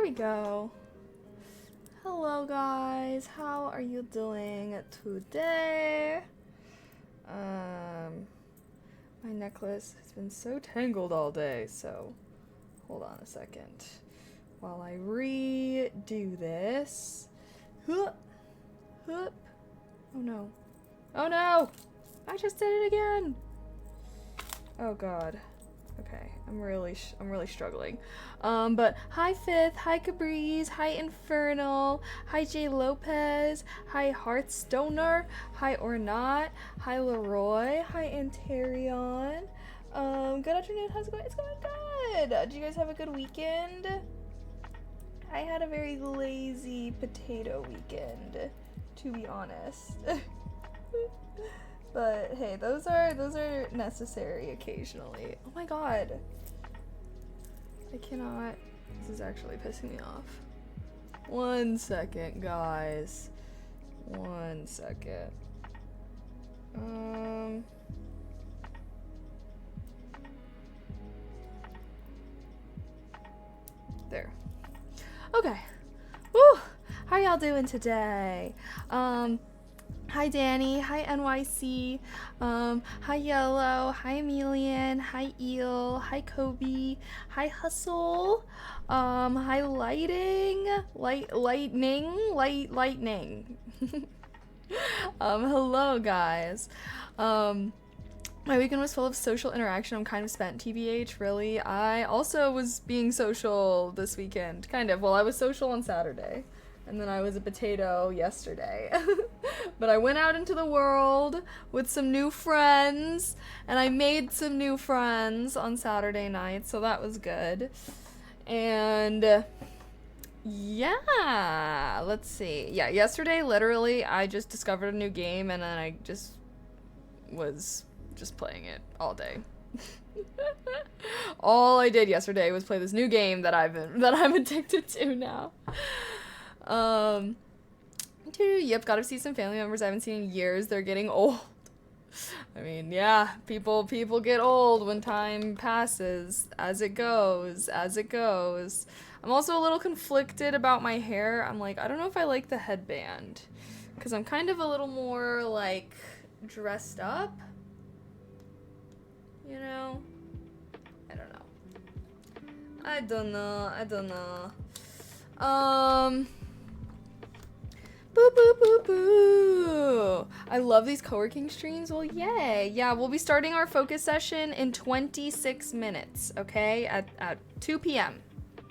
we go. Hello guys, how are you doing today? My necklace has been so tangled all day, so hold on a second while I redo this. Hup, hup. Oh no. Oh no! I just did it again! Oh god. Okay, I'm really struggling. But hi Fifth, hi Cabriz, hi Infernal, hi J Lopez, hi Hearthstoner, hi Ornat, hi Leroy, hi Antarion. Good afternoon, how's it going? It's going good! Did you guys have a good weekend? I had a very lazy potato weekend, to be honest. But hey, those are necessary occasionally. Oh my god. I cannot. This is actually pissing me off. 1 second, guys. 1 second. There. Okay. Woo! How y'all doing today? Hi Danny, hi NYC, hi Yellow, hi Emilian, hi Eel, hi Kobe, hi Hustle, hi Lightning. Hello guys. My weekend was full of social interaction. I'm kind of spent, TBH, really. I also was being social this weekend, kind of. Well, I was social on Saturday. And then I was a potato yesterday. But I went out into the world with some new friends, and I made some new friends on Saturday night, so that was good. And yeah, let's see. Yeah, yesterday, literally, I just discovered a new game, and then I just was just playing it all day. All I did yesterday was play this new game that I'm addicted to now. Yep, gotta see some family members I haven't seen in years. They're getting old. I mean, yeah, people get old when time passes, as it goes. I'm also a little conflicted about my hair. I'm like, I don't know if I like the headband, because I'm kind of a little more, like, dressed up, you know? I don't know. Boo boo boo boo. I love these co-working streams. Well, yay. Yeah, we'll be starting our focus session in 26 minutes, okay? At 2 p.m.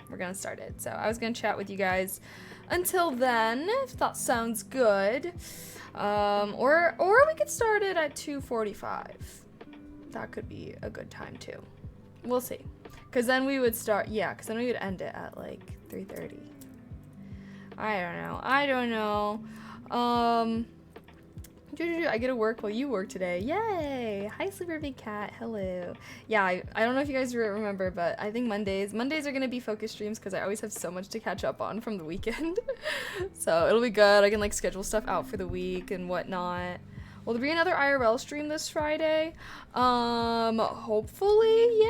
We're gonna start it. So I was gonna chat with you guys until then, if that sounds good. Or we could start it at 2:45. That could be a good time too. We'll see. Cause then we would end it at like 3:30. I don't know. I get to work while you work today. Yay! Hi, Sleeper Big Cat. Hello. Yeah, I don't know if you guys remember, but I think Mondays are gonna be focus streams because I always have so much to catch up on from the weekend. So it'll be good. I can like schedule stuff out for the week and whatnot. Will there be another IRL stream this Friday? Hopefully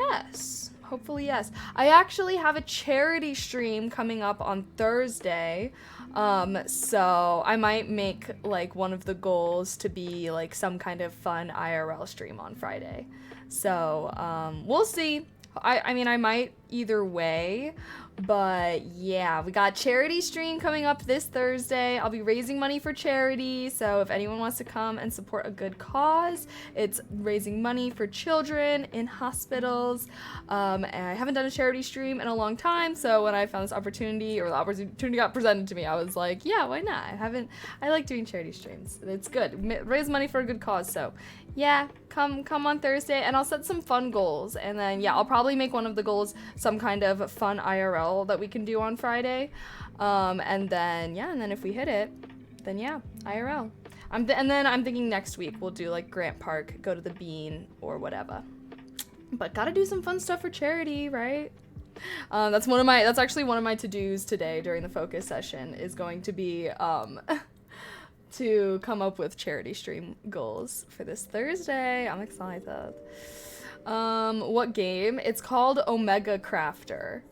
yes. I actually have a charity stream coming up on Thursday. So I might make like one of the goals to be like some kind of fun IRL stream on Friday. So, we'll see. I mean, I might either way, but yeah, we got charity stream coming up this Thursday. I'll be raising money for charity, so if anyone wants to come and support a good cause, it's raising money for children in hospitals. And I haven't done a charity stream in a long time, so when I found this opportunity, or the opportunity got presented to me, I was like, yeah, why not? I like doing charity streams. It's good. Raise money for a good cause, so yeah, come on Thursday, and I'll set some fun goals, and then yeah, I'll probably make one of the goals some kind of fun IRL that we can do on Friday, and then if we hit it, then yeah, IRL. And then I'm thinking next week we'll do like Grant Park, go to the Bean or whatever. But gotta do some fun stuff for charity, right? That's actually one of my to-dos today during the focus session is going to be to come up with charity stream goals for this Thursday. I'm excited. What game? It's called Omega Crafter.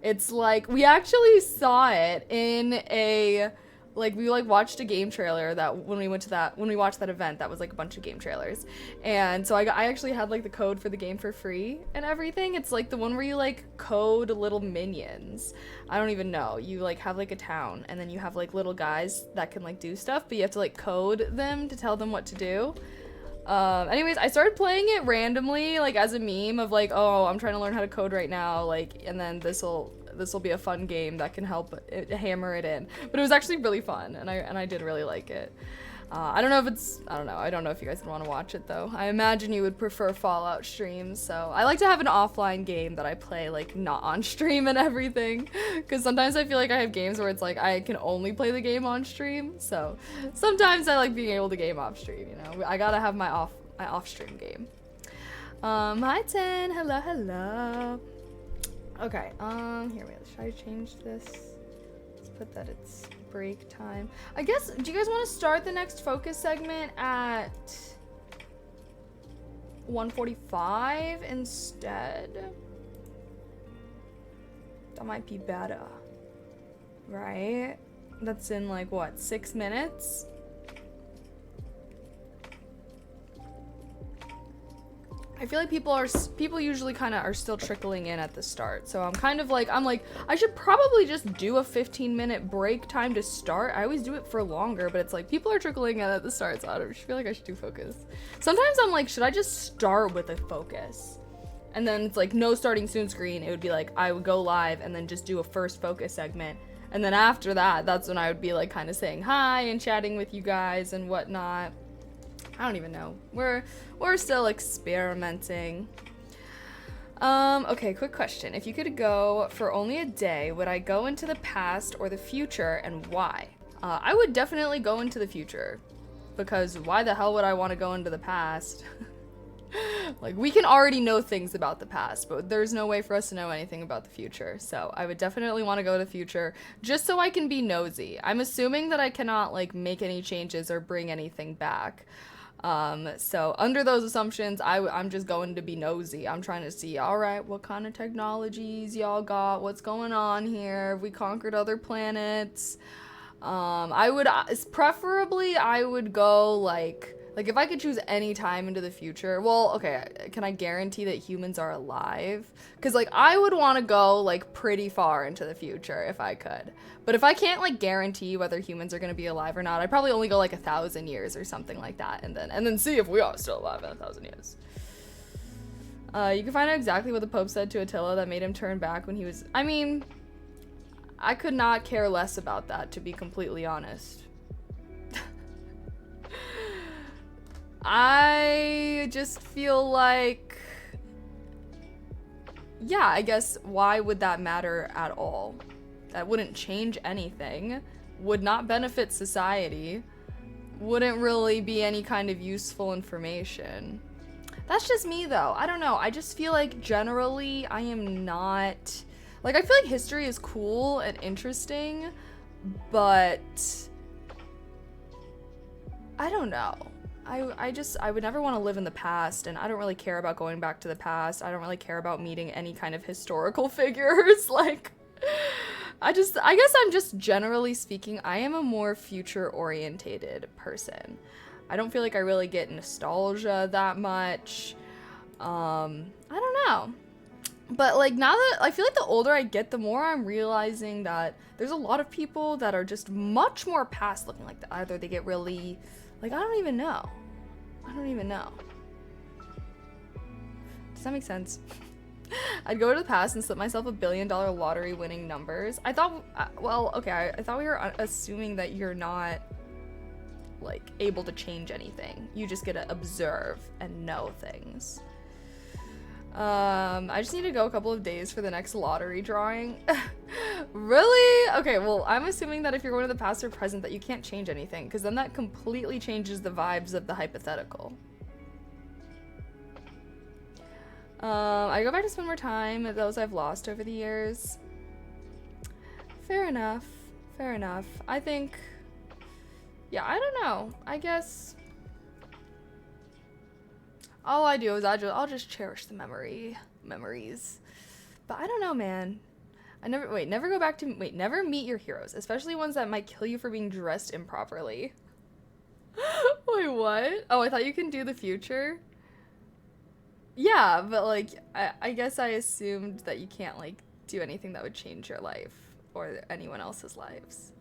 It's like, we actually saw it in a, like, we like watched a game trailer that when we watched that event, that was like a bunch of game trailers. And so I actually had like the code for the game for free and everything. It's like the one where you like code little minions. I don't even know. You like have like a town and then you have like little guys that can like do stuff, but you have to like code them to tell them what to do. Anyways, I started playing it randomly, like as a meme of like, oh, I'm trying to learn how to code right now, like, and then this'll be a fun game that can help hammer it in. But it was actually really fun, and I did really like it. I don't know if you guys would want to watch it though. I imagine you would prefer Fallout streams, so I like to have an offline game that I play like not on stream and everything, because sometimes I feel like I have games where it's like I can only play the game on stream, so sometimes I like being able to game off stream, you know. I gotta have my off stream game. Hi 10, hello. Okay, here, wait, should I change this? Let's put that it's break time. I guess, do you guys want to start the next focus segment at 1:45 instead? That might be better, right? That's in like, what, 6 minutes? I feel like people usually kind of are still trickling in at the start. So I'm like, I should probably just do a 15-minute break time to start. I always do it for longer, but it's like people are trickling in at the start, so I feel like I should do focus. Sometimes I'm like, should I just start with a focus? And then it's like no starting soon screen. It would be like I would go live and then just do a first focus segment. And then after that, that's when I would be like kind of saying hi and chatting with you guys and whatnot. I don't even know. We're still experimenting. Okay, quick question. If you could go for only a day, would I go into the past or the future, and why? I would definitely go into the future, because why the hell would I want to go into the past? Like, we can already know things about the past, but there's no way for us to know anything about the future. So I would definitely want to go to the future just so I can be nosy. I'm assuming that I cannot like make any changes or bring anything back. So under those assumptions, I'm just going to be nosy. I'm trying to see, all right, what kind of technologies y'all got? What's going on here? Have we conquered other planets? Preferably I would go like if I could choose any time into the future, well, okay, can I guarantee that humans are alive? Because, like, I would want to go, like, pretty far into the future if I could. But if I can't, like, guarantee whether humans are going to be alive or not, I'd probably only go, like, 1,000 years or something like that, and then see if we are still alive in 1,000 years. You can find out exactly what the Pope said to Attila that made him turn back when he was... I mean, I could not care less about that, to be completely honest. I just feel like, yeah, I guess why would that matter at all? That wouldn't change anything, would not benefit society, wouldn't really be any kind of useful information. That's just me though. I don't know. I just feel like generally I am not, like, I feel like history is cool and interesting, but I don't know. I would never want to live in the past, and I don't really care about going back to the past. I don't really care about meeting any kind of historical figures. Like, I guess I'm just generally speaking, I am a more future-orientated person. I don't feel like I really get nostalgia that much. I don't know. But, like, now that I feel like the older I get, the more I'm realizing that there's a lot of people that are just much more past looking. Like, either they get really... Like, I don't even know. Does that make sense? I'd go to the past and slip myself $1 billion lottery winning numbers. I thought, well, okay, I thought we were assuming that you're not, like, able to change anything. You just get to observe and know things. I just need to go a couple of days for the next lottery drawing. Really? Okay, well, I'm assuming that if you're going to the past or present that you can't change anything, because then that completely changes the vibes of the hypothetical. I go back to spend more time at those I've lost over the years. Fair enough. I think, yeah, I don't know. I guess all I do is I'll just cherish the memories. But I don't know, man. never go back to, never meet your heroes, especially ones that might kill you for being dressed improperly. Wait, what? Oh, I thought you can do the future. Yeah, but like, I guess I assumed that you can't like do anything that would change your life or anyone else's lives.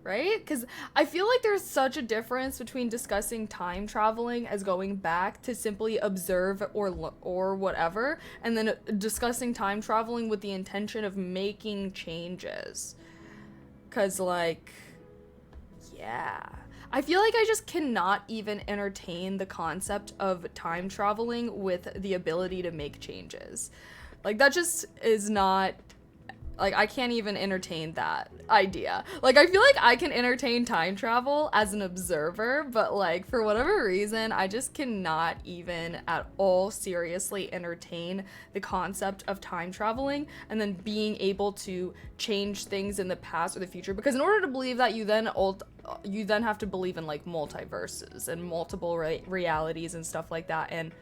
Right? Because I feel like there's such a difference between discussing time traveling as going back to simply observe or whatever, and then discussing time traveling with the intention of making changes. Because, like, yeah. I feel like I just cannot even entertain the concept of time traveling with the ability to make changes. Like, that just is not, like, I can't even entertain that idea. Like, I feel like I can entertain time travel as an observer, but, like, for whatever reason, I just cannot even at all seriously entertain the concept of time traveling and then being able to change things in the past or the future. Because in order to believe that, you then have to believe in, like, multiverses and multiple realities and stuff like that. And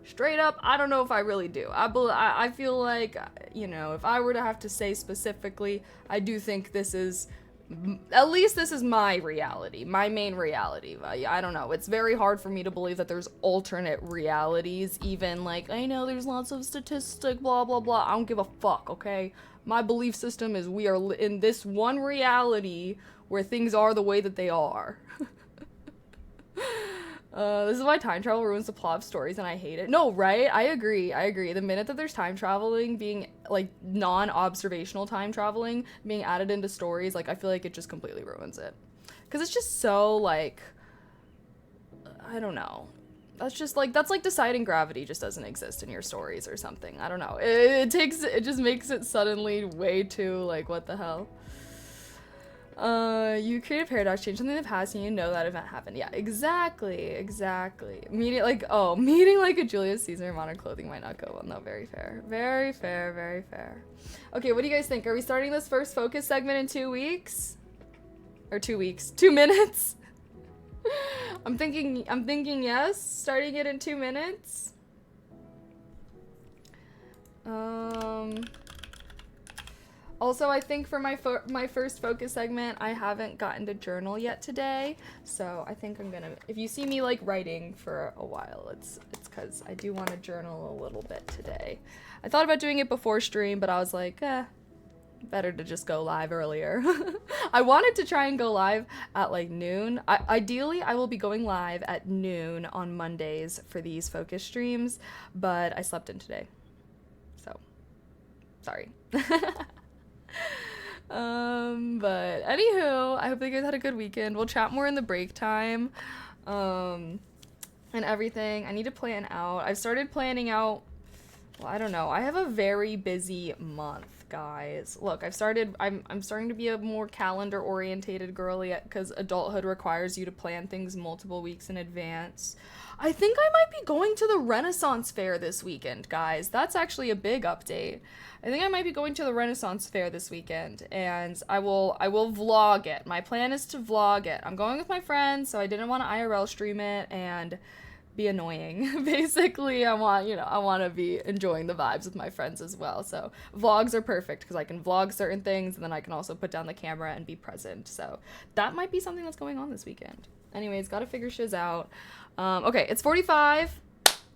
straight up, I don't know if I really do. I feel like, you know, if I were to have to say specifically, I do think this is, at least this is my reality, my main reality. I don't know. It's very hard for me to believe that there's alternate realities, even like, I know there's lots of statistic, blah, blah, blah. I don't give a fuck, okay? My belief system is we are in this one reality where things are the way that they are. This is why time travel ruins the plot of stories and I hate it. No, right? I agree. The minute that there's time traveling being, like, non-observational time traveling being added into stories, like, I feel like it just completely ruins it. Because it's just so, like, I don't know. That's like deciding gravity just doesn't exist in your stories or something. I don't know. It just makes it suddenly way too, like, what the hell? You create a paradox, change something in the past, and you know that event happened. Yeah, exactly. Meeting like a Julius Caesar in modern clothing might not go well. No, very fair. Very fair. Okay, what do you guys think? Are we starting this first focus segment in 2 weeks? Or 2 weeks? 2 minutes? I'm thinking yes, starting it in 2 minutes. Also, I think for my first focus segment, I haven't gotten to journal yet today, so I think I'm gonna, if you see me like writing for a while, it's because I do want to journal a little bit today. I thought about doing it before stream, but I was like, better to just go live earlier. I wanted to try and go live at like noon. Ideally, I will be going live at noon on Mondays for these focus streams, but I slept in today, so sorry. But anywho, I hope you guys had a good weekend. We'll chat more in the break time, and everything. I need to plan out. I've started planning out, well, I don't know. I have a very busy month, guys. Look, I'm starting to be a more calendar orientated girly because adulthood requires you to plan things multiple weeks in advance. I think I might be going to the Renaissance Fair this weekend, guys. That's actually a big update. I think I might be going to the Renaissance Fair this weekend, and I will vlog it. My plan is to vlog it. I'm going with my friends, so I didn't want to IRL stream it and be annoying. Basically, I want to be enjoying the vibes with my friends as well. So vlogs are perfect because I can vlog certain things, and then I can also put down the camera and be present. So that might be something that's going on this weekend. Anyways, gotta figure shiz out. Okay, it's 45,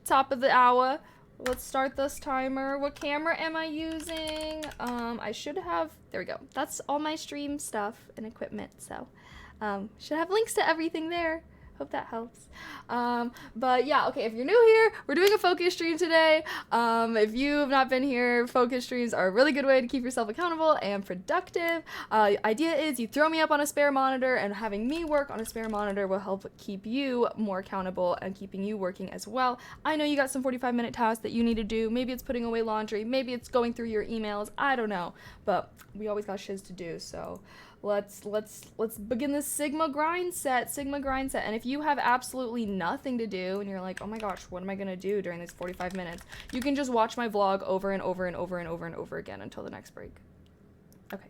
top of the hour. Let's start this timer. What camera am I using? I should have, there we go. That's all my stream stuff and equipment, so should have links to everything there. Hope that helps. But yeah, okay, if you're new here, we're doing a focus stream today. If you have not been here, focus streams are a really good way to keep yourself accountable and productive. Idea is you throw me up on a spare monitor, and having me work on a spare monitor will help keep you more accountable and keeping you working as well. I know you got some 45-minute tasks that you need to do. Maybe it's putting away laundry. Maybe it's going through your emails. I don't know, but we always got shiz to do, so let's begin this Sigma grind set. And if you have absolutely nothing to do and you're like, oh my gosh, what am I gonna do during these 45 minutes, you can just watch my vlog over and over again until the next break. Okay.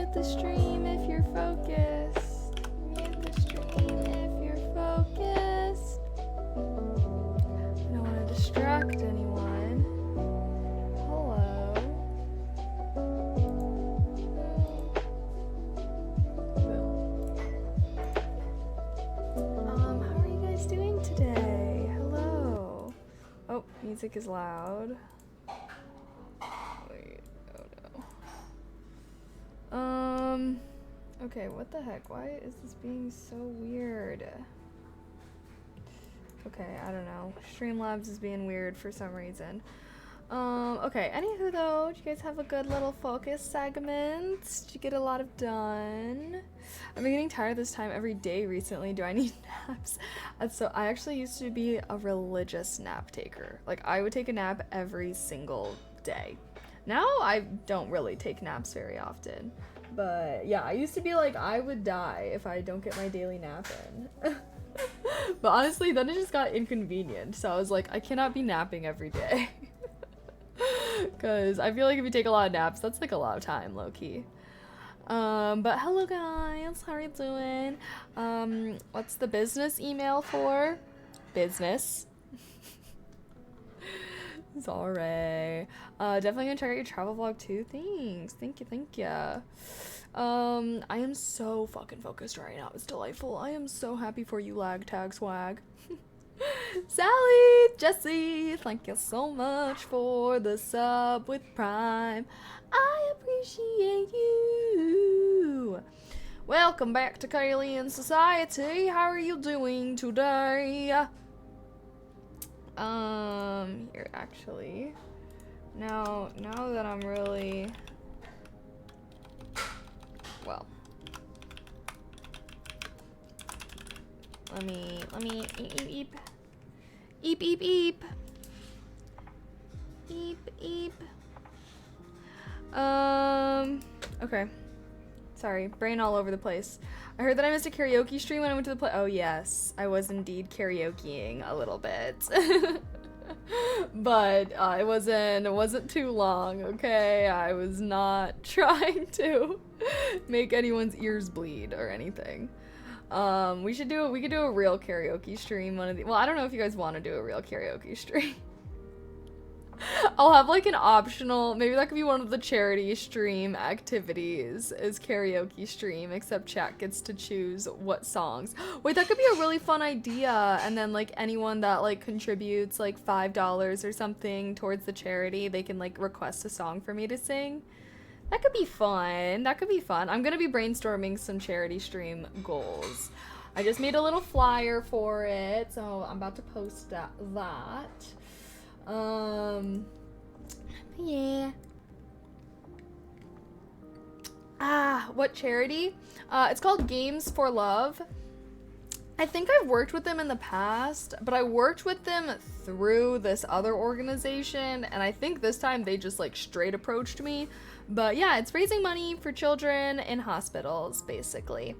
Mute the stream if you're focused. Mute the stream if you're focused. I don't want to distract anyone. Hello. How are you guys doing today? Hello. Oh, music is loud. Wait, oh no. Okay, what the heck? Why is this being so weird? Okay, I don't know. Streamlabs is being weird for some reason. Okay, anywho though, did you guys have a good little focus segment? Did you get a lot of done? I've been getting tired this time every day recently. Do I need naps? So I actually used to be a religious nap taker. Like, I would take a nap every single day. Now I don't really take naps very often. But yeah, I used to be like, I would die if I don't get my daily nap in. But honestly, then it just got inconvenient. So I was like, I cannot be napping every day. Because I feel like if you take a lot of naps, that's like a lot of time, low-key. But hello guys, how are you doing? What's the business email for? Business. Sorry. Definitely gonna check out your travel vlog too. Thanks. Thank you. I am so fucking focused right now. It's delightful. I am so happy for you, lag tag swag. Sally, Jesse, thank you so much for the sub with Prime. I appreciate you. Welcome back to Kaylee Society. How are you doing today? Here, actually, now that I'm really, well, let me eep. Okay. Sorry, brain all over the place. I heard that I missed a karaoke stream when I went to the play. Oh yes, I was indeed karaokeing a little bit. But it wasn't too long, okay? I was not trying to make anyone's ears bleed or anything. We could do a real karaoke stream one of the, well, I don't know if you guys want to do a real karaoke stream. I'll have like an optional, maybe that could be one of the charity stream activities is karaoke stream, except chat gets to choose what songs. Wait, that could be a really fun idea. And then like anyone that like contributes like $5 or something towards the charity, they can like request a song for me to sing. That could be fun. I'm gonna be brainstorming some charity stream goals. I just made a little flyer for it, so I'm about to post that. Yeah. What charity? It's called Games for Love. I think I've worked with them in the past, but I worked with them through this other organization, and I think this time they just like straight approached me. But yeah, it's raising money for children in hospitals, basically.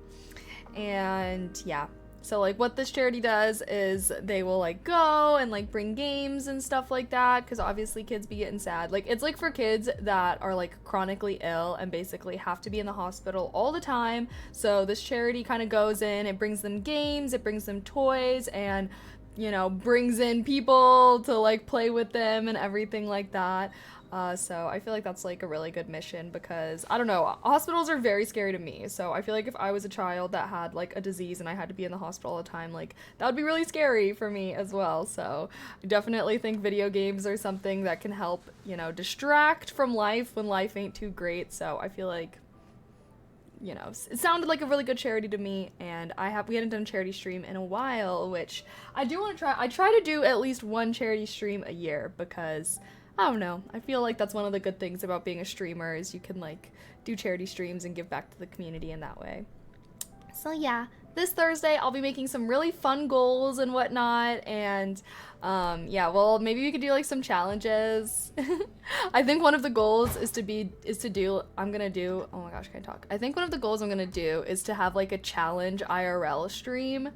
And yeah. So like what this charity does is they will like go and like bring games and stuff like that, because obviously kids be getting sad. Like it's like for kids that are like chronically ill and basically have to be in the hospital all the time. So this charity kind of goes in, it brings them games, it brings them toys, and you know, brings in people to like play with them and everything like that. So I feel like that's like a really good mission because, I don't know, hospitals are very scary to me. So I feel like if I was a child that had like a disease and I had to be in the hospital all the time, like that would be really scary for me as well. So I definitely think video games are something that can help, you know, distract from life when life ain't too great. So I feel like, you know, it sounded like a really good charity to me, and we hadn't done a charity stream in a while, which I do want to try. I try to do at least one charity stream a year because, I don't know, I feel like that's one of the good things about being a streamer is you can like do charity streams and give back to the community in that way. So yeah, this Thursday I'll be making some really fun goals and whatnot, and yeah, well, maybe we could do like some challenges. I think one of the goals is to do, oh my gosh, can I talk? I think one of the goals I'm gonna do is to have like a challenge IRL stream,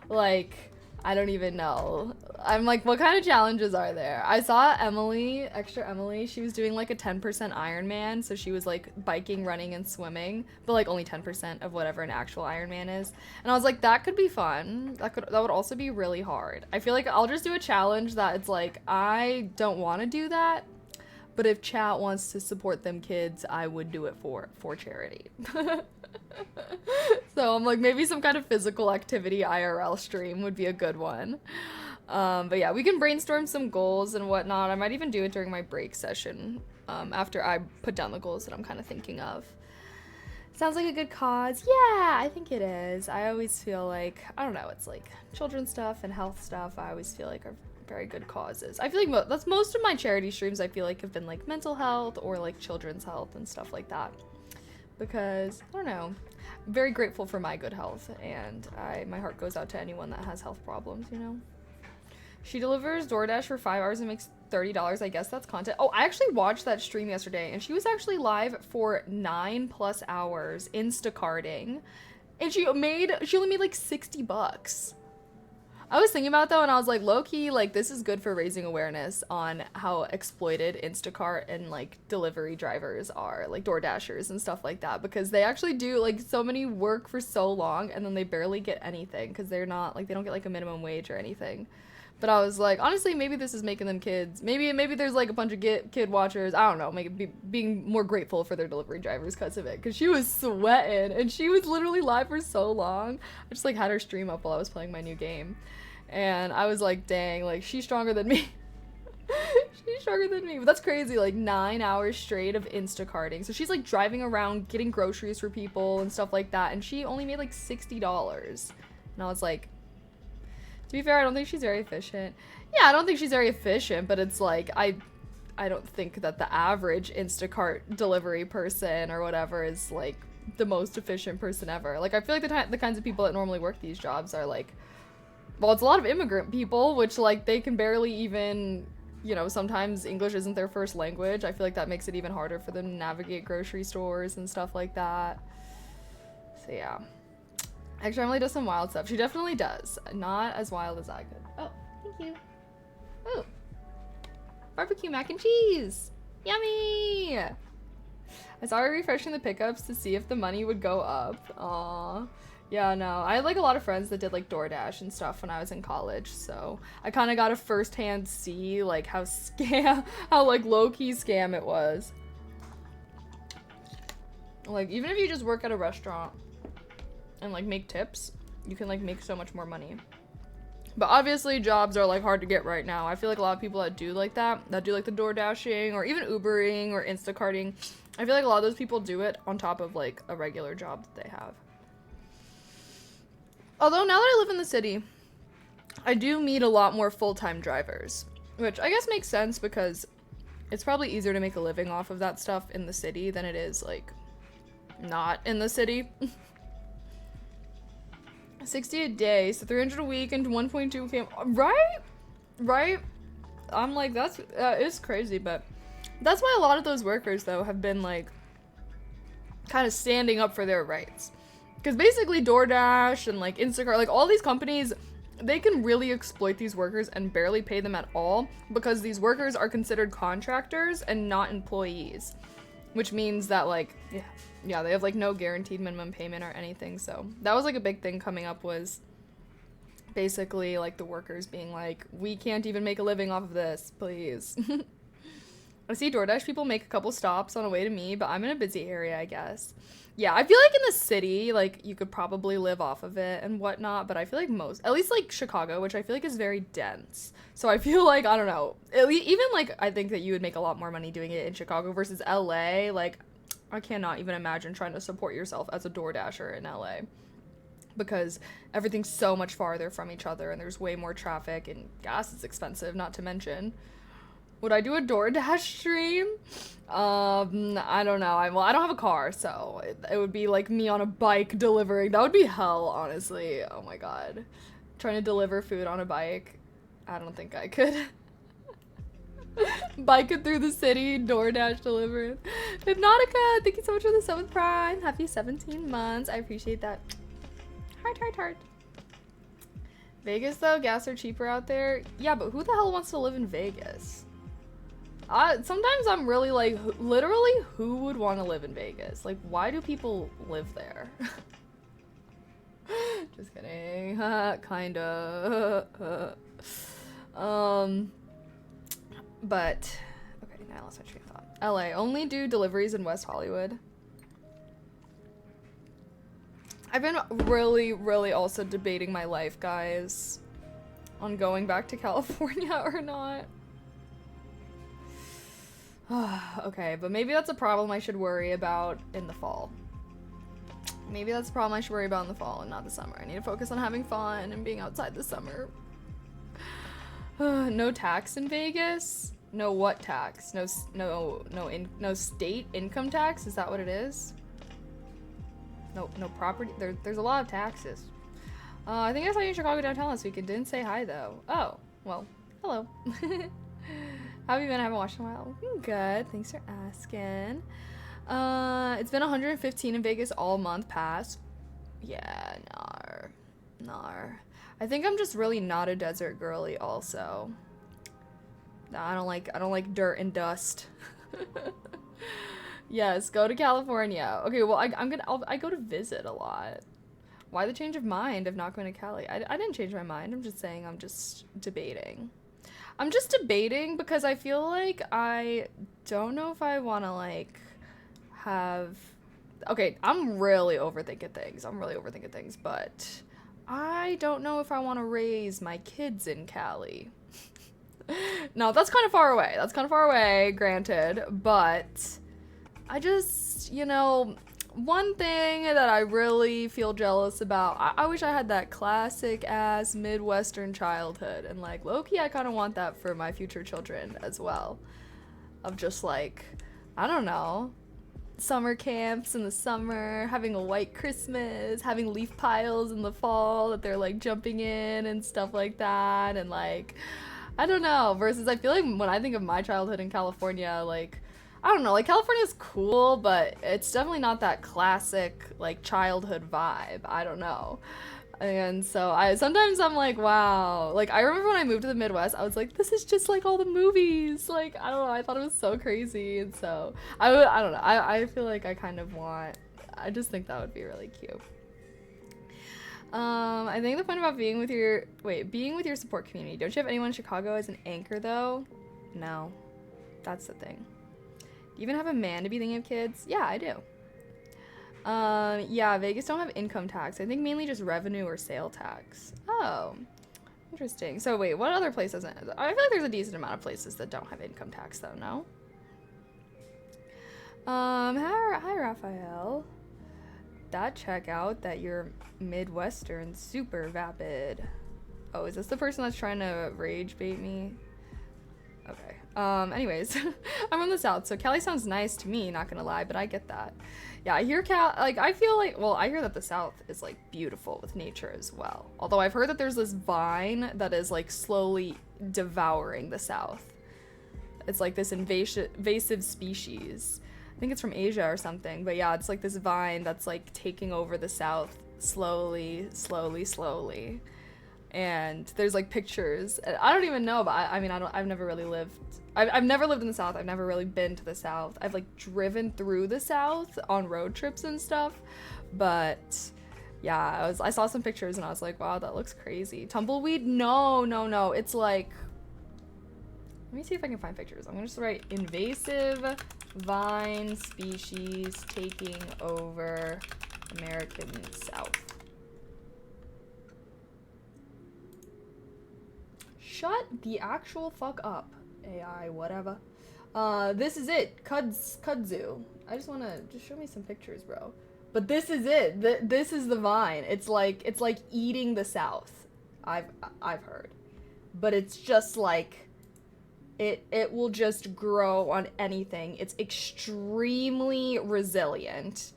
like I don't even know. I'm like, what kind of challenges are there? I saw Emily, extra Emily, she was doing like a 10% Ironman, so she was like biking, running, and swimming, but like only 10% of whatever an actual Ironman is. And I was like, that could be fun. That would also be really hard. I feel like I'll just do a challenge that it's like, I don't want to do that, but if chat wants to support them kids, I would do it for charity. So I'm like, maybe some kind of physical activity IRL stream would be a good one. But yeah, we can brainstorm some goals and whatnot. I might even do it during my break session, after I put down the goals that I'm kind of thinking of. Sounds like a good cause. Yeah, I think it is. I always feel like, I don't know, it's like children's stuff and health stuff, I always feel like are very good causes. I feel like that's most of my charity streams, I feel like, have been like mental health or like children's health and stuff like that. Because, I don't know, I'm very grateful for my good health, and my heart goes out to anyone that has health problems, you know? She delivers DoorDash for 5 hours and makes $30. I guess that's content. Oh, I actually watched that stream yesterday, and she was actually live for 9+ hours Instacarting, and she only made like $60. I was thinking about that, and I was like, low-key, like, this is good for raising awareness on how exploited Instacart and, like, delivery drivers are, like, DoorDashers and stuff like that, because they actually do, like, so many work for so long, and then they barely get anything, because they're not, like, they don't get, like, a minimum wage or anything. But I was like, honestly, maybe this is making them kids. Maybe there's, like, a bunch of kid watchers, I don't know, being more grateful for their delivery drivers because of it, because she was sweating, and she was literally live for so long. I just, like, had her stream up while I was playing my new game. And I was like, dang, like, she's stronger than me. She's stronger than me. But that's crazy, like, 9 hours straight of Instacarting. So she's, like, driving around, getting groceries for people and stuff like that. And she only made, like, $60. And I was like, to be fair, I don't think she's very efficient. Yeah, I don't think she's very efficient, but it's like, I don't think that the average Instacart delivery person or whatever is, like, the most efficient person ever. Like, I feel like the kinds of people that normally work these jobs are, like, well, it's a lot of immigrant people, which, like, they can barely even, you know, sometimes English isn't their first language. I feel like that makes it even harder for them to navigate grocery stores and stuff like that. So, yeah. Actually, Emily does some wild stuff. She definitely does. Not as wild as I could. Oh, thank you. Oh. Barbecue mac and cheese. Yummy! I saw her refreshing the pickups to see if the money would go up. Aww. Yeah, no, I had, like, a lot of friends that did, like, DoorDash and stuff when I was in college, so I kind of got a first-hand see, like, how, like, low-key scam it was. Like, even if you just work at a restaurant and, like, make tips, you can, like, make so much more money. But obviously, jobs are, like, hard to get right now. I feel like a lot of people that do, like, that do, like, the DoorDashing or even Ubering or Instacarting, I feel like a lot of those people do it on top of, like, a regular job that they have. Although, now that I live in the city, I do meet a lot more full-time drivers, which I guess makes sense because it's probably easier to make a living off of that stuff in the city than it is, like, not in the city. 60 a day, so 300 a week and 1.2 k. Right? I'm like, it's crazy, but that's why a lot of those workers, though, have been, like, kind of standing up for their rights. Because basically DoorDash and, like, Instacart, like, all these companies, they can really exploit these workers and barely pay them at all because these workers are considered contractors and not employees. Which means that, like, yeah, they have, like, no guaranteed minimum payment or anything. So that was, like, a big thing coming up was basically, like, the workers being like, we can't even make a living off of this, please. I see DoorDash people make a couple stops on the way to me, but I'm in a busy area, I guess. Yeah, I feel like in the city, like, you could probably live off of it and whatnot, but I feel like at least, like, Chicago, which I feel like is very dense. So I feel like, I don't know, even, like, I think that you would make a lot more money doing it in Chicago versus LA. Like, I cannot even imagine trying to support yourself as a DoorDasher in LA because everything's so much farther from each other and there's way more traffic and gas is expensive, not to mention. Would I do a DoorDash stream? I don't know. I don't have a car, so it would be like me on a bike delivering. That would be hell, honestly. Oh my god. Trying to deliver food on a bike. I don't think I could. Biking through the city, DoorDash delivering. Hypnotica, thank you so much for the 7th Prime. Happy 17 months. I appreciate that. Heart. Vegas though, gas are cheaper out there. Yeah, but who the hell wants to live in Vegas? Sometimes I'm really like, literally, who would want to live in Vegas? Like, why do people live there? Just kidding. Kinda. But okay, now I lost my train of thought. LA only do deliveries in West Hollywood. I've been really also debating my life, guys, on going back to California or not. Okay, but maybe that's a problem I should worry about in the fall. Maybe that's a problem I should worry about in the fall and not the summer. I need to focus on having fun and being outside this summer. No tax in Vegas? No what tax? No state income tax? Is that what it is? No property. There's a lot of taxes. I think I saw you in Chicago downtown last week and didn't say hi though. Oh, well, hello. How have you been? I haven't watched in a while. Good. Thanks for asking. It's been 115 in Vegas all month past. Yeah, nar. I think I'm just really not a desert girly also. Nah, I don't like dirt and dust. Yes, go to California. Okay, well I go to visit a lot. Why the change of mind of not going to Cali? I didn't change my mind. I'm just saying I'm just debating. I'm just debating because I feel like I don't know if I want to like have. Okay, I'm really overthinking things, but I don't know if I want to raise my kids in Cali. No, that's kind of far away, granted, but I just, you know, one thing that I really feel jealous about, I wish I had that classic ass Midwestern childhood, and like low-key I kind of want that for my future children as well, of just like, I don't know, summer camps in the summer, having a white Christmas, having leaf piles in the fall that they're like jumping in and stuff like that, and like, I don't know, versus I feel like when I think of my childhood in California, like, I don't know, like California's cool, but it's definitely not that classic like childhood vibe. I don't know. And so sometimes I'm like, wow. Like I remember when I moved to the Midwest, I was like, this is just like all the movies. Like, I don't know, I thought it was so crazy. And so I don't know. I feel like I just think that would be really cute. I think the point about being with your support community. Don't you have anyone in Chicago as an anchor though? No. That's the thing. Do you even have a man to be thinking of kids? Yeah, I do. Yeah, Vegas don't have income tax. I think mainly just revenue or sale tax. Oh, interesting. So wait, what other place doesn't? I feel like there's a decent amount of places that don't have income tax though, no? Hi Raphael. That checkout that you're Midwestern super vapid. Oh, is this the person that's trying to rage bait me? Okay. Anyways, I'm from the South, so Cali sounds nice to me, not gonna lie, but I get that. Yeah, I hear I feel like, well, I hear that the South is like beautiful with nature as well. Although I've heard that there's this vine that is like slowly devouring the South. It's like this invasive species. I think it's from Asia or something, but yeah, it's like this vine that's like taking over the South slowly. And there's like pictures. I don't even know, but I've never really lived. I've never lived in the South. I've never really been to the South. I've like driven through the South on road trips and stuff. But yeah, I saw some pictures and I was like, wow, that looks crazy. Tumbleweed? No. It's like, let me see if I can find pictures. I'm gonna just write invasive vine species taking over American South. Shut the actual fuck up, AI, whatever. This is it, kudzu. I just wanna, show me some pictures, bro. But this is it, this is the vine. It's like eating the South, I've heard. But it's just like, it will just grow on anything. It's extremely resilient.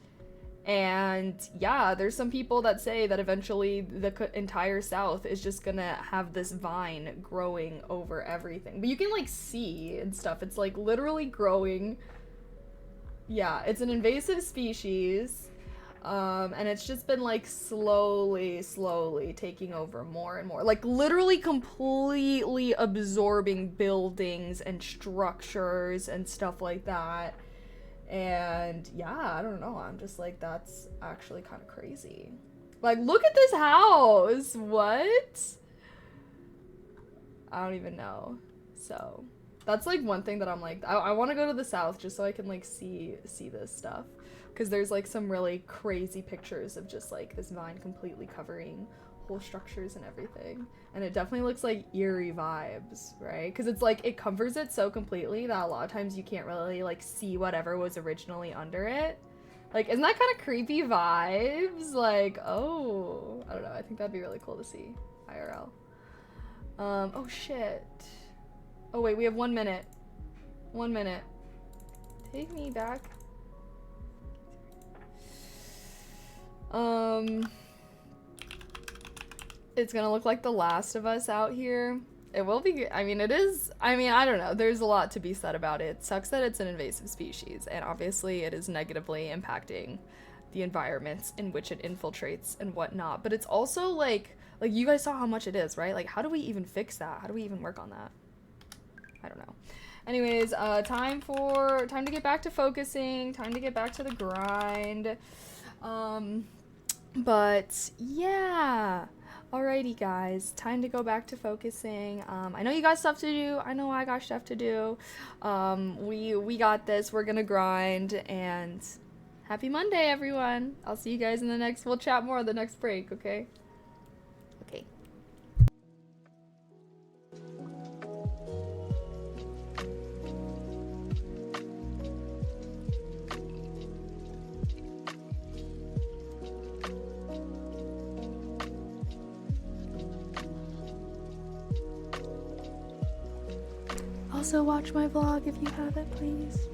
And yeah, there's some people that say that eventually the entire South is just gonna have this vine growing over everything. But you can like see and stuff. It's like literally growing. Yeah, it's an invasive species. And it's just been like slowly taking over more and more. Like literally completely absorbing buildings and structures and stuff like that. And yeah, I don't know. I'm just like, that's actually kind of crazy. Like, look at this house. What? I don't even know. So that's like one thing that I'm like, I want to go to the south just so I can like see this stuff, because there's like some really crazy pictures of just like this vine completely covering whole structures and everything, and it definitely looks like eerie vibes, right? Because it's like it covers it so completely that a lot of times you can't really like see whatever was originally under it. Like, isn't that kind of creepy vibes? Like, oh, I don't know, I think that'd be really cool to see IRL. Oh shit. Oh wait, we have 1 minute. 1 minute. Take me back. It's gonna look like The Last of Us out here. It will be, I mean, it is, I mean, I don't know. There's a lot to be said about it. It sucks that it's an invasive species, and obviously it is negatively impacting the environments in which it infiltrates and whatnot. But it's also like you guys saw how much it is, right? Like, how do we even fix that? How do we even work on that? I don't know. Anyways, time to get back to focusing, time to get back to the grind. But yeah. Alrighty guys, time to go back to focusing. I know you got stuff to do. I know I got stuff to do. We got this. We're gonna grind, and happy Monday, everyone. I'll see you guys in the next, we'll chat more on the next break, okay? Okay. Also watch my vlog if you haven't, please.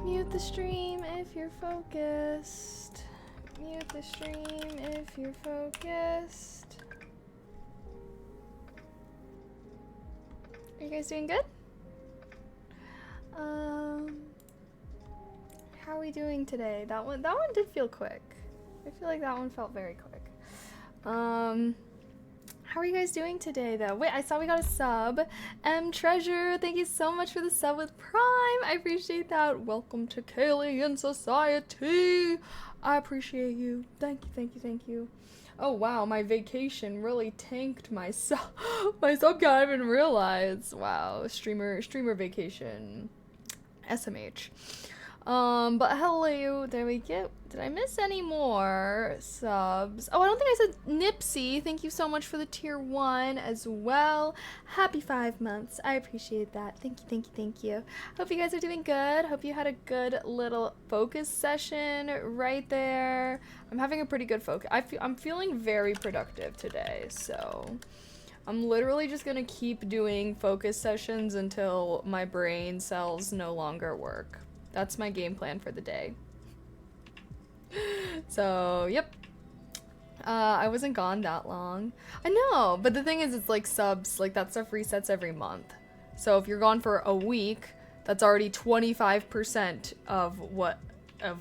Mute the stream if you're focused. Mute the stream if you're focused. Are you guys doing good? How are we doing today? That one did feel quick. I feel like that one felt very quick. How are you guys doing today, though? Wait, I saw we got a sub. Treasure, thank you so much for the sub with Prime. I appreciate that. Welcome to Kaylee in Society. I appreciate you. Thank you, thank you, thank you. Oh wow, my vacation really tanked my sub my sub count. I didn't realize. Wow, streamer vacation. SMH. But hello, there we go. Did I miss any more subs? Oh, I don't think I said Nipsey. Thank you so much for the tier 1 as well. Happy 5 months. I appreciate that. Thank you, thank you, thank you. Hope you guys are doing good. Hope you had a good little focus session right there. I'm having a pretty good focus. I'm feeling very productive today, so I'm literally just gonna keep doing focus sessions until my brain cells no longer work. That's my game plan for the day. So, yep. I wasn't gone that long. I know, but the thing is, it's like subs, like that stuff resets every month. So if you're gone for a week, that's already 25% of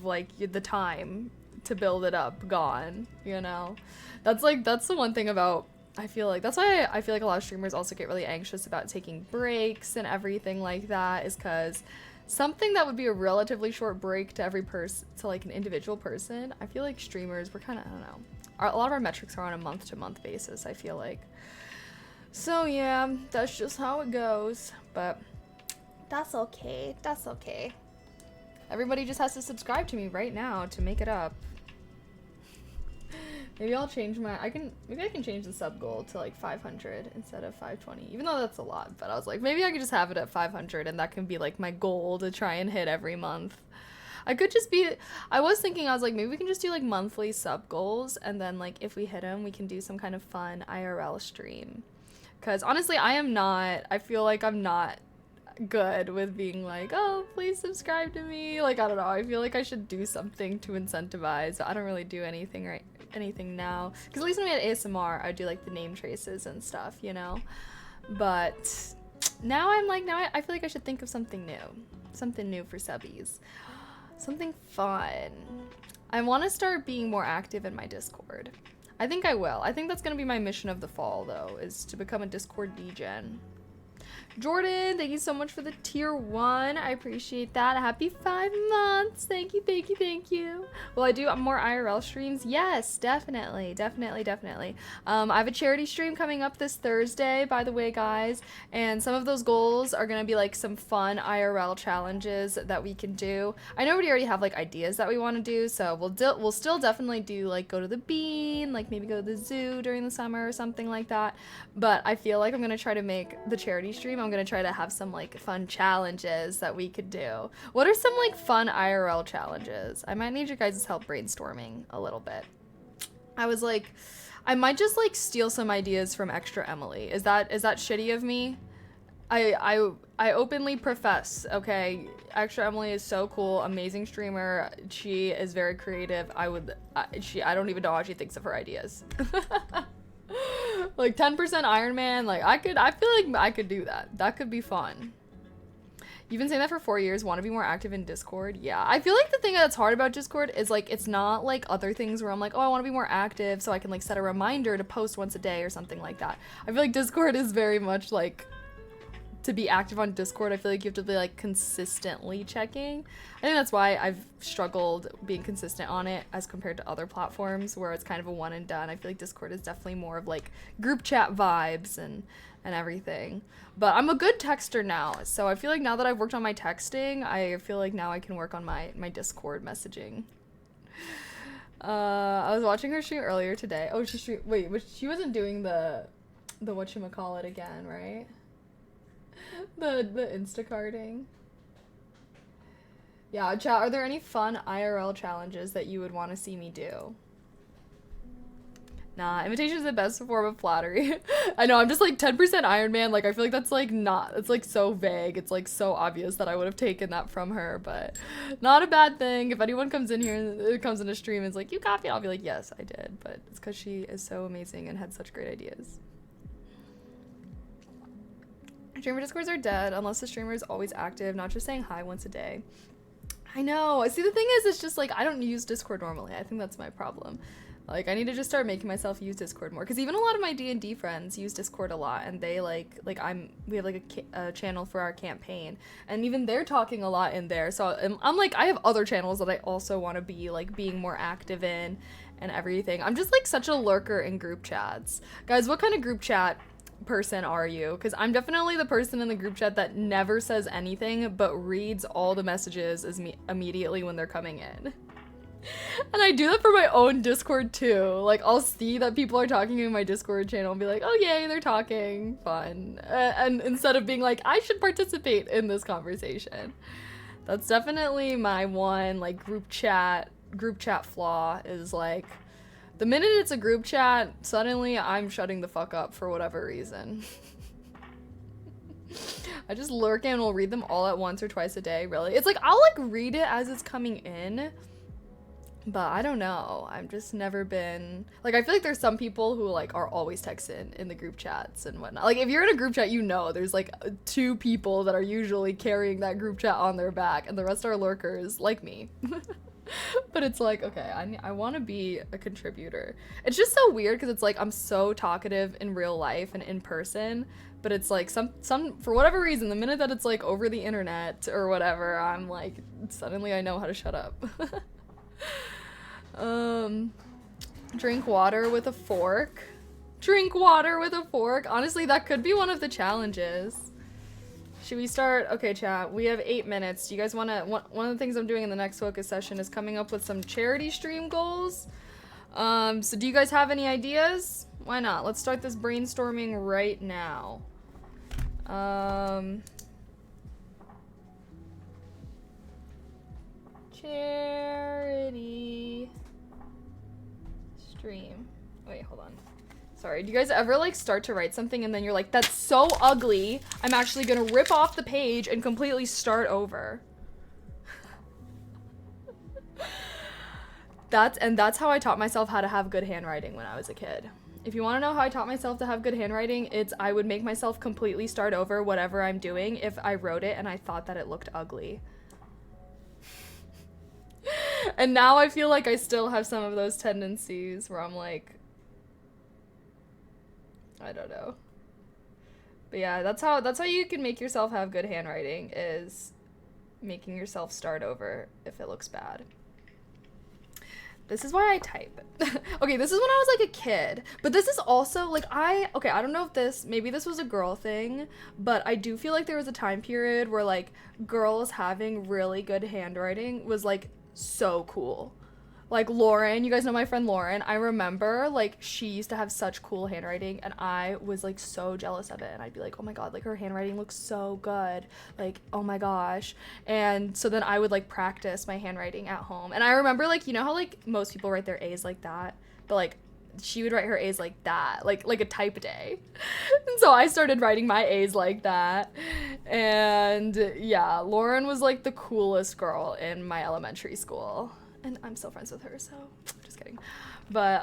like the time to build it up gone, you know? That's the one thing about, I feel like, that's why I feel like a lot of streamers also get really anxious about taking breaks and everything like that, is because something that would be a relatively short break to every person, to like an individual person, I feel like streamers, we're kind of, I don't know, a lot of our metrics are on a month-to-month basis, I feel like. So yeah, that's just how it goes, but that's okay, that's okay. Everybody just has to subscribe to me right now to make it up. Maybe I'll change maybe I can change the sub goal to like 500 instead of 520, even though that's a lot, but I was like, maybe I could just have it at 500 and that can be like my goal to try and hit every month. I was thinking, I was like, maybe we can just do like monthly sub goals, and then like if we hit them, we can do some kind of fun IRL stream. Because honestly, I feel like I'm not good with being like, oh, please subscribe to me. Like, I don't know, I feel like I should do something to incentivize. I don't really do anything now, because at least when we had ASMR, I'd do like the name traces and stuff, you know. But now I feel like I should think of something new for subbies, something fun. I want to start being more active in my Discord. I think I will. I think that's gonna be my mission of the fall, though, is to become a Discord degen. Jordan, thank you so much for the tier 1. I appreciate that. Happy 5 months. Thank you, thank you, thank you. Will I do more IRL streams? Yes, definitely. I have a charity stream coming up this Thursday, by the way, guys. And some of those goals are going to be like some fun IRL challenges that we can do. I know we already have like ideas that we want to do, so we'll still definitely do like go to the bean, like maybe go to the zoo during the summer or something like that. But I feel like I'm going to try to make the charity stream, I'm gonna try to have some like fun challenges that we could do. What are some like fun IRL challenges? I might need your guys' help brainstorming a little bit. I was like, I might just like steal some ideas from Extra Emily. Is that shitty of me? I openly profess, okay? Extra Emily is so cool, amazing streamer. She is very creative. I don't even know how she thinks of her ideas. Like 10% Iron Man, like I feel like I could do that. That could be fun. You've been saying that for 4 years, want to be more active in Discord? Yeah, I feel like the thing that's hard about Discord is like, it's not like other things where I'm like, oh, I want to be more active so I can like set a reminder to post once a day or something like that. I feel like Discord is very much like, to be active on Discord, I feel like you have to be like consistently checking. I think that's why I've struggled being consistent on it as compared to other platforms where it's kind of a one and done. I feel like Discord is definitely more of like group chat vibes and everything. But I'm a good texter now, so I feel like now that I've worked on my texting, I feel like now I can work on my Discord messaging. I was watching her stream earlier today. Oh, she wasn't doing the whatchamacallit again, right? The Instacarting. Yeah, chat, are there any fun IRL challenges that you would want to see me do? Nah, imitation is the best form of flattery. I know, I'm just like 10% Iron Man, like I feel like that's like it's like so vague. It's like so obvious that I would have taken that from her, but not a bad thing. If anyone comes in here and comes in a stream and is like, you copied, I'll be like, yes, I did, but it's because she is so amazing and had such great ideas. Streamer Discords are dead unless the streamer is always active, not just saying hi once a day. I know. See, the thing is, it's just like I don't use Discord normally. I think that's my problem. Like, I need to just start making myself use Discord more, because even a lot of my D&D friends use Discord a lot, and they we have like a channel for our campaign, and even they're talking a lot in there. So I'm like, I have other channels that I also want to be like being more active in and everything. I'm just like such a lurker in group chats. Guys, what kind of group chat person are you? Because I'm definitely the person in the group chat that never says anything but reads all the messages immediately when they're coming in. And I do that for my own Discord too. Like, I'll see that people are talking in my Discord channel and be like, oh yay, they're talking, fun. And instead of being like, I should participate in this conversation. That's definitely my one, like, group chat flaw is like, the minute it's a group chat, suddenly I'm shutting the fuck up for whatever reason. I just lurk and will read them all at once or twice a day, really. It's like, I'll like read it as it's coming in, but I don't know. I've just never been, like, I feel like there's some people who like are always texting in the group chats and whatnot. Like, if you're in a group chat, you know, there's like 2 people that are usually carrying that group chat on their back and the rest are lurkers like me. But it's like, okay, I want to be a contributor. It's just so weird because it's like I'm so talkative in real life and in person, but it's like some for whatever reason, the minute that it's like over the internet or whatever, I'm like, suddenly I know how to shut up. Drink water with a fork. Drink water with a fork. Honestly, that could be one of the challenges. Should we start? Okay, chat, we have 8 minutes. Do you guys want to, one of the things I'm doing in the next focus session is coming up with some charity stream goals. So do you guys have any ideas? Why not? Let's start this brainstorming right now. Charity stream. Wait, hold on. Sorry, do you guys ever like start to write something and then you're like, that's so ugly, I'm actually gonna rip off the page and completely start over? That's how I taught myself how to have good handwriting when I was a kid. If you want to know how I taught myself to have good handwriting, it's I would make myself completely start over whatever I'm doing if I wrote it and I thought that it looked ugly. And now I feel like I still have some of those tendencies where I'm like, I don't know. But yeah, that's how you can make yourself have good handwriting, is making yourself start over if it looks bad. This is why I type. Okay, this is when I was like a kid. But this is also like I don't know if maybe this was a girl thing, but I do feel like there was a time period where like girls having really good handwriting was like so cool. Like Lauren, you guys know my friend Lauren. I remember like she used to have such cool handwriting and I was like so jealous of it, and I'd be like, oh my god, like her handwriting looks so good, like oh my gosh. And so then I would like practice my handwriting at home, and I remember like, you know how like most people write their A's like that, but like she would write her A's like that, like a typed A. And so I started writing my A's like that. And yeah, Lauren was like the coolest girl in my elementary school. And I'm still friends with her, so just kidding. But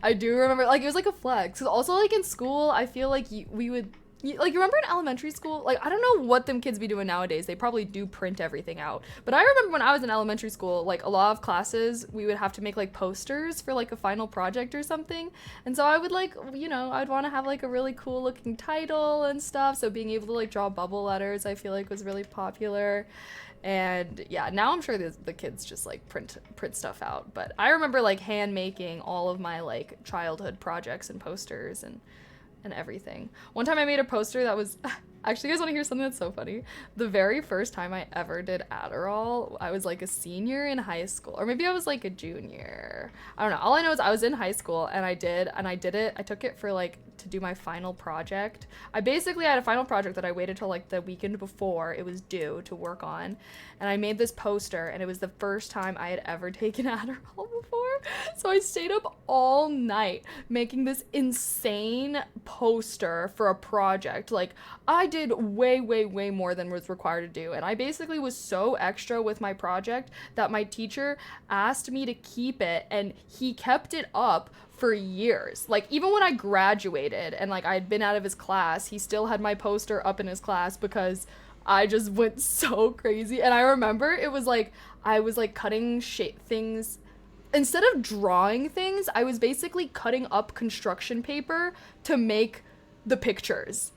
I do remember, like, it was like a flex. Cause also like in school, I feel like we would, like, you remember in elementary school? Like, I don't know what them kids be doing nowadays. They probably do print everything out. But I remember when I was in elementary school, like, a lot of classes, we would have to make, like, posters for, like, a final project or something. And so I would, like, you know, I'd want to have, like, a really cool-looking title and stuff. So being able to, like, draw bubble letters, I feel like was really popular. And yeah, now I'm sure the kids just like print stuff out, but I remember like hand making all of my like childhood projects and posters and everything. One time I made a poster that was actually, you guys want to hear something that's so funny? The very first time I ever did Adderall, I was like a senior in high school, or maybe I was like a junior. I don't know. All I know is I was in high school and I did it. I took it for like to do my final project. I basically had a final project that I waited till like the weekend before it was due to work on, and I made this poster, and it was the first time I had ever taken Adderall before. So I stayed up all night making this insane poster for a project. Like, I did way more than was required to do, and I basically was so extra with my project that my teacher asked me to keep it, and he kept it up for years. Like, even when I graduated and like I'd been out of his class, he still had my poster up in his class because I just went so crazy. And I remember it was like I was like cutting things. Instead of drawing things, I was basically cutting up construction paper to make the pictures.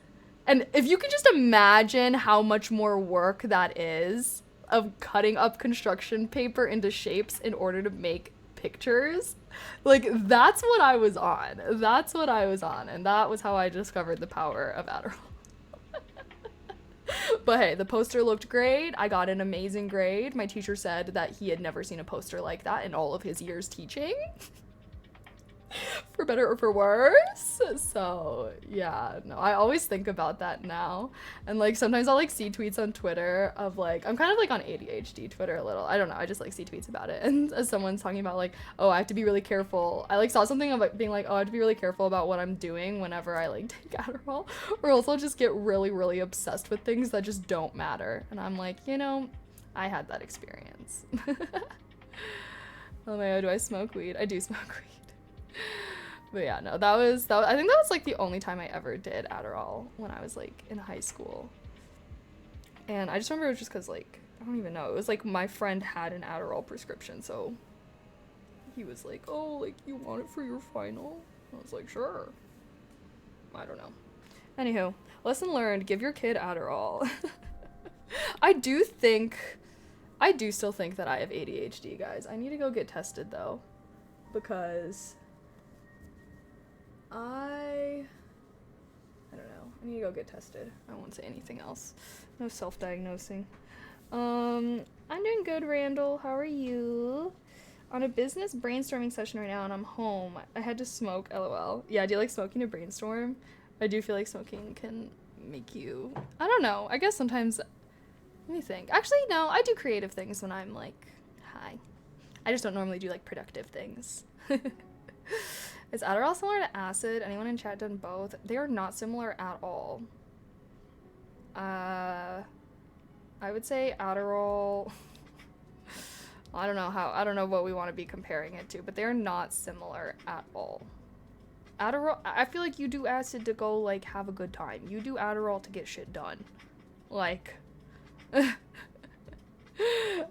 And if you can just imagine how much more work that is, of cutting up construction paper into shapes in order to make pictures. Like, that's what I was on. That's what I was on. And that was how I discovered the power of Adderall. But hey, the poster looked great. I got an amazing grade. My teacher said that he had never seen a poster like that in all of his years teaching. For better or for worse. So yeah, no, I always think about that now. And like sometimes I'll like see tweets on Twitter of like, I'm kind of like on ADHD Twitter a little. I don't know, I just like see tweets about it. And as someone's talking about like, oh, I have to be really careful. I like saw something of like being like, oh, I have to be really careful about what I'm doing whenever I like take Adderall, or else I'll just get really, really obsessed with things that just don't matter. And I'm like, you know, I had that experience. Oh my god, do I smoke weed? I do smoke weed. But yeah, no, that was I think that was like the only time I ever did Adderall, when I was like in high school. And I just remember it was just because like, I don't even know, it was like my friend had an Adderall prescription, so he was like, oh, like, you want it for your final? I was like, sure. I don't know. Anywho, lesson learned, give your kid Adderall. I do still think that I have ADHD, guys. I need to go get tested though, because I don't know. I need to go get tested. I won't say anything else. No self-diagnosing. I'm doing good, Randall. How are you? On a business brainstorming session right now, and I'm home. I had to smoke, LOL. Yeah, do you like smoking to brainstorm? I do feel like smoking can make you, I don't know. I guess sometimes, let me think. Actually, no, I do creative things when I'm like high. I just don't normally do like productive things. Is Adderall similar to acid? Anyone in chat done both? They are not similar at all. I would say Adderall, I don't know what we want to be comparing it to, but they're not similar at all. Adderall, I feel like you do acid to go like have a good time. You do Adderall to get shit done. Like,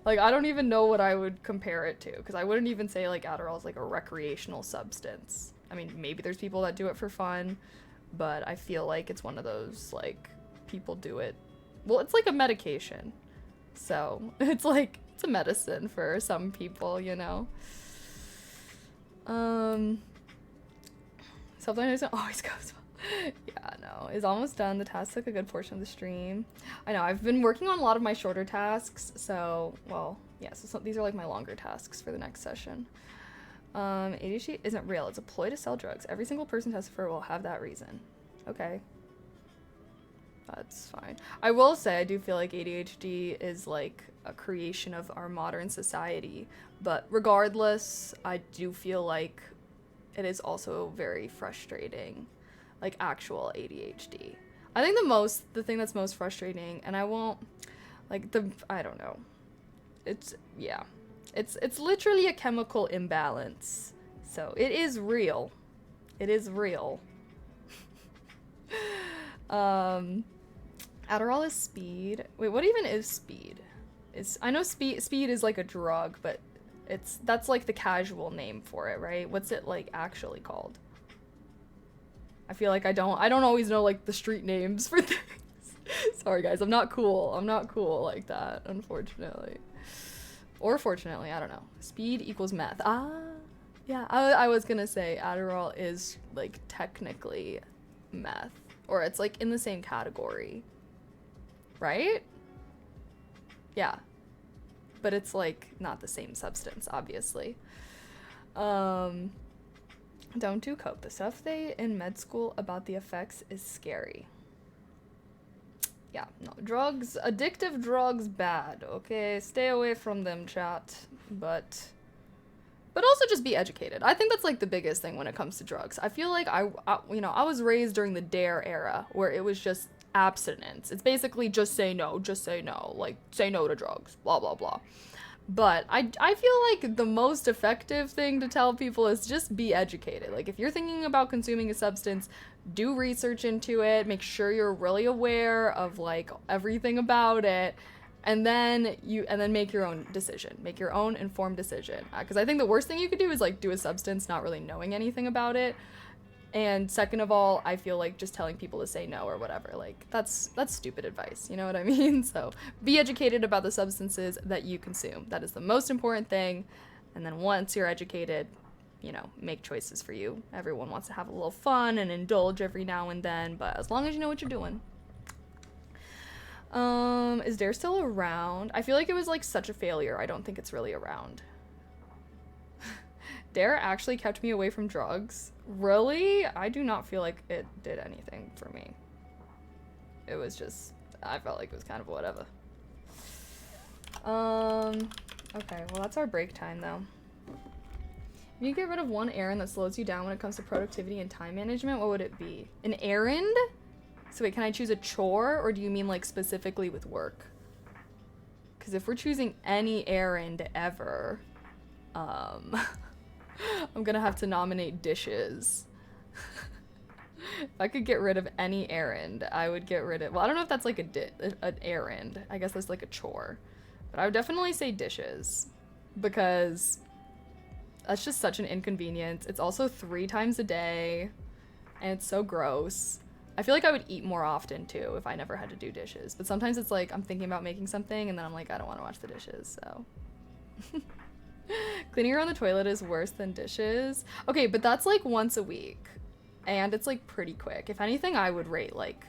like, I don't even know what I would compare it to, because I wouldn't even say like Adderall is like a recreational substance. I mean, maybe there's people that do it for fun, but I feel like it's one of those like people do it. Well, it's like a medication, so it's like it's a medicine for some people, you know. Self-diagnosis always goes well. Yeah, no, it's almost done. The task took a good portion of the stream. I know, I've been working on a lot of my shorter tasks, so, well, yeah, so these are like my longer tasks for the next session. ADHD isn't real. It's a ploy to sell drugs. Every single person tested for it will have that reason. Okay. That's fine. I will say I do feel like ADHD is like a creation of our modern society, but regardless, I do feel like it is also very frustrating, like actual ADHD. I think the thing that's most frustrating, and I won't, like I don't know. It's, yeah. It's literally a chemical imbalance. So it is real. It is real. Adderall is speed. Wait, what even is speed? I know speed is like a drug, but that's like the casual name for it, right? What's it like actually called? I feel like I don't always know like the street names for things. Sorry guys, I'm not cool like that, unfortunately. Or fortunately, I don't know. Speed equals meth. Ah, yeah, I was gonna say Adderall is like technically meth, or it's like in the same category, right? Yeah, but it's like not the same substance, obviously. Don't do coke. The stuff they in med school about the effects is scary. Yeah, no, drugs, addictive drugs, bad, okay? Stay away from them, chat. But also just be educated. I think that's like the biggest thing when it comes to drugs. I feel like I was raised during the DARE era, where it was just abstinence. It's basically just say no, like say no to drugs, blah, blah, blah. But I feel like the most effective thing to tell people is just be educated. Like if you're thinking about consuming a substance, do research into it, make sure you're really aware of like everything about it, and then make your own decision. Make your own informed decision. Because I think the worst thing you could do is like do a substance not really knowing anything about it. And second of all, I feel like just telling people to say no or whatever, like that's stupid advice, you know what I mean? So be educated about the substances that you consume. That is the most important thing. And then once you're educated, you know, make choices for you. Everyone wants to have a little fun and indulge every now and then, but as long as you know what you're doing. Is Dare still around? I feel like it was like such a failure. I don't think it's really around. Dare actually kept me away from drugs. Really? I do not feel like it did anything for me. It was just, I felt like it was kind of whatever. Okay, well that's our break time though. If you get rid of one errand that slows you down when it comes to productivity and time management, what would it be? An errand? So wait, can I choose a chore, or do you mean like specifically with work? Because if we're choosing any errand ever, I'm gonna have to nominate dishes. If I could get rid of any errand, I would get rid of, well, I don't know if that's like an errand. I guess that's like a chore. But I would definitely say dishes, because that's just such an inconvenience. It's also 3 times a day, and it's so gross. I feel like I would eat more often too if I never had to do dishes. But sometimes it's like I'm thinking about making something and then I'm like, I don't want to wash the dishes, so. Cleaning around the toilet is worse than dishes. Okay, but that's like once a week. And it's like pretty quick. If anything, I would rate like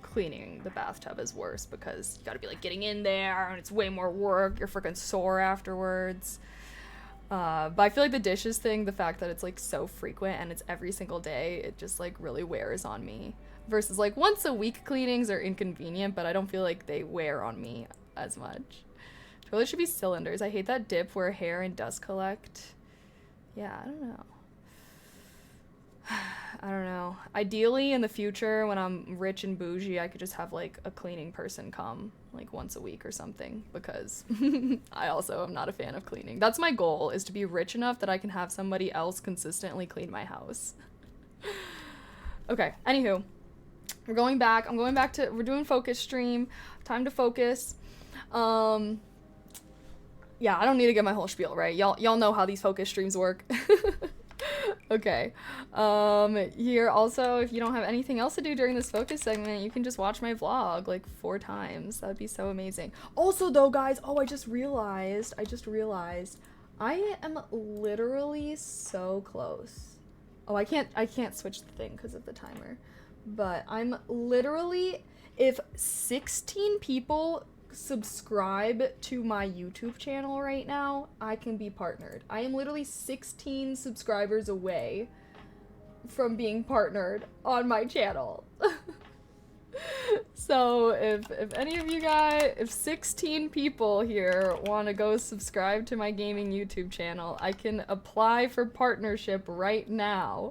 cleaning the bathtub as worse, because you gotta be like getting in there and it's way more work. You're freaking sore afterwards. But I feel like the dishes thing, the fact that it's like so frequent and it's every single day, it just like really wears on me. Versus like once a week cleanings are inconvenient, but I don't feel like they wear on me as much. Toilet should be cylinders. I hate that dip where hair and dust collect. Yeah, I don't know. I don't know. Ideally, in the future, when I'm rich and bougie, I could just have like a cleaning person come like once a week or something, because I also am not a fan of cleaning. That's my goal, is to be rich enough that I can have somebody else consistently clean my house. Okay, anywho. We're going back. I'm going back to, we're doing focus stream. Time to focus. Yeah, I don't need to get my whole spiel, right? Y'all know how these focus streams work. Okay. Here also, if you don't have anything else to do during this focus segment, you can just watch my vlog like 4 times. That would be so amazing. Also though, guys, I just realized I am literally so close. Oh, I can't switch the thing because of the timer. But I'm literally, if 16 people subscribe to my YouTube channel right now, I can be partnered. I am literally 16 subscribers away from being partnered on my channel. So if any of you guys, if 16 people here want to go subscribe to my gaming YouTube channel, I can apply for partnership right now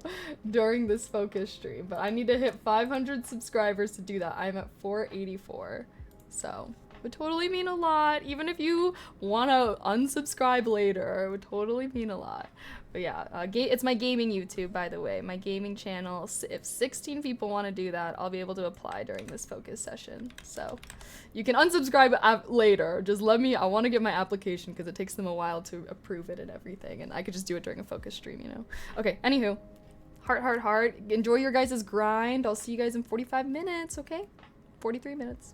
during this focus stream. But I need to hit 500 subscribers to do that. I'm at 484. So it would totally mean a lot. Even if you want to unsubscribe later, it would totally mean a lot. But yeah, it's my gaming YouTube, by the way, my gaming channel. If 16 people want to do that, I'll be able to apply during this focus session. So you can unsubscribe later. Just let me, I want to get my application because it takes them a while to approve it and everything. And I could just do it during a focus stream, you know? Okay, anywho, heart. Enjoy your guys' grind. I'll see you guys in 45 minutes, okay? 43 minutes.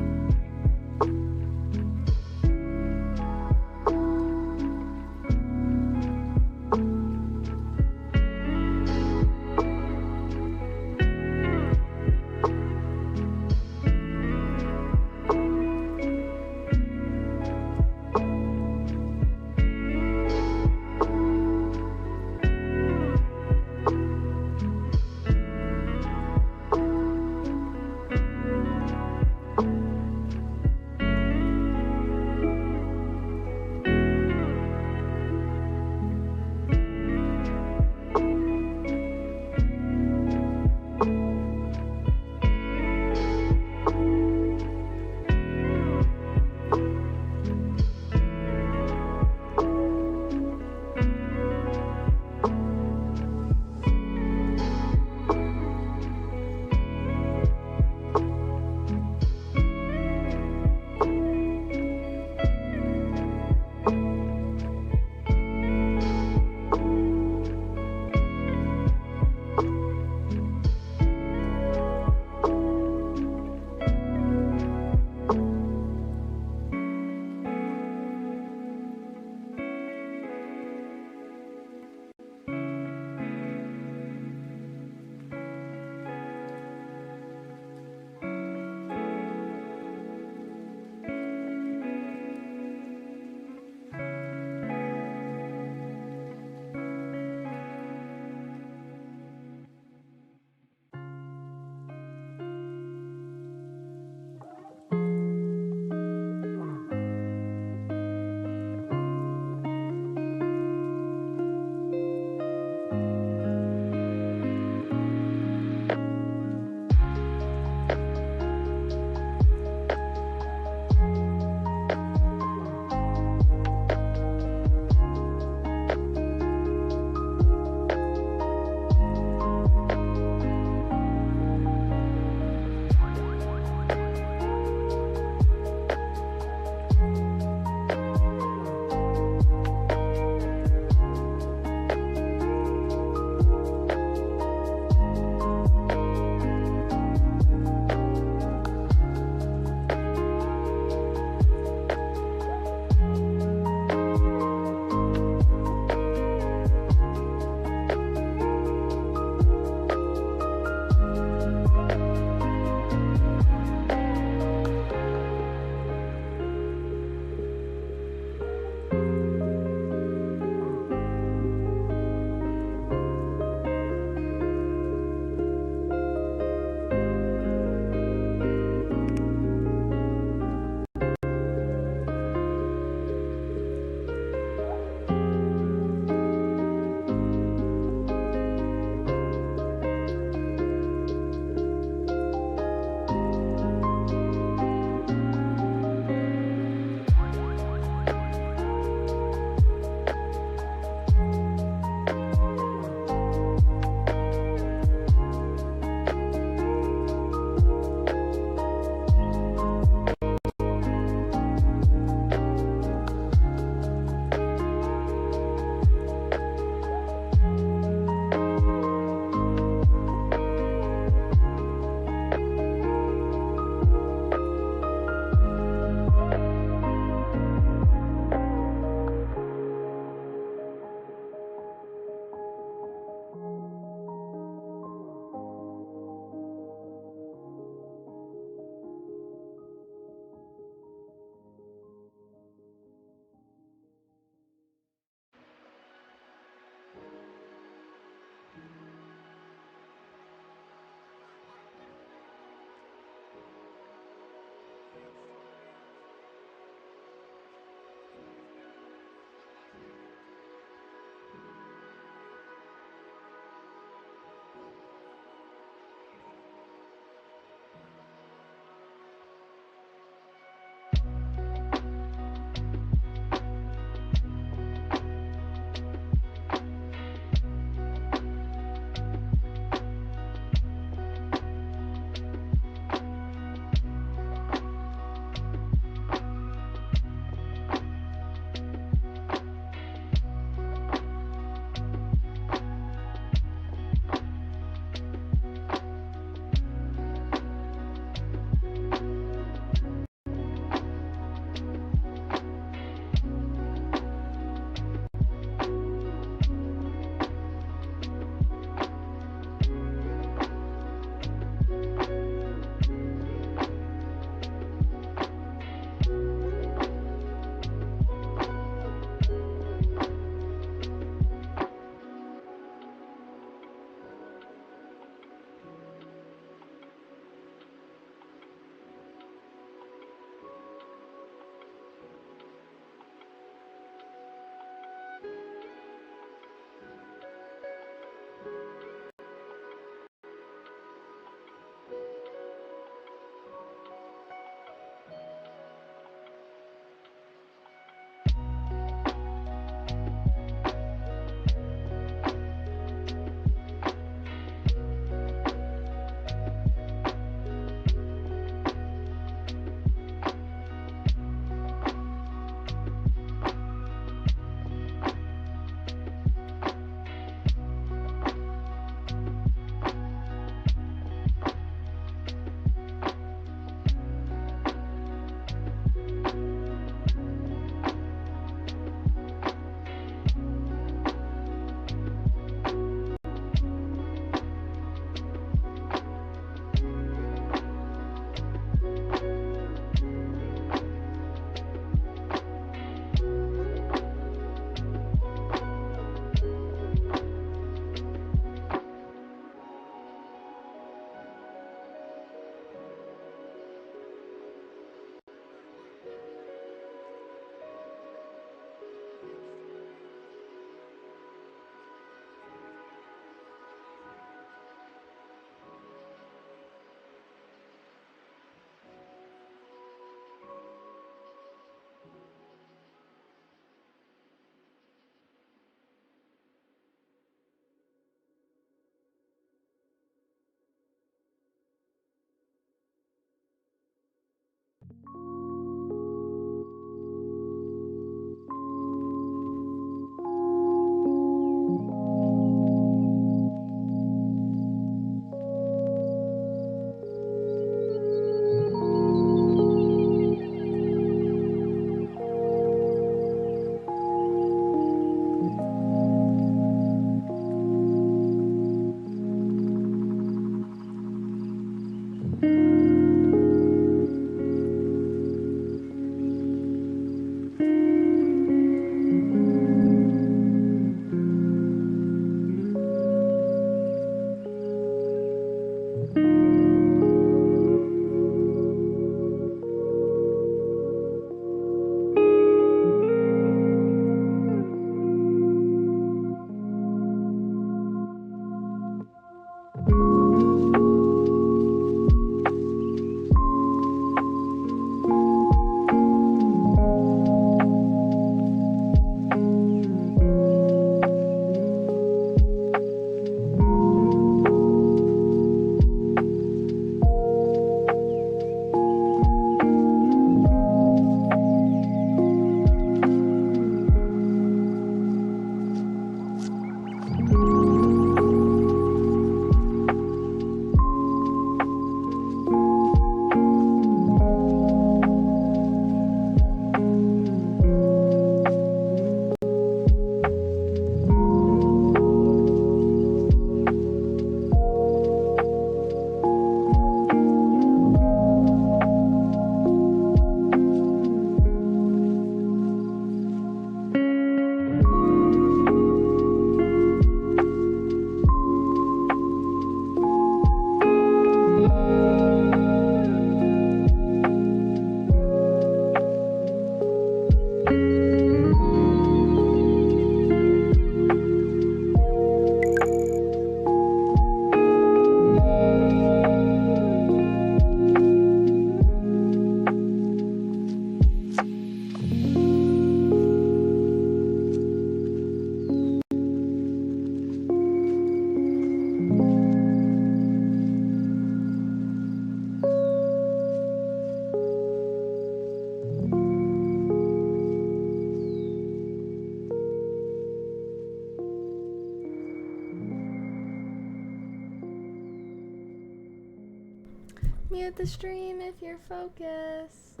mute the stream if you're focused.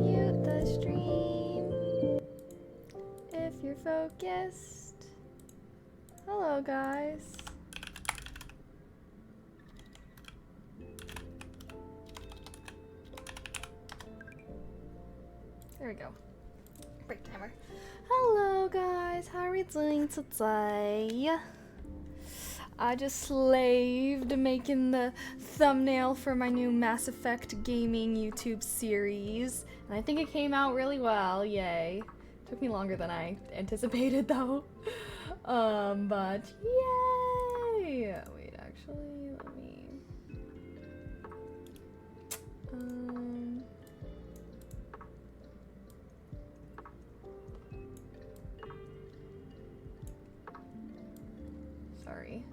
Mute the stream if you're focused. Hello, guys. There we go. Break timer. Hello, guys. How are you doing today? I just slaved making the thumbnail for my new Mass Effect gaming YouTube series, and I think it came out really well. Yay. Took me longer than I anticipated, though. But yay! Wait, actually, let me. Sorry.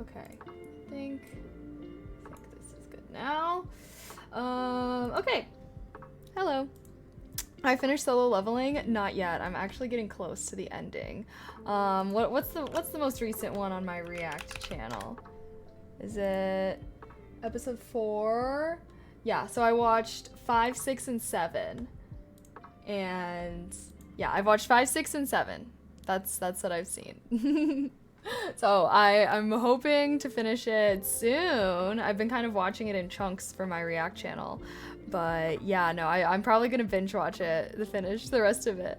Okay. I think this is good now. Okay. Hello. I finished solo leveling? Not yet. I'm actually getting close to the ending. What's the most recent one on my React channel? Is it episode 4? Yeah, so I watched 5, 6, and 7. And yeah, I've watched 5, 6, and 7. That's what I've seen. So I'm hoping to finish it soon. I've been kind of watching it in chunks for my React channel. But yeah, no, I'm probably gonna binge watch it to finish the rest of it.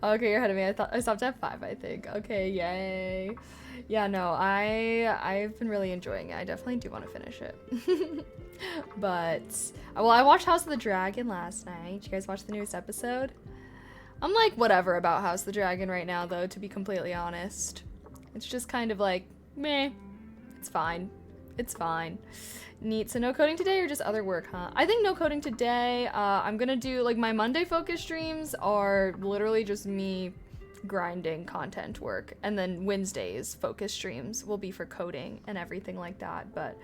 Okay, you're ahead of me. I thought I stopped at 5, I think. Okay, yay. Yeah, no, I've been really enjoying it. I definitely do want to finish it. But well, I watched House of the Dragon last night. Did you guys watch the newest episode? I'm like whatever about House of the Dragon right now, though, to be completely honest. It's just kind of like, meh. It's fine. It's fine. Neat. So no coding today or just other work, huh? I think no coding today. I'm gonna do, like, my Monday focus streams are literally just me grinding content work. And then Wednesdays focus streams will be for coding and everything like that. But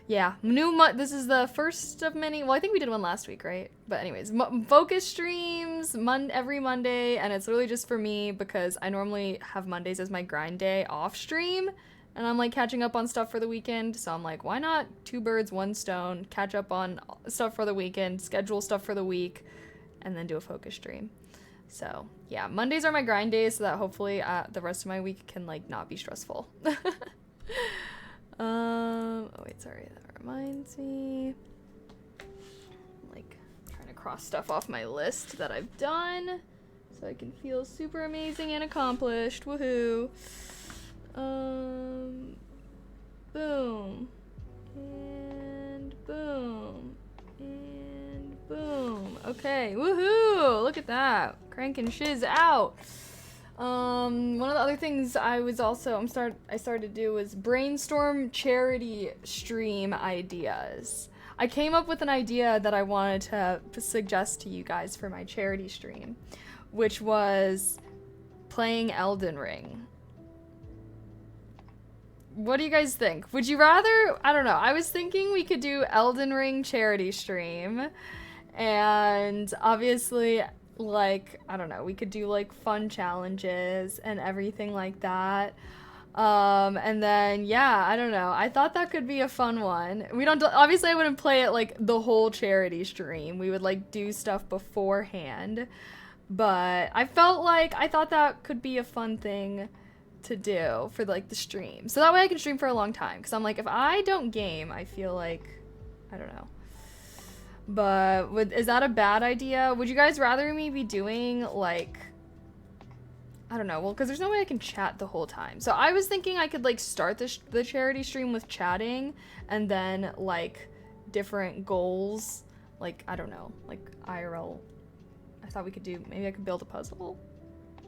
yeah, this is the first of many. Well, I think we did one last week, right? But anyways, focus streams every Monday, and it's really just for me because I normally have Mondays as my grind day off stream, and I'm like catching up on stuff for the weekend. So I'm like, why not 2 birds, 1 stone? Catch up on stuff for the weekend, schedule stuff for the week, and then do a focus stream. So yeah, Mondays are my grind days, so that hopefully the rest of my week can like not be stressful. Oh wait, sorry, that reminds me. I'm like trying to cross stuff off my list that I've done so I can feel super amazing and accomplished. Woohoo. Boom. And boom. And boom. Okay, woohoo! Look at that. Cranking shiz out. One of the other things I started to do was brainstorm charity stream ideas. I came up with an idea that I wanted to suggest to you guys for my charity stream, which was playing Elden Ring. What do you guys think? Would you rather, I don't know, I was thinking we could do Elden Ring charity stream, and obviously, like, I don't know, we could do like fun challenges and everything like that. And then, yeah, I don't know. I thought that could be a fun one. Obviously I wouldn't play it like the whole charity stream. We would like do stuff beforehand. But I thought that could be a fun thing to do for like the stream. So that way I can stream for a long time. Cause I'm like, if I don't game, I feel like, I don't know. But is that a bad idea? Would you guys rather me be doing like, I don't know, well, because there's no way I can chat the whole time. So I was thinking I could like start the charity stream with chatting and then like different goals, like, I don't know, like IRL. I thought we could do, maybe I could build a puzzle.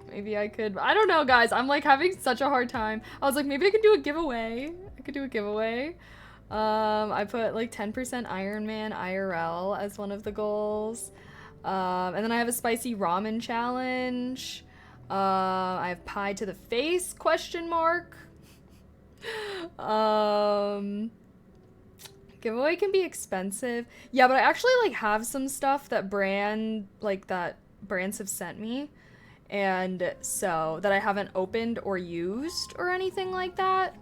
Maybe I could, I don't know, guys. I'm like having such a hard time. I was like, maybe I could do a giveaway. I put like 10% Iron Man IRL as one of the goals. And then I have a spicy ramen challenge. I have pie to the face, question mark. Giveaway can be expensive. Yeah, but I actually like have some stuff that brands have sent me. and so that I haven't opened or used or anything like that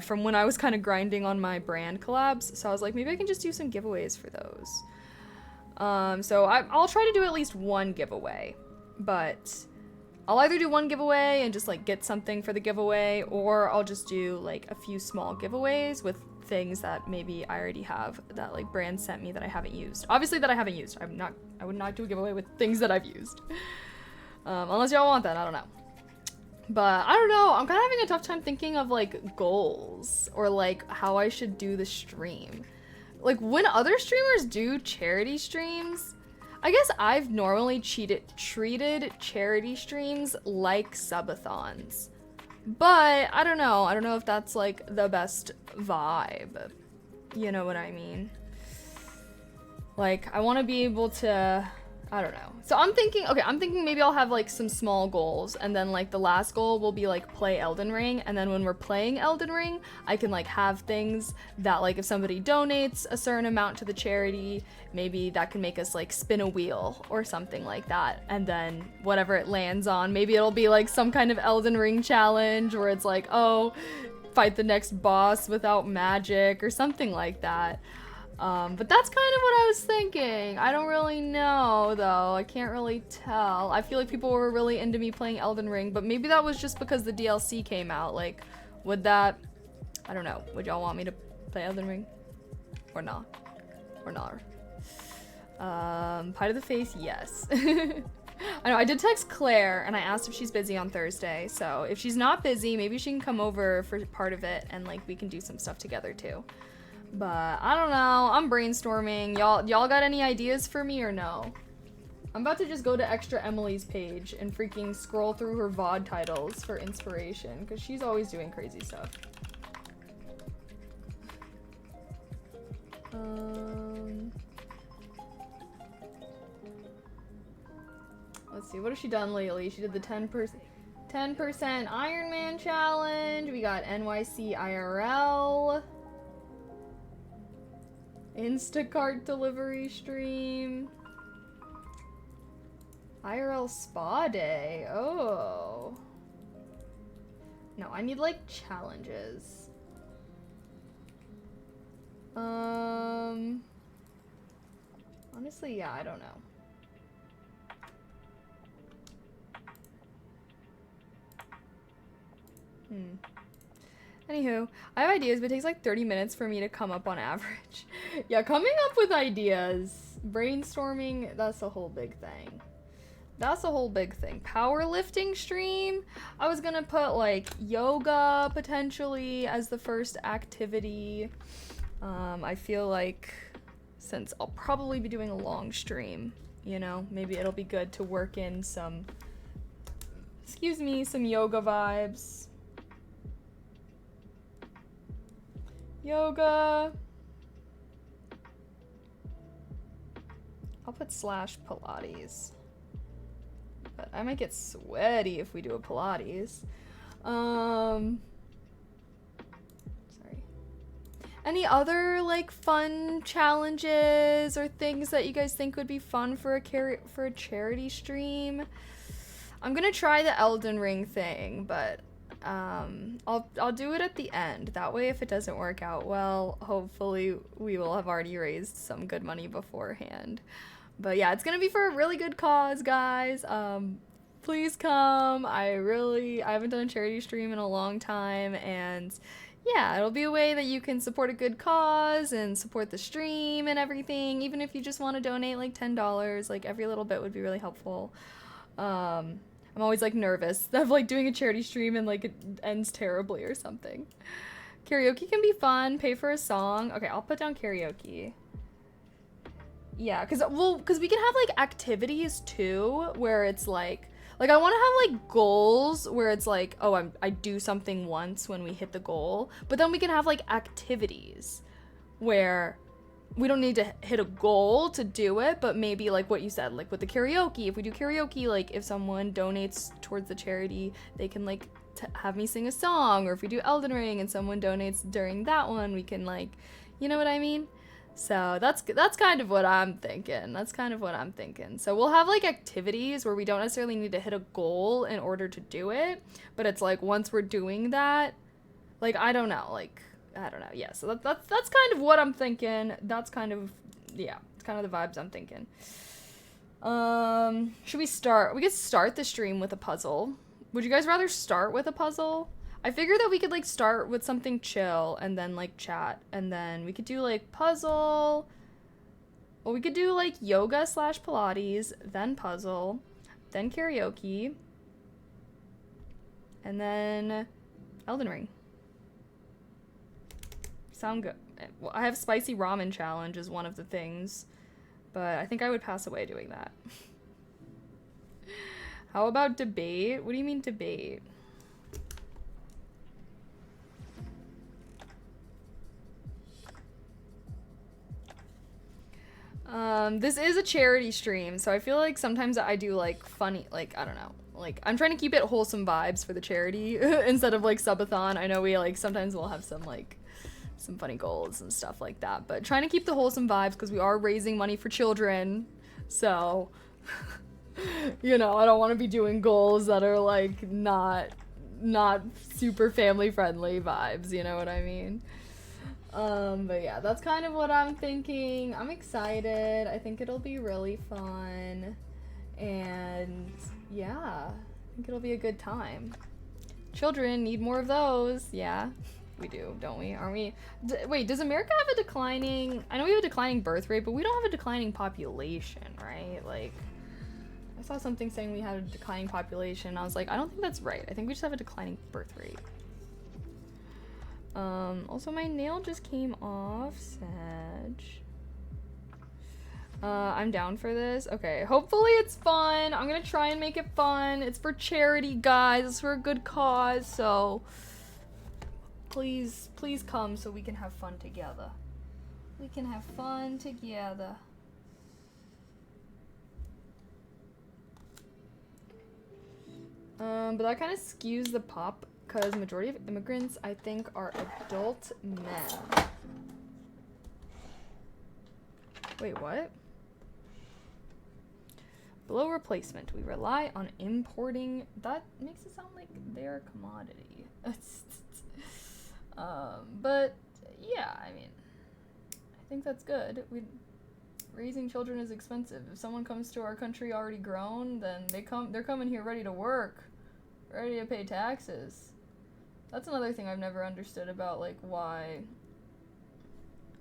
from when I was kind of grinding on my brand collabs. So I was like, maybe I can just do some giveaways for those. So I'll try to do at least one giveaway, but I'll either do one giveaway and just like get something for the giveaway, or I'll just do like a few small giveaways with things that maybe I already have that like brands sent me that I haven't used. Obviously that I haven't used. I would not do a giveaway with things that I've used. Unless y'all want that, I don't know. But I don't know, I'm kind of having a tough time thinking of like goals or like how I should do the stream. Like when other streamers do charity streams, I guess I've normally treated charity streams like subathons. But I don't know. I don't know if that's like the best vibe. You know what I mean? Like I want to be able to, I don't know. So I'm thinking maybe I'll have like some small goals, and then like the last goal will be like play Elden Ring, and then when we're playing Elden Ring, I can like have things that like if somebody donates a certain amount to the charity, maybe that can make us like spin a wheel or something like that, and then whatever it lands on, maybe it'll be like some kind of Elden Ring challenge where it's like, oh, fight the next boss without magic or something like that. But that's kind of what I was thinking. I don't really know, though. I can't really tell. I feel like people were really into me playing Elden Ring, but maybe that was just because the DLC came out. Like, would that... I don't know. Would y'all want me to play Elden Ring? Or not? Or not? Pie to the face, yes. I know, I did text Claire, and I asked if she's busy on Thursday, so if she's not busy, maybe she can come over for part of it, and, like, we can do some stuff together, too. But I don't know. I'm brainstorming. Y'all got any ideas for me or no? I'm about to just go to Extra Emily's page and freaking scroll through her VOD titles for inspiration, because she's always doing crazy stuff. Let's see. What has she done lately? She did the 10% Iron Man challenge. We got NYC IRL. Instacart delivery stream. IRL spa day. Oh. No, I need like challenges. Honestly, yeah, I don't know. Anywho, I have ideas, but it takes like 30 minutes for me to come up on average. Yeah, coming up with ideas, brainstorming, that's a whole big thing. That's a whole big thing. Powerlifting stream, I was gonna put like yoga potentially as the first activity. I feel like since I'll probably be doing a long stream, you know, maybe it'll be good to work in some, some yoga vibes. Yoga. I'll put / Pilates. But I might get sweaty if we do a Pilates. Sorry. Any other like fun challenges or things that you guys think would be fun for a charity stream? I'm gonna try the Elden Ring thing, but I'll do it at the end. That way, if it doesn't work out well, hopefully we will have already raised some good money beforehand. But yeah, it's gonna be for a really good cause, guys. Please come. I haven't done a charity stream in a long time, and yeah, it'll be a way that you can support a good cause and support the stream and everything. Even if you just want to donate like $10, like every little bit would be really helpful. I'm always like nervous of like doing a charity stream and like it ends terribly or something. Karaoke can be fun. Pay for a song. Okay, I'll put down karaoke. Yeah, because we can have like activities too, where it's like I want to have like goals where it's like, oh, I do something once when we hit the goal, but then we can have like activities where we don't need to hit a goal to do it, but maybe like what you said, like with the karaoke, if we do karaoke, like if someone donates towards the charity, they can like have me sing a song, or if we do Elden Ring and someone donates during that one, we can like, you know what I mean? So that's kind of what I'm thinking. That's kind of what I'm thinking. So we'll have like activities where we don't necessarily need to hit a goal in order to do it, but it's like once we're doing that, like I don't know, like I don't know. Yeah, so that's kind of what I'm thinking. That's kind of yeah, it's kind of the vibes I'm thinking. Should we start? We could start the stream with a puzzle. Would you guys rather start with a puzzle? I figured that we could like start with something chill and then like chat, and then we could do like puzzle. Well, we could do like yoga / Pilates, then puzzle, then karaoke, and then Elden Ring. Sound good. Well, I have spicy ramen challenge as one of the things, but I think I would pass away doing that. How about debate? What do you mean debate? This is a charity stream, so I feel like sometimes I do like funny, like, I don't know, like I'm trying to keep it wholesome vibes for the charity instead of like subathon. I know we like sometimes we'll have some like some funny goals and stuff like that, but trying to keep the wholesome vibes because we are raising money for children. So, you know, I don't want to be doing goals that are like not super family friendly vibes, you know what I mean? But yeah, that's kind of what I'm thinking. I'm excited. I think it'll be really fun. And yeah, I think it'll be a good time. Children need more of those. Yeah, we do, don't we? Aren't we? Wait, does America have a declining... I know we have a declining birth rate, but we don't have a declining population, right? Like, I saw something saying we had a declining population. I was like, I don't think that's right. I think we just have a declining birth rate. Also my nail just came off, Sag. I'm down for this. Okay, hopefully it's fun. I'm gonna try and make it fun. It's for charity, guys. It's for a good cause, so please come so we can have fun together. We can have fun together. But that kind of skews the pop because majority of immigrants, I think, are adult men. Wait, what? Below replacement, we rely on importing. That makes it sound like they're a commodity. But yeah, I mean, I think that's good. Raising children is expensive. If someone comes to our country already grown, then they're coming here ready to work, ready to pay taxes. That's another thing I've never understood about, like, why...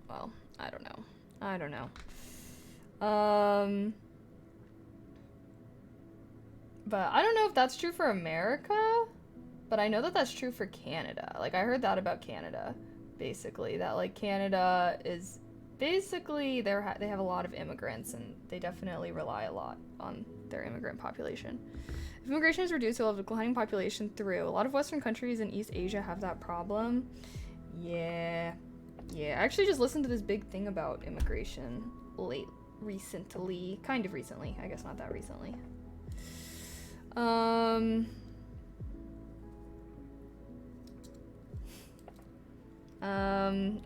Well, I don't know. But I don't know if that's true for America, but I know that that's true for Canada. Like, I heard that about Canada, basically. That, like, Canada is... Basically, they have a lot of immigrants, and they definitely rely a lot on their immigrant population. If immigration is reduced, we'll have a declining population through. A lot of Western countries in East Asia have that problem. Yeah. I actually just listened to this big thing about immigration recently. Kind of recently. I guess not that recently.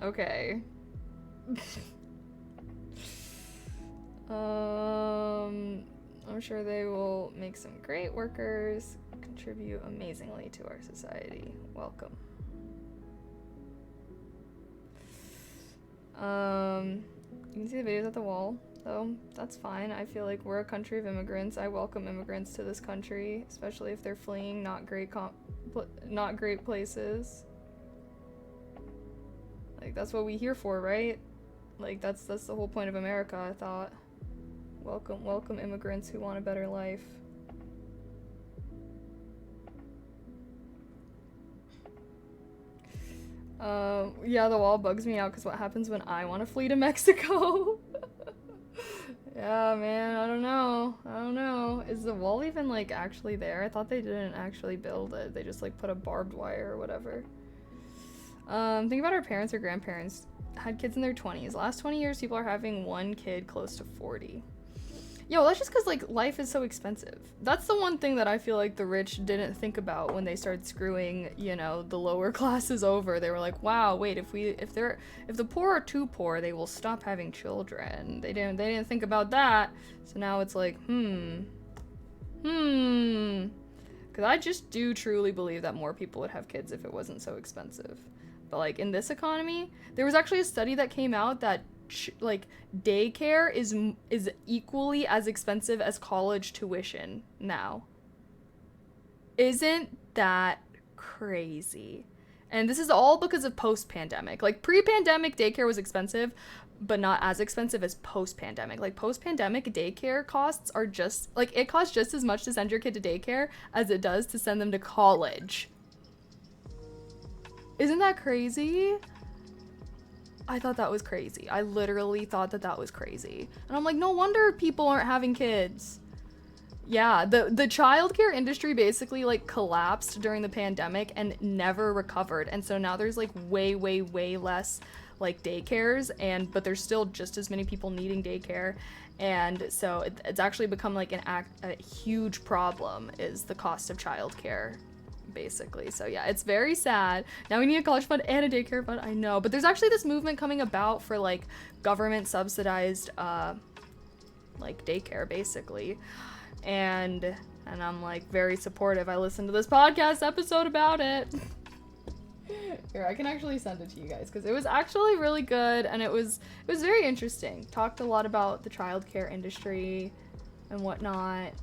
Okay. I'm sure they will make some great workers, contribute amazingly to our society. Welcome. You can see the videos at the wall, though. That's fine. I feel like we're a country of immigrants. I welcome immigrants to this country, especially if they're fleeing not great places. Like, that's what we're here for, right? Like, that's the whole point of America, I thought. Welcome immigrants who want a better life. Yeah, the wall bugs me out because what happens when I want to flee to Mexico? Yeah, man, I don't know. Is the wall even, like, actually there? I thought they didn't actually build it. They just, like, put a barbed wire or whatever. Think about our parents or grandparents had kids in their 20s. Last 20 years, people are having one kid close to 40. Yo, that's just because, like, life is so expensive. That's the one thing that I feel like the rich didn't think about when they started screwing, you know, the lower classes over. They were like, wow, wait, if the poor are too poor, they will stop having children. They didn't think about that. So now it's like, because I just do truly believe that more people would have kids if it wasn't so expensive. But, like, in this economy, there was actually a study that came out that like daycare is equally as expensive as college tuition now. Isn't that crazy? And this is all because of post-pandemic. Like, pre-pandemic daycare was expensive, but not as expensive as post-pandemic. Like, post-pandemic daycare costs are just like, it costs just as much to send your kid to daycare as it does to send them to college. Isn't that crazy? I thought that was crazy. I literally thought that was crazy. And I'm like, no wonder people aren't having kids. Yeah, the childcare industry basically, like, collapsed during the pandemic and never recovered. And so now there's, like, way less, like, daycares, but there's still just as many people needing daycare. And so it's actually become, like, a huge problem is the cost of childcare, basically. So yeah, it's very sad. Now we need a college fund and a daycare fund, I know. But there's actually this movement coming about for, like, government subsidized like daycare, basically. And I'm, like, very supportive. I listened to this podcast episode about it. Here, I can actually send it to you guys because it was actually really good and it was very interesting. Talked a lot about the childcare industry and whatnot.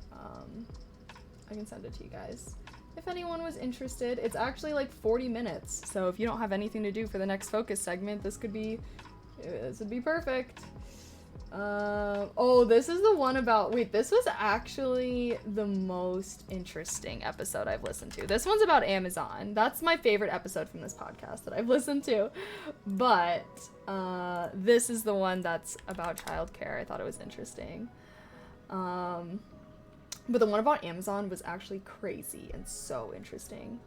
I can send it to you guys if anyone was interested. It's actually like 40 minutes, so if you don't have anything to do for the next focus segment, this would be perfect. Oh, this is the one about, wait, this was actually the most interesting episode I've listened to. This one's about Amazon. That's my favorite episode from this podcast that I've listened to. But this is the one that's about childcare. I thought it was interesting. But the one about Amazon was actually crazy and so interesting.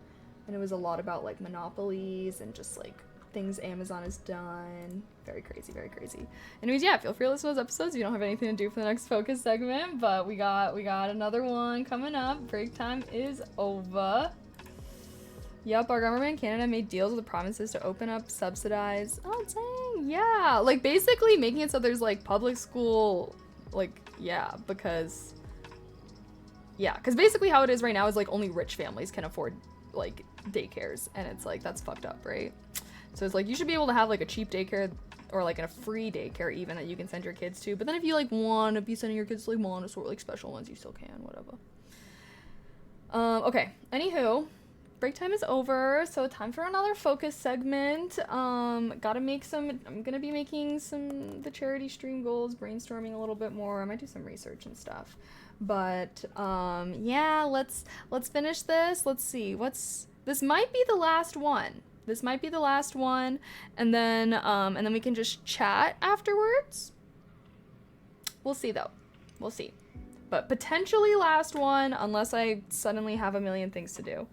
And it was a lot about, like, monopolies and just, like, things Amazon has done. Very crazy, very crazy. Anyways, yeah, feel free to listen to those episodes if you don't have anything to do for the next focus segment. But we got another one coming up. Break time is over. Yep, our government in Canada made deals with the provinces to open up, subsidize. Oh, dang, yeah. Like, basically making it so there's, like, public school, like, yeah, because... Yeah, because basically how it is right now is, like, only rich families can afford, like, daycares, and it's, like, that's fucked up, right? So it's, like, you should be able to have, like, a cheap daycare, or, like, a free daycare even that you can send your kids to, but then if you, like, want to be sending your kids to, like, Montessori, like, special ones, you still can, whatever. Okay, anywho, break time is over, so time for another focus segment. I'm gonna be making the charity stream goals, brainstorming a little bit more. I might do some research and stuff. But yeah, let's finish this. Let's see. This might be the last one. And then we can just chat afterwards. We'll see though. We'll see. But potentially last one unless I suddenly have a million things to do.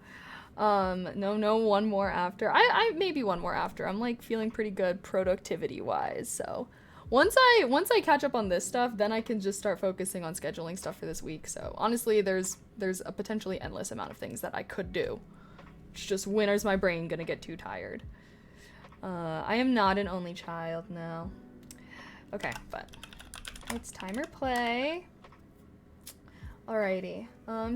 No one more after. I maybe one more after. I'm, like, feeling pretty good productivity wise, so once I catch up on this stuff, then I can just start focusing on scheduling stuff for this week. So honestly, there's a potentially endless amount of things that I could do. It's just, when is my brain gonna get too tired? I am not an only child, no. Okay, but it's timer play. Alrighty.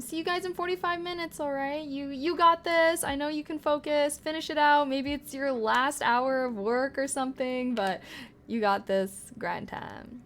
See you guys in 45 minutes, alright? You got this. I know you can focus. Finish it out. Maybe it's your last hour of work or something, but you got this. Grind time.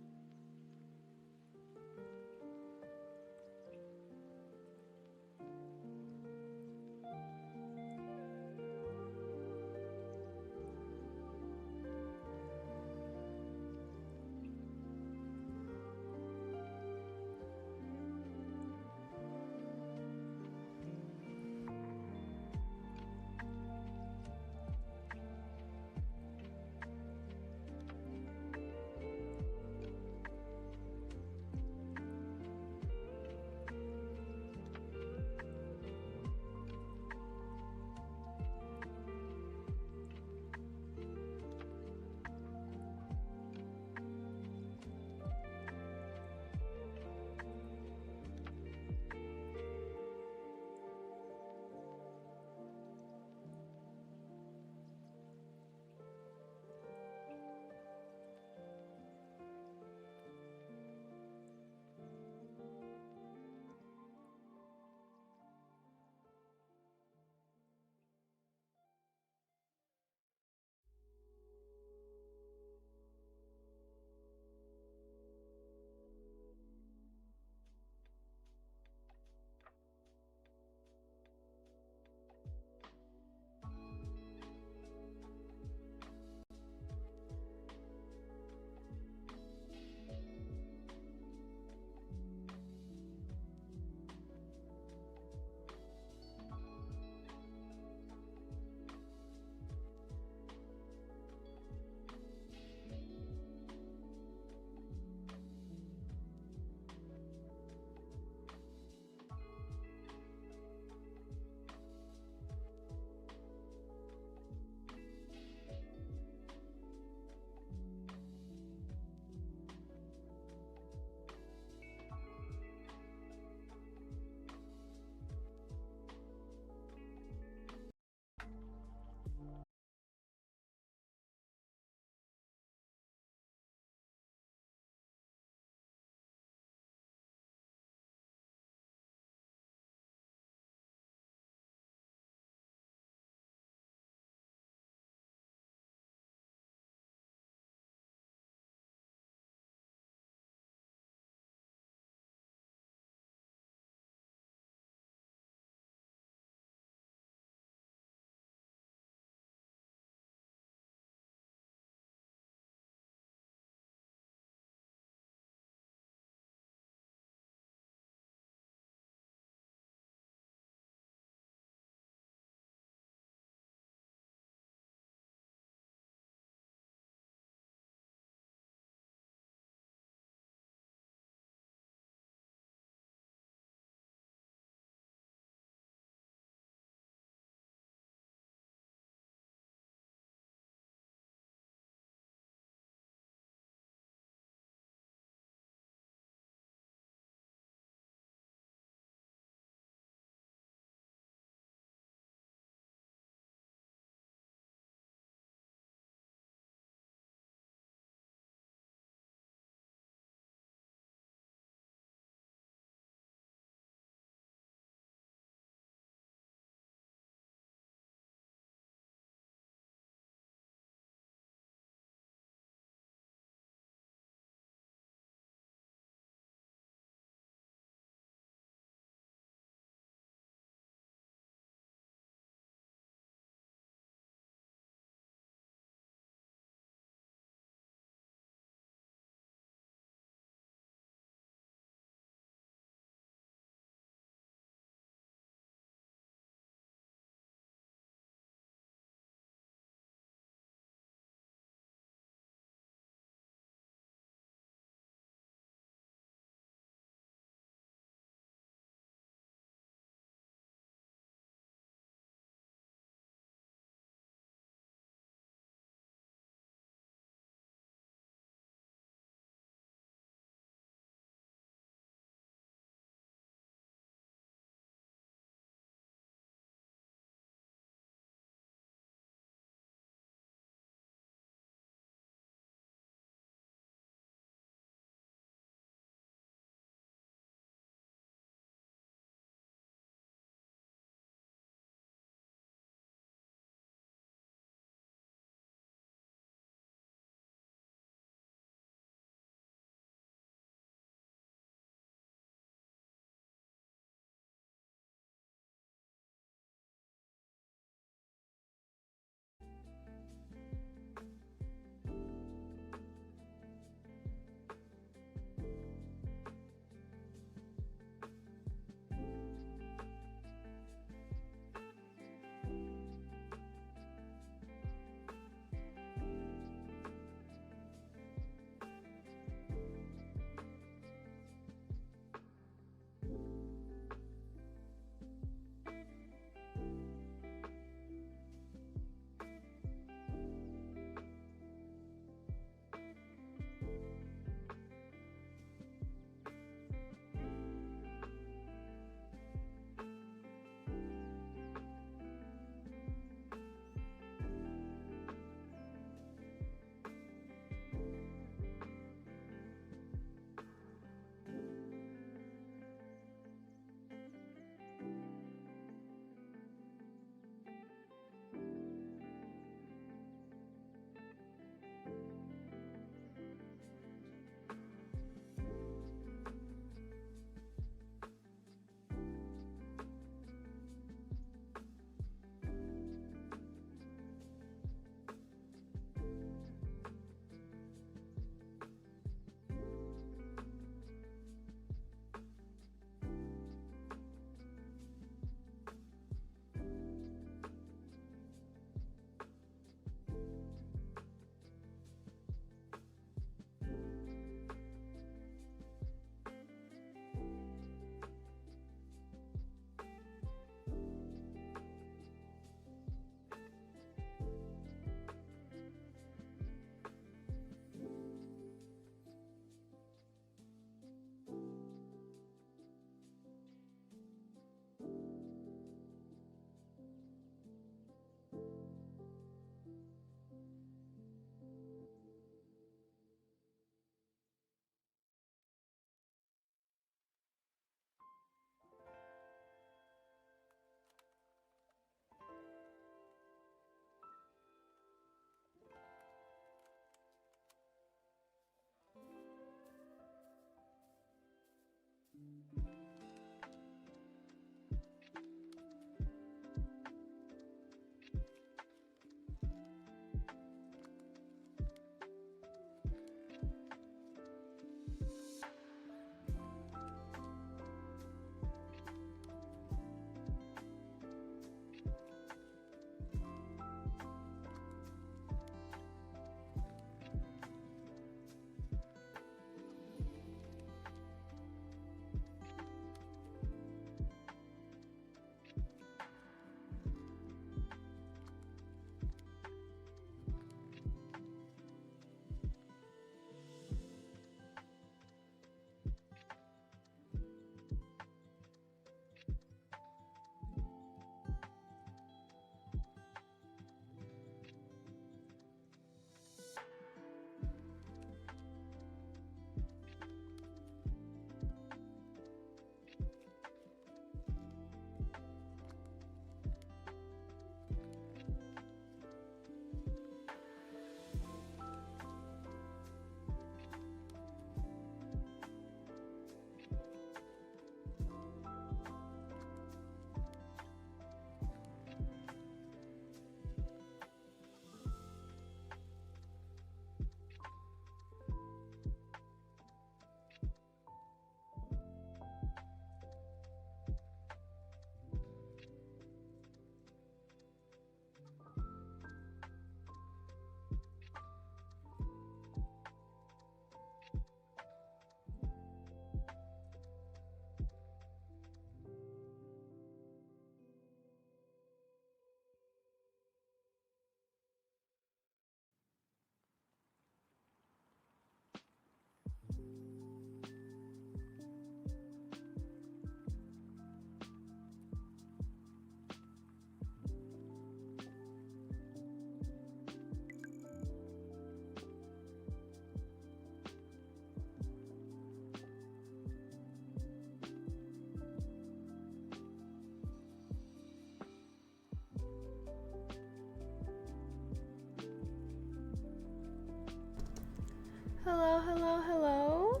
Hello, hello, hello.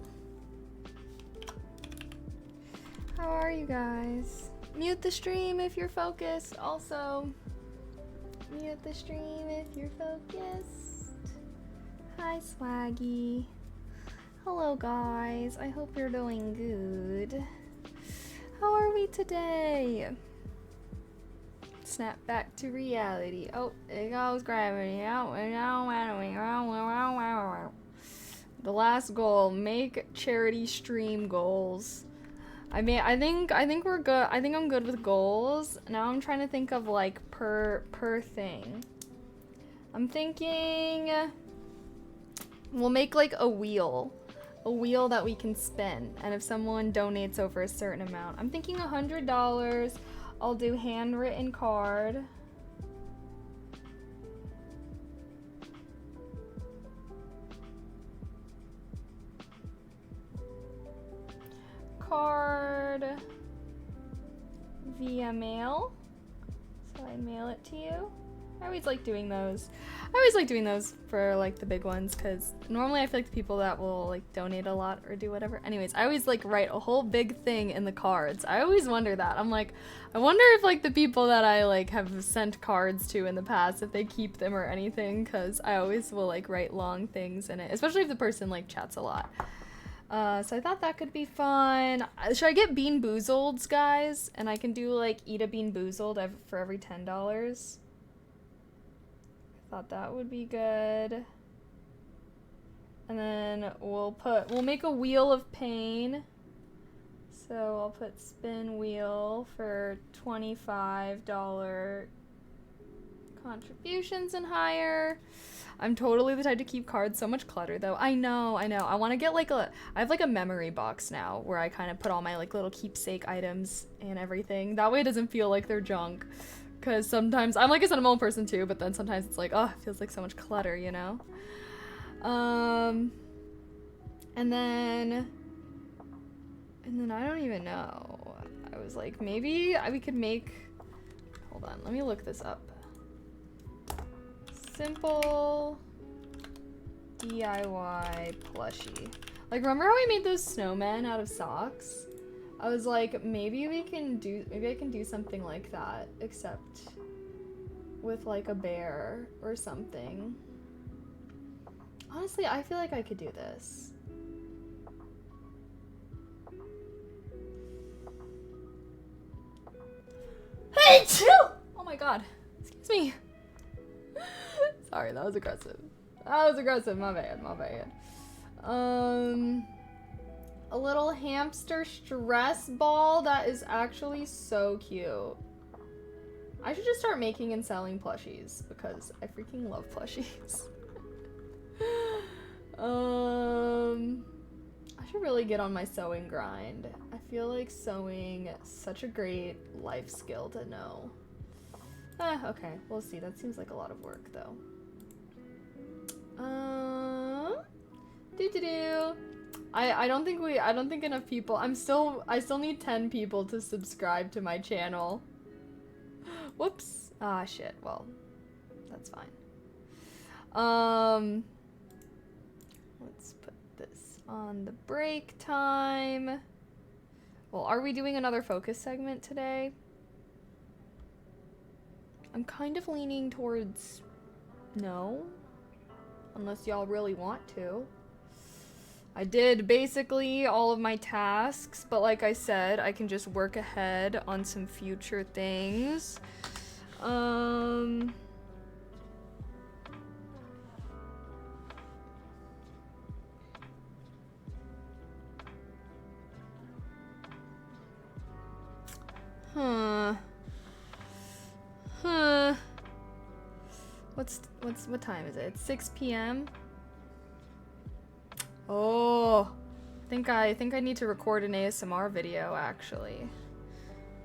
How are you guys? Mute the stream if you're focused. Also, mute the stream if you're focused. Hi, Swaggy. Hello, guys. I hope you're doing good. How are we today? Snap back to reality. Oh, there goes gravity. The last goal, make charity stream goals. I mean, I think we're good. I think I'm good with goals. Now I'm trying to think of like per thing. I'm thinking we'll make like a wheel that we can spin, and if someone donates over a certain amount, I'm thinking $100. I'll do handwritten card. Card via mail. So I mail it to you. I always like doing those. I always like doing those for like the big ones, because normally I feel like the people that will like donate a lot or do whatever. Anyways, I always like write a whole big thing in the cards. I always wonder that. I'm like, I wonder if like the people that I like have sent cards to in the past, if they keep them or anything, because I always will like write long things in it, especially if the person like chats a lot. So I thought that could be fun. Should I get Bean Boozled, guys? And I can do like eat a Bean Boozled for every $10. Thought that would be good. And then we'll make a wheel of pain. So I'll put spin wheel for $25 contributions and higher. I'm totally the type to keep cards. So much clutter though. I know. I want to get like I have like a memory box now where I kind of put all my like little keepsake items and everything. That way it doesn't feel like they're junk. Because sometimes I'm like a sentimental person too, but then sometimes it's like, oh, it feels like so much clutter, you know? And then I don't even know. I was like, maybe we could make, hold on, let me look this up. Simple DIY plushie. Like, remember how we made those snowmen out of socks? I was like, maybe I can do something like that, except with like a bear or something. Honestly, I feel like I could do this. Hey, chill! Oh my god. Excuse me. Sorry, that was aggressive. My bad. A little hamster stress ball that is actually so cute. I should just start making and selling plushies because I freaking love plushies. I should really get on my sewing grind. I feel like sewing such a great life skill to know. Okay, we'll see. That seems like a lot of work though. I don't think enough people. I still need 10 people to subscribe to my channel. Whoops. Ah, shit. Well, that's fine. Let's put this on the break time. Well, are we doing another focus segment today? I'm kind of leaning towards no, unless y'all really want to. I did basically all of my tasks, but like I said, I can just work ahead on some future things. What time is it? It's 6 p.m. Oh, I think I need to record an ASMR video actually.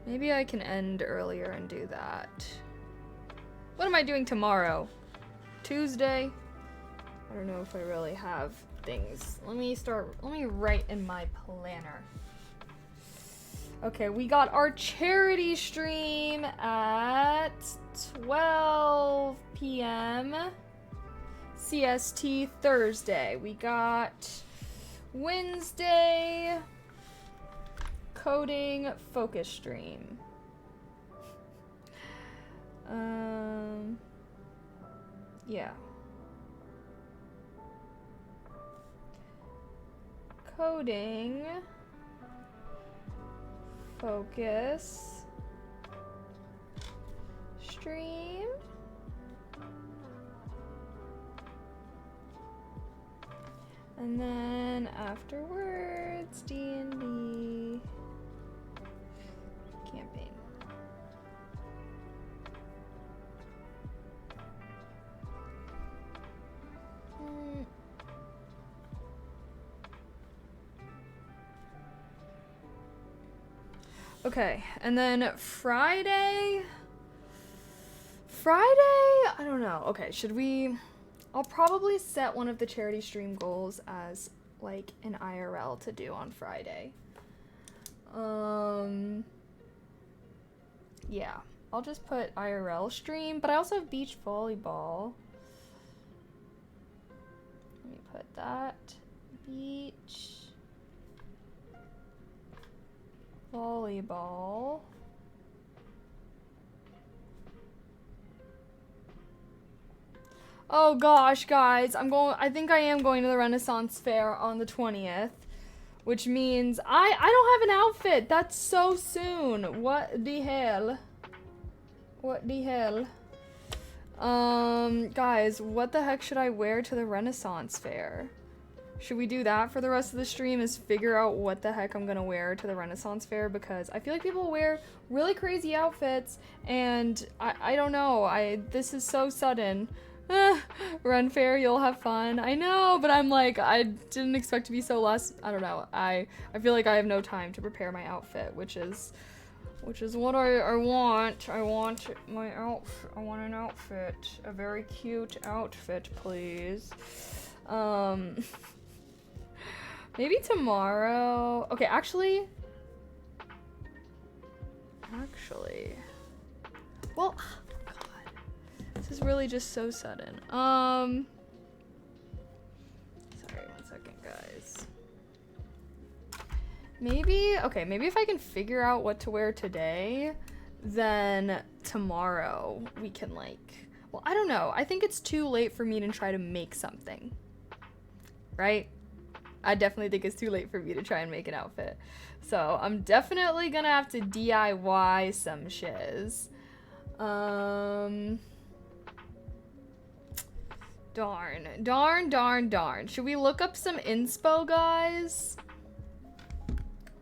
Maybe I can end earlier and do that. What am I doing tomorrow? Tuesday? I don't know if I really have things. Let me write in my planner. Okay, we got our charity stream at 12 p.m. CST Thursday. We got Wednesday coding focus stream. Yeah. Coding focus stream. And then afterwards, D&D campaign. Okay, and then Friday, I don't know. Okay, should we, I'll probably set one of the charity stream goals as like an IRL to do on Friday. Yeah, I'll just put IRL stream, but I also have beach volleyball. Let me put that, beach volleyball. Oh gosh, guys, I think I am going to the Renaissance Fair on the 20th, which means I don't have an outfit. That's so soon. What the hell? What the hell? Guys, what the heck should I wear to the Renaissance Fair? Should we do that for the rest of the stream, is figure out what the heck I'm gonna wear to the Renaissance Fair? Because I feel like people wear really crazy outfits, and I don't know, this is so sudden. Ren Fair, you'll have fun. I know, but I'm like, I didn't expect to be so less, I don't know. I feel like I have no time to prepare my outfit, which is what I want. I want my outfit. I want an outfit. A very cute outfit, please. Maybe tomorrow. Okay, actually. Well, God. This is really just so sudden. Sorry, 1 second, guys. Maybe if I can figure out what to wear today, then tomorrow we can well, I don't know. I think it's too late for me to try to make something. Right? I definitely think it's too late for me to try and make an outfit. So I'm definitely gonna have to DIY some shiz. Darn. Should we look up some inspo, guys?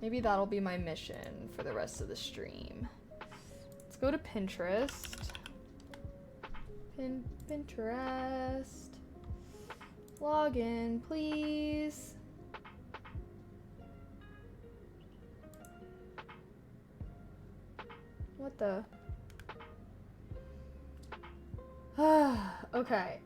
Maybe that'll be my mission for the rest of the stream. Let's go to Pinterest. Pinterest. Log in, please. What the? Okay.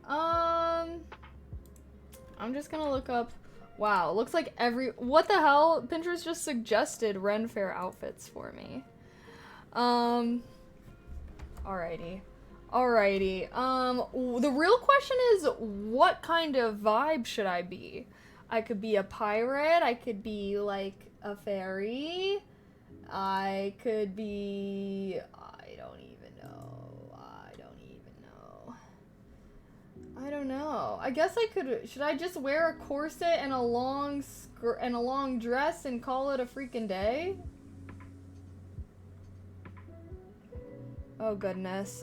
I'm just gonna look up. Wow, looks like what the hell? Pinterest just suggested Ren Fair outfits for me. Alrighty. The real question is, what kind of vibe should I be? I could be a pirate. I could be like a fairy. I could be, I don't know. I guess I could, should I just wear a corset and a long skirt and a long dress and call it a freaking day? Oh goodness.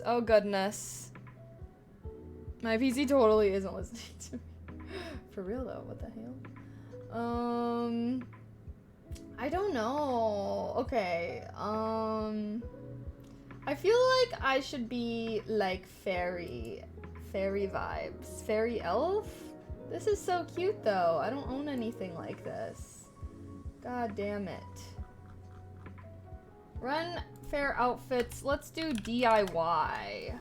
My PC totally isn't listening to me. For real though, what the hell? I don't know. Okay, I feel like I should be like fairy vibes. Fairy elf? This is so cute though. I don't own anything like this. God damn it. Ren Fair outfits. Let's do DIY.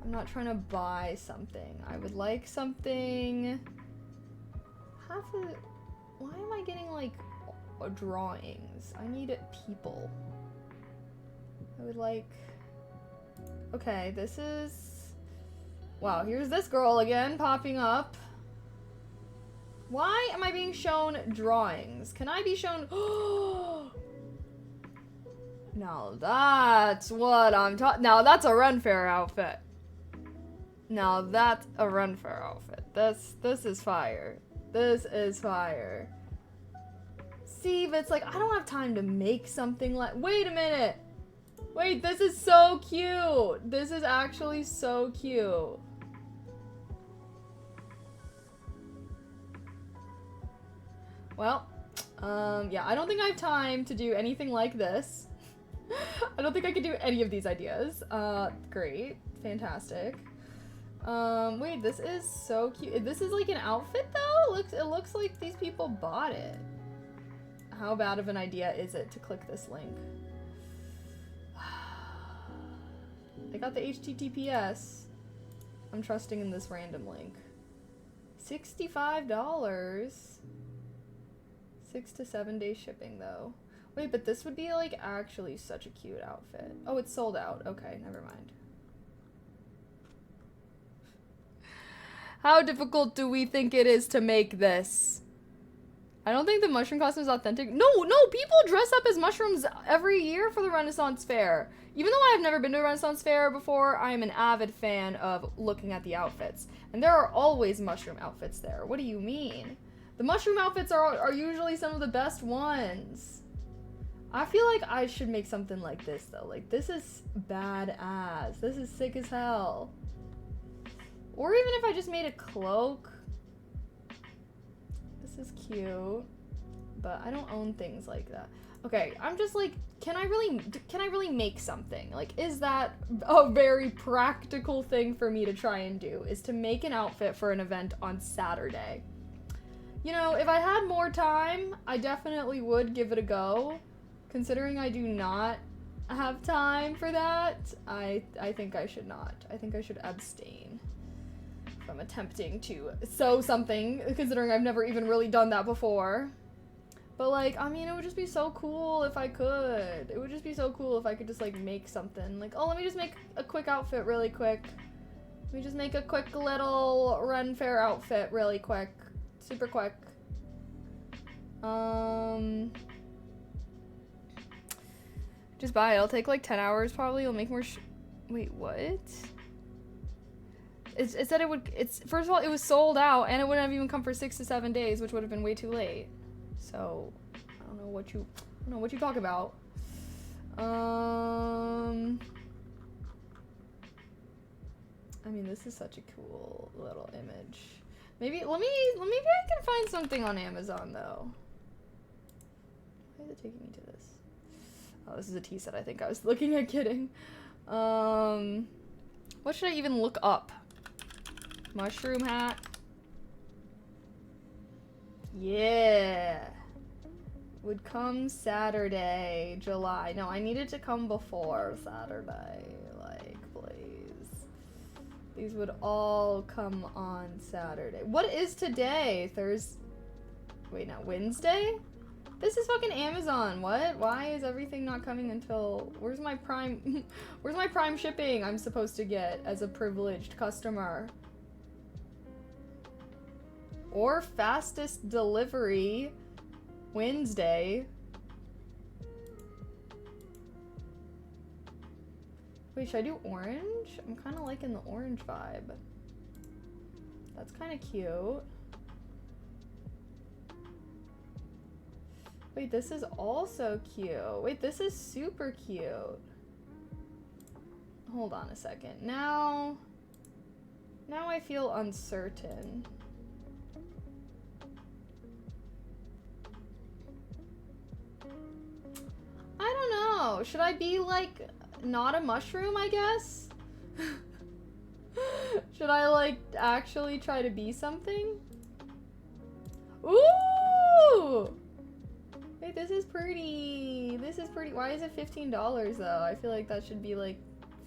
I'm not trying to buy something. I would like something. Why am I getting like drawings? I need people. I would like. Okay, this is. Wow, here's this girl again popping up. Why am I being shown drawings? Can I be shown... Now that's what I'm talking... Now that's a Ren Fair outfit. Now that's a Ren Fair outfit. This is fire. This is fire. See, but it's like, I don't have time to make something like... Wait a minute! Wait, this is so cute! This is actually so cute. Well, yeah, I don't think I have time to do anything like this. I don't think I could do any of these ideas. Great. Fantastic. Wait, this is so cute. This is like an outfit though? It looks like these people bought it. How bad of an idea is it to click this link? I got the HTTPS. I'm trusting in this random link. $65. 6 to 7 days shipping though. Wait, but this would be like actually such a cute outfit. Oh, it's sold out. Okay, never mind. How difficult do we think it is to make this? I don't think the mushroom costume is authentic. No, people dress up as mushrooms every year for the Renaissance Fair. Even though I have never been to a Renaissance Fair before, I am an avid fan of looking at the outfits. And there are always mushroom outfits there. What do you mean? The mushroom outfits are usually some of the best ones. I feel like I should make something like this though. Like, this is badass. This is sick as hell. Or even if I just made a cloak. This is cute. But I don't own things like that. Okay, I'm just like, can I really make something? Like, is that a very practical thing for me to try and do? Is to make an outfit for an event on Saturday. You know, if I had more time, I definitely would give it a go. Considering I do not have time for that, I think I should not. I think I should abstain from attempting to sew something, considering I've never even really done that before. But like, I mean, it would just be so cool if I could. It would just be so cool if I could just like make something. Like, oh, let me just make a quick outfit really quick. Let me just make a quick little Ren Fair outfit really quick. Super quick. Just buy it. It'll take like 10 hours probably. It'll make more wait, what? It said it would, first of all, it was sold out and it wouldn't have even come for 6 to 7 days, which would have been way too late. So, I don't know what you talk about. I mean, this is such a cool little image. Maybe I can find something on Amazon though. Why is it taking me to this? Oh, this is a tea set I think I was looking at getting. What should I even look up? Mushroom hat. Yeah. Would come Saturday, July. No, I needed to come before Saturday. Like, please. These would all come on Saturday. What is today? Thursday? Wait, no, Wednesday? This is fucking Amazon. What? Why is everything not coming until... Where's my Prime... Where's my Prime shipping I'm supposed to get as a privileged customer? Or fastest delivery Wednesday. Wait, should I do orange? I'm kind of liking the orange vibe. That's kind of cute. Wait, this is also cute. Wait, this is super cute. Hold on a second. Now I feel uncertain. I don't know. Should I be like not a mushroom, I guess? Should I like actually try to be something? Ooh! Wait, this is pretty. This is pretty. Why is it $15 though? I feel like that should be like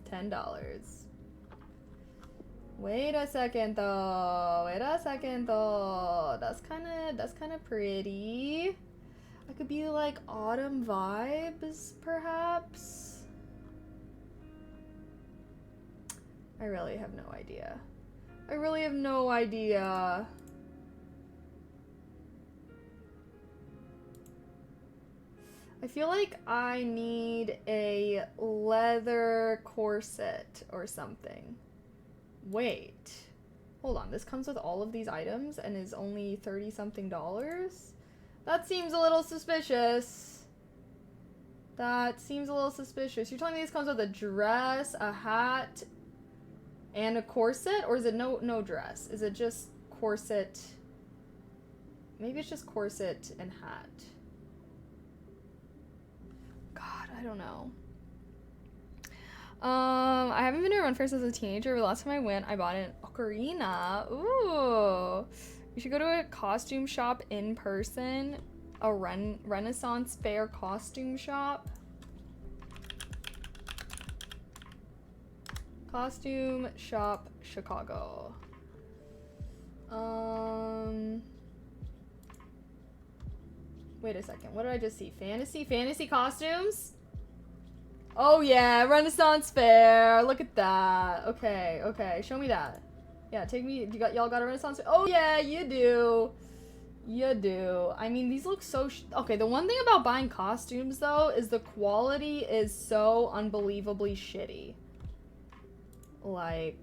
$10. Wait a second though. Wait a second though. That's kind of pretty. I could be like autumn vibes, perhaps. I really have no idea. I really have no idea. I feel like I need a leather corset or something. Wait. Hold on, this comes with all of these items and is only $30-something? That seems a little suspicious. That seems a little suspicious. You're telling me this comes with a dress, a hat, and a corset? Or is it no dress? Is it just corset? Maybe it's just corset and hat. God, I don't know. I haven't been to a run fair since I was a teenager, but the last time I went, I bought an ocarina. Ooh. You should go to a costume shop in person. A Renaissance fair costume shop. Costume shop, Chicago. Wait a second. What did I just see? Fantasy costumes? Oh yeah, Renaissance fair. Look at that. Okay. Show me that. Yeah, take me. Y'all got a Renaissance fair? Oh yeah, you do. You do. I mean, these look so okay, the one thing about buying costumes though is the quality is so unbelievably shitty. Like,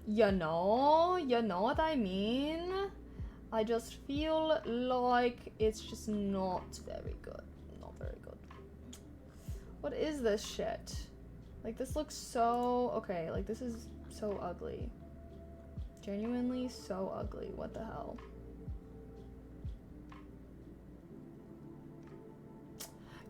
you know what I mean? I just feel like it's just not very good. Not very good. What is this shit? Like, this looks so... Okay, like, this is so ugly. Genuinely so ugly. What the hell?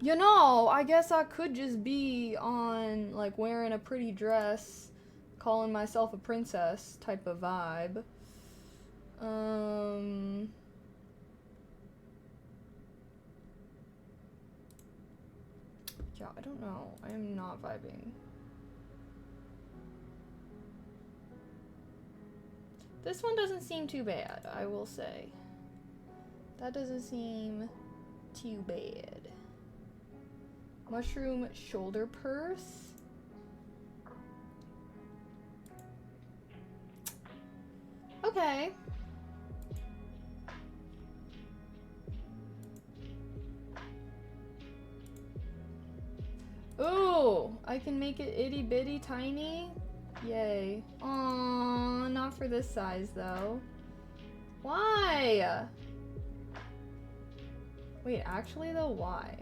You know, I guess I could just be on, like, wearing a pretty dress, calling myself a princess type of vibe. Yeah, I don't know. I am not vibing. This one doesn't seem too bad, I will say. That doesn't seem too bad. Mushroom shoulder purse. Okay. Ooh, I can make it itty bitty tiny. Yay. Aww, not for this size though. Why? Wait, actually though, why?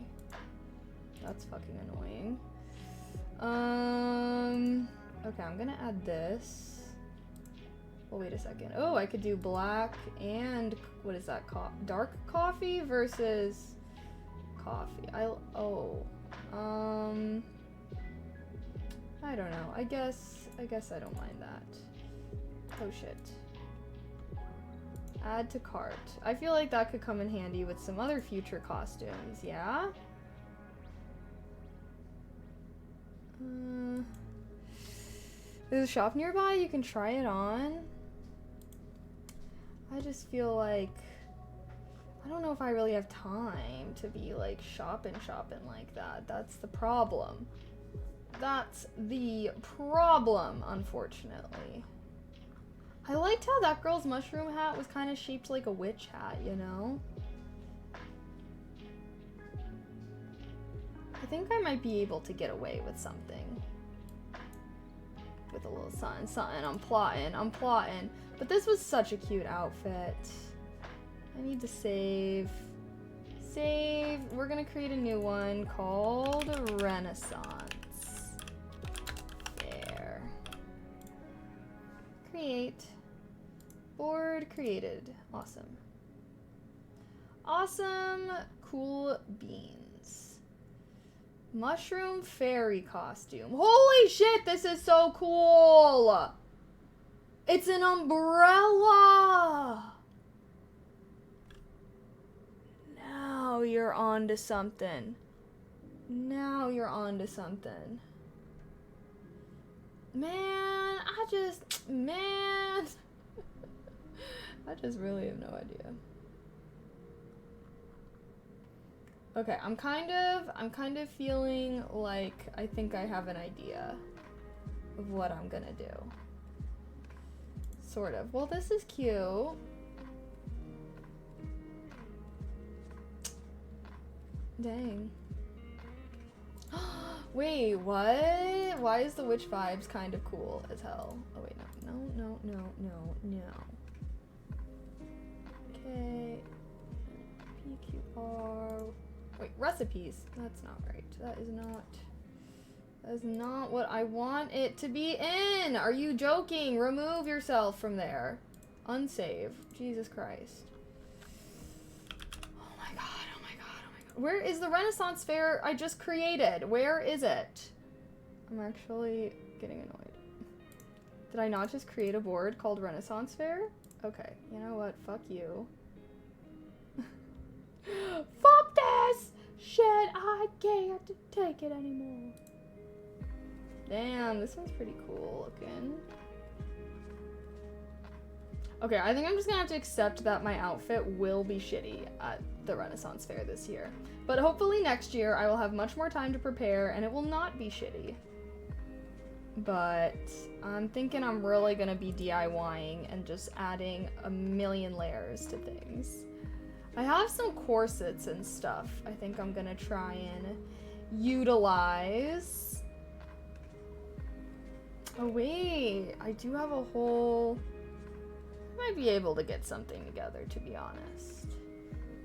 That's fucking annoying. Okay, I'm gonna add this. Well, wait a second. Oh, I could do black and, what is that, dark coffee versus coffee. I don't know. I guess I don't mind that. Oh shit. Add to cart. I feel like that could come in handy with some other future costumes, yeah? There's a shop nearby, you can try it on. I just feel like I don't know if I really have time to be like shopping like that. That's the problem. That's the problem, unfortunately. I liked how that girl's mushroom hat was kind of shaped like a witch hat, you know? I think I might be able to get away with something. With a little something. I'm plotting. But this was such a cute outfit. I need to save. We're gonna create a new one called Renaissance Fair. Create. Board created. Awesome. Cool beans. Mushroom fairy costume. Holy shit, this is so cool! It's an umbrella! Now you're on to something. Man, I just really have no idea. Okay, I'm kind of feeling like I think I have an idea of what I'm gonna do. Sort of. Well, this is cute. Dang. Wait, what? Why is the witch vibes kind of cool as hell? Oh wait, no. Okay. PQR. Wait, recipes. That's not right. That is not what I want it to be in. Are you joking? Remove yourself from there. Unsave. Jesus Christ. Oh my god. Where is the Renaissance Fair I just created? Where is it? I'm actually getting annoyed. Did I not just create a board called Renaissance Fair? Okay, you know what? Fuck you. Fuck this! Shit, I can't take it anymore. Damn, this one's pretty cool looking. Okay, I think I'm just gonna have to accept that my outfit will be shitty at the Renaissance Fair this year. But hopefully next year I will have much more time to prepare and it will not be shitty. But I'm thinking I'm really gonna be DIYing and just adding a million layers to things. I have some corsets and stuff I think I'm gonna try and utilize. Oh wait, I do have a whole... I might be able to get something together, to be honest.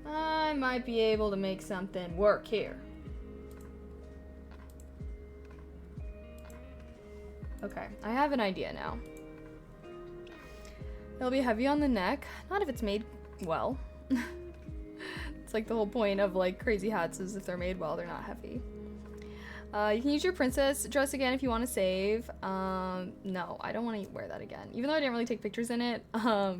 I might be able to make something work here. Okay, I have an idea now. It'll be heavy on the neck. Not if it's made well. It's like the whole point of like crazy hats is if they're made well, they're not heavy. You can use your princess dress again if you want to save. No, I don't want to wear that again. Even though I didn't really take pictures in it, I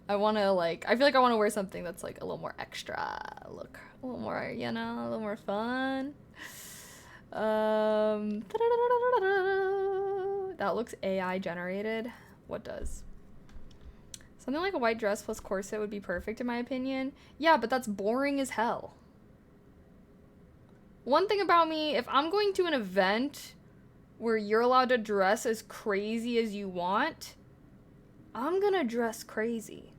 want to like, I feel like I want to wear something that's like a little more extra look, a little more, you know, a little more fun. That looks AI generated. What does? Something like a white dress plus corset would be perfect in my opinion. Yeah, but that's boring as hell. One thing about me, if I'm going to an event where you're allowed to dress as crazy as you want, I'm gonna dress crazy.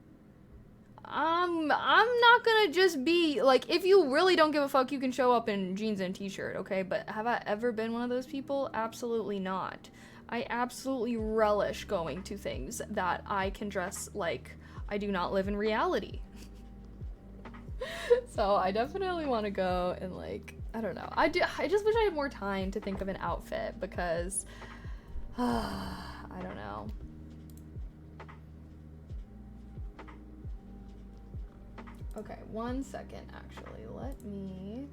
I'm not gonna just be, like, if you really don't give a fuck, you can show up in jeans and t-shirt, okay? But have I ever been one of those people? Absolutely not. I absolutely relish going to things that I can dress like I do not live in reality. So I definitely want to go and like, I don't know. I just wish I had more time to think of an outfit because I don't know. Okay, 1 second actually. Let me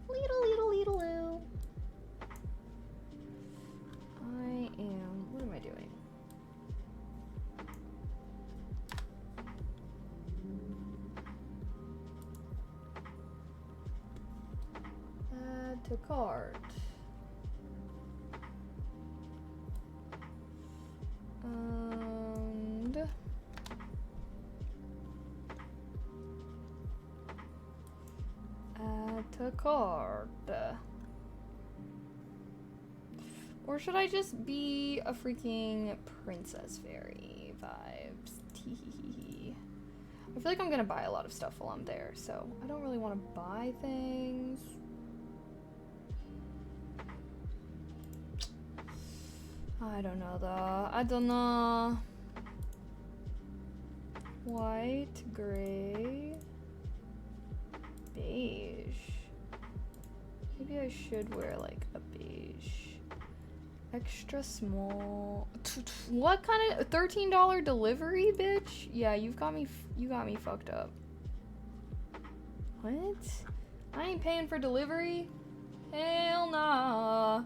Leedle. What am I doing? Add to cart. And add to cart. Or should I just be a freaking Princess Fairy vibes? Teehee. I feel like I'm gonna buy a lot of stuff while I'm there, so I don't really want to buy things. I don't know though. I don't know. White, gray, beige. Maybe I should wear like a beige. Extra small. What kind of $13 delivery, bitch? Yeah, you got me fucked up. What? I ain't paying for delivery? Hell nah.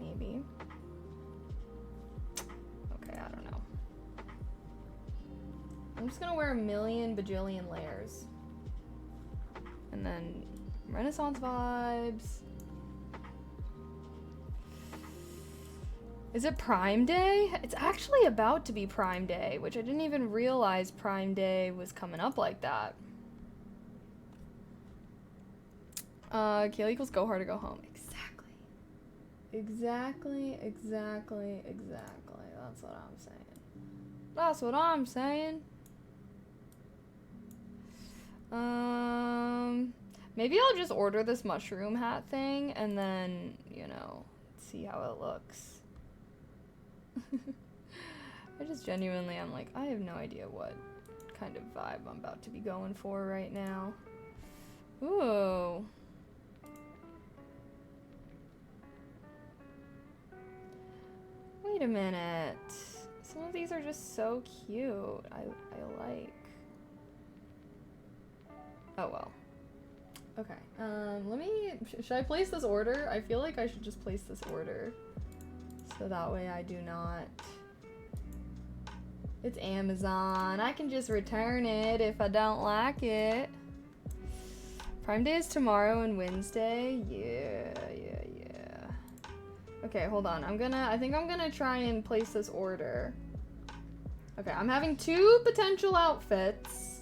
Maybe. Okay, I don't know. I'm just gonna wear a million bajillion layers. And then Renaissance vibes. Is it Prime Day? It's actually about to be Prime Day, which I didn't even realize Prime Day was coming up like that. Kayla equals go hard or go home. Exactly. That's what I'm saying. Maybe I'll just order this mushroom hat thing and then, you know, see how it looks. I just genuinely, I'm like, I have no idea what kind of vibe I'm about to be going for right now. Ooh. Wait a minute. Some of these are just so cute. I like. Oh well. Okay. Let me. Should I place this order? I feel like I should just place this order, so that way I do not. It's Amazon. I can just return it if I don't like it. Prime Day is tomorrow and Wednesday. Yeah. Okay, hold on. I think I'm gonna try and place this order. Okay, I'm having 2 potential outfits.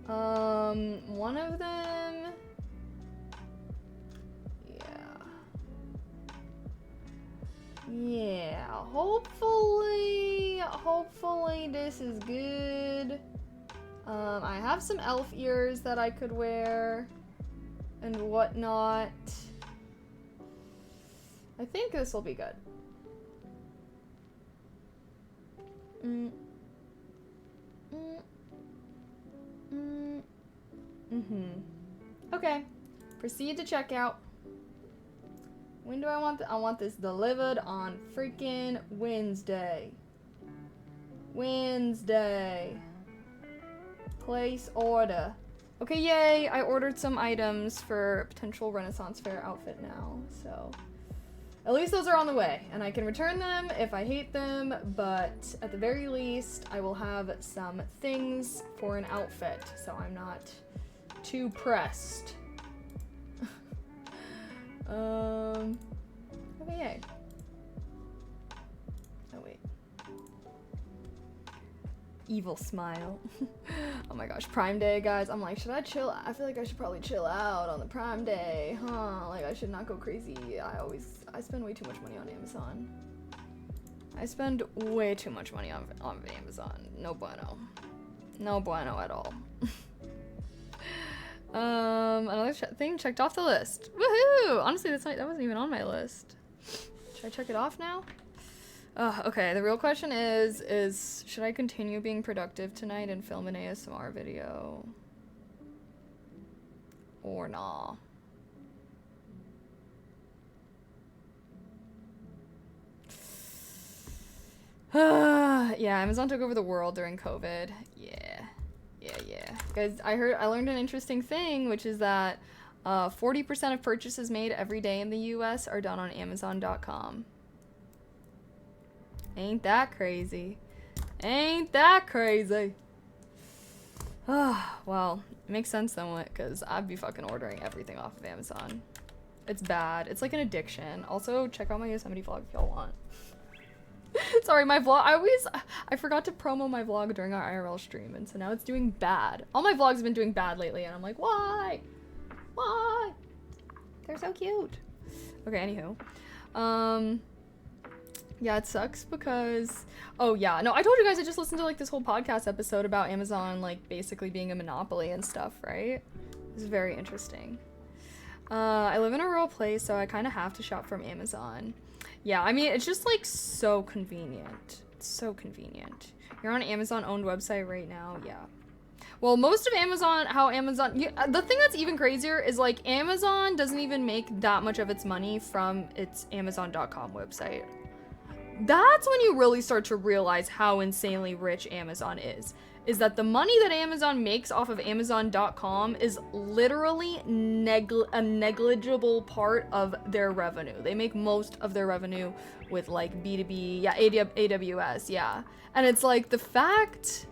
One of them. Yeah, hopefully this is good. I have some elf ears that I could wear and whatnot. I think this will be good. Okay, proceed to checkout. When do I want I want this delivered on freaking Wednesday. Place order. Okay, yay! I ordered some items for potential Renaissance Fair outfit now, so at least those are on the way, and I can return them if I hate them, but at the very least, I will have some things for an outfit, so I'm not too pressed. Okay, yay. Oh, wait. Evil smile. Oh my gosh, Prime Day, guys. I'm like, should I chill? I feel like I should probably chill out on the Prime Day, huh? Like, I should not go crazy. I spend way too much money on Amazon. I spend way too much money on Amazon. No bueno. No bueno at all. Another thing checked off the list. Woohoo! Honestly, that wasn't even on my list. Should I check it off now? Okay, the real question is should I continue being productive tonight and film an ASMR video? Or nah? Yeah, Amazon took over the world during COVID. Yeah. Guys, I learned an interesting thing, which is that 40% of purchases made every day in the US are done on Amazon.com. Ain't that crazy? Well, it makes sense then, because I'd be fucking ordering everything off of Amazon. It's bad. It's like an addiction. Also, check out my Yosemite vlog if y'all want. Sorry, my vlog, I forgot to promo my vlog during our IRL stream, and so now it's doing bad. All my vlogs have been doing bad lately, and I'm like, why? They're so cute. Okay, anywho. Yeah, it sucks because, oh yeah, no, I told you guys I just listened to like this whole podcast episode about Amazon, like basically being a monopoly and stuff, right? It's very interesting. I live in a rural place, so I kind of have to shop from Amazon. Yeah, I mean, it's just like so convenient. It's so convenient. You're on an Amazon owned website right now. Yeah. Well, most of Amazon, the thing that's even crazier is like Amazon doesn't even make that much of its money from its Amazon.com website. That's when you really start to realize how insanely rich Amazon is that the money that Amazon makes off of Amazon.com is literally a negligible part of their revenue. They make most of their revenue with like B2B, yeah, AWS, yeah. And it's like the fact,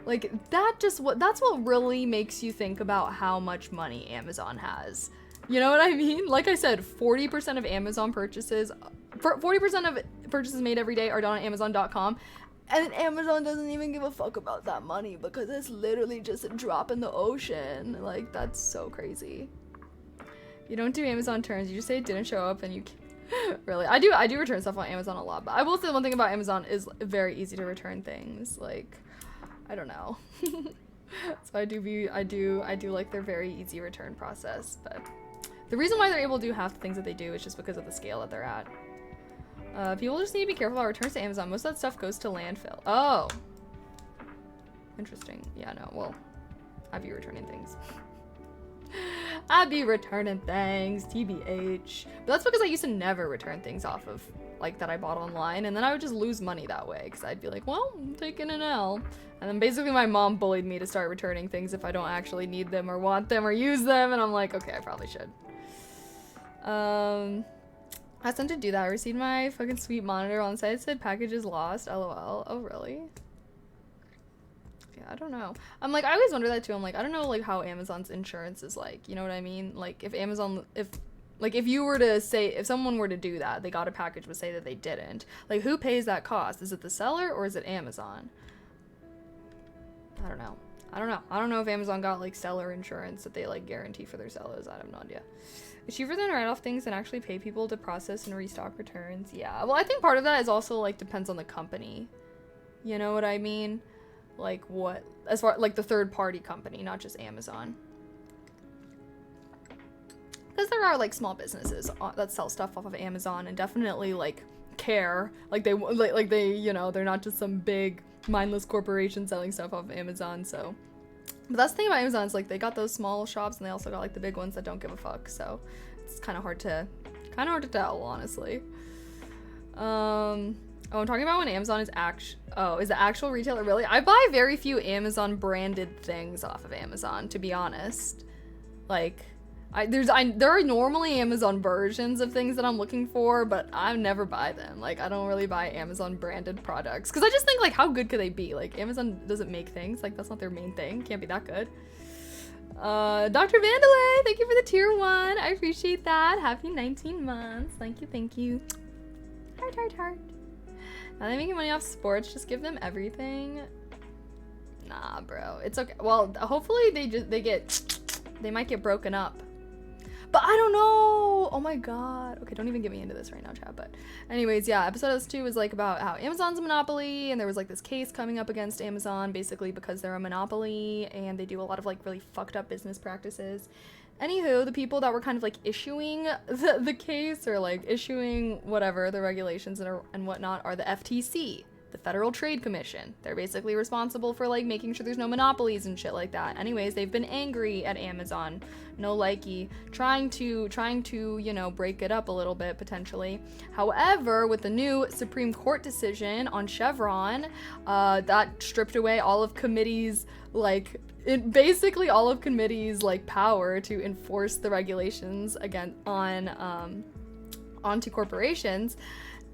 like that's what really makes you think about how much money Amazon has. You know what I mean? Like I said, 40% of Amazon purchases, 40% of purchases made every day are done on Amazon.com. And Amazon doesn't even give a fuck about that money because it's literally just a drop in the ocean. Like, that's so crazy. You don't do Amazon turns, you just say it didn't show up and you really. I do return stuff on Amazon a lot, but I will say one thing about Amazon is very easy to return things. Like, I don't know. So I do like their very easy return process, but the reason why they're able to do half the things that they do is just because of the scale that they're at. People just need to be careful about returns to Amazon. Most of that stuff goes to landfill. Oh. Interesting. Yeah, no, well, I'd be returning things. I'd be returning things, TBH. But that's because I used to never return things off of, like, that I bought online, and then I would just lose money that way, because I'd be like, well, I'm taking an L. And then basically my mom bullied me to start returning things if I don't actually need them or want them or use them, and I'm like, okay, I probably should. I sent to do that. I received my fucking sweet monitor on the site. It said packages lost, lol. Oh, really? Yeah, I don't know. I'm like, I always wonder that too. I'm like, I don't know, like, how Amazon's insurance is like, you know what I mean? Like, if Amazon, if you were to say, if someone were to do that, they got a package but say that they didn't, like, who pays that cost? Is it the seller or is it Amazon? I don't know. I don't know if Amazon got, like, seller insurance that they, like, guarantee for their sellers. I have no idea. It's cheaper than write off things and actually pay people to process and restock returns. Yeah, well, I think part of that is also, like, depends on the company. You know what I mean? Like, what, as far, like, the third party company, not just Amazon. Because there are, like, small businesses that sell stuff off of Amazon and definitely, like, care. Like, they, you know, they're not just some big mindless corporation selling stuff off of Amazon, so. But that's the thing about Amazon, is like, they got those small shops and they also got, like, the big ones that don't give a fuck, so it's kind of hard to tell, honestly. Oh, I'm talking about when Amazon is is the actual retailer. Really? I buy very few Amazon branded things off of Amazon, to be honest. Like, there are normally Amazon versions of things that I'm looking for, but I never buy them. Like, I don't really buy Amazon branded products because I just think, like, how good could they be? Like, Amazon doesn't make things. Like, that's not their main thing. Can't be that good. Dr. Vandalay, thank you for the tier 1. I appreciate that. Happy 19 months. Thank you. Heart. Now they're making money off sports. Just give them everything. Nah, bro. It's okay. Well, hopefully they might get broken up. But I don't know. Oh my god. Okay, don't even get me into this right now, chat. But anyways, yeah, episode 2 was like about how Amazon's a monopoly, and there was like this case coming up against Amazon basically because they're a monopoly and they do a lot of like really fucked up business practices. Anywho, the people that were kind of like issuing the case or like issuing whatever the regulations and whatnot are the FTC, the Federal Trade Commission. They're basically responsible for like making sure there's no monopolies and shit like that. Anyways, they've been angry at Amazon, no likey, trying to, you know, break it up a little bit potentially. However, with the new Supreme Court decision on Chevron, that stripped away all of committee's like basically all of committee's like power to enforce the regulations again onto corporations.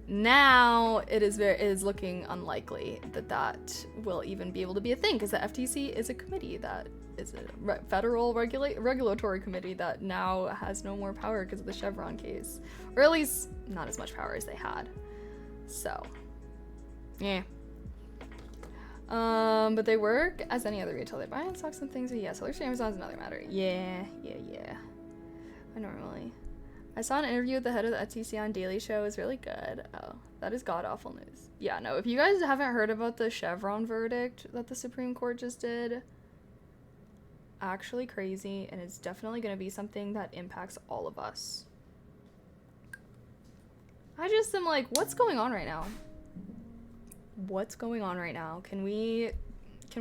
Now it is looking unlikely that will even be able to be a thing because the FTC is a committee that is a federal regulatory committee that now has no more power because of the Chevron case, or at least not as much power as they had. So, yeah. But they work as any other retailer. They buy and stock some things, but yeah, sellers to Amazon is another matter. Yeah. I saw an interview with the head of the FTC on Daily Show. It was really good. Oh, that is god-awful news. Yeah, no, if you guys haven't heard about the Chevron verdict that the Supreme Court just did, actually crazy, and it's definitely going to be something that impacts all of us. I just am like, what's going on right now? What's going on right now? Can we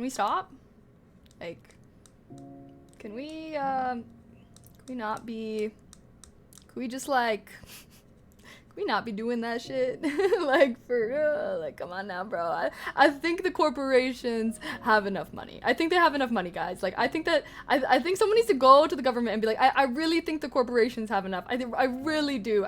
stop? Like, can we not be, can we just like, can we not be doing that shit? Like, for real, like, come on now, bro. I think the corporations have enough money. I think they have enough money, guys. Like, I think someone needs to go to the government and be like, I really think the corporations have enough. I really do.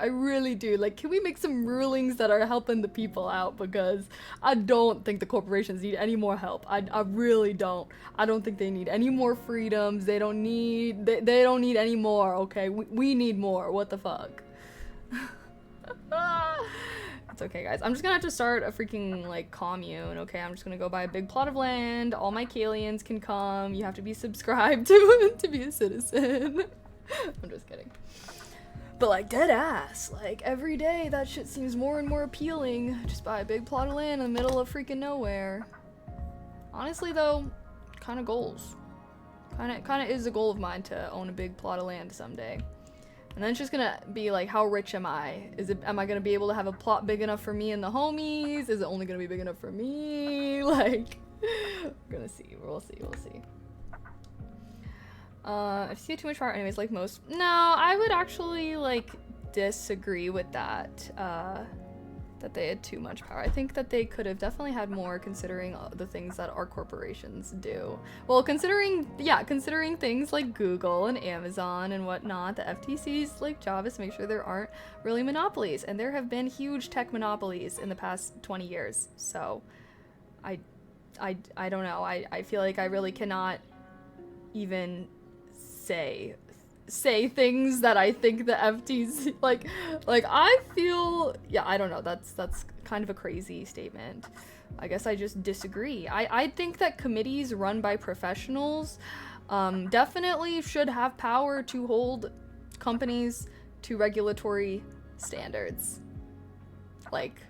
Like, can we make some rulings that are helping the people out? Because I don't think the corporations need any more help. I really don't. I don't think they need any more freedoms. They don't need any more, okay? We need more. What the fuck? It's okay, guys. I'm just gonna have to start a freaking, like, commune, okay? I'm just gonna go buy a big plot of land. All my Kalians can come. You have to be subscribed to be a citizen. I'm just kidding. But, like, dead ass. Like, every day that shit seems more and more appealing. Just buy a big plot of land in the middle of freaking nowhere. Honestly, though, kind of goals. Kind of is a goal of mine to own a big plot of land someday. And then it's just gonna be like, how rich am I? Am I gonna be able to have a plot big enough for me and the homies? Is it only gonna be big enough for me? Like, we're gonna see. We'll see. I see too much power anyways, like most. No, I would actually, like, disagree with that. That they had too much power. I think that they could have definitely had more, considering the things that our corporations do. Well, considering things like Google and Amazon and whatnot, the FTC's, like, job is to make sure there aren't really monopolies. And there have been huge tech monopolies in the past 20 years. So, I don't know. I feel like I really cannot even say things that I think the FTC, like I feel, yeah, I don't know, that's kind of a crazy statement. I guess I just disagree. I think that committees run by professionals definitely should have power to hold companies to regulatory standards. Like,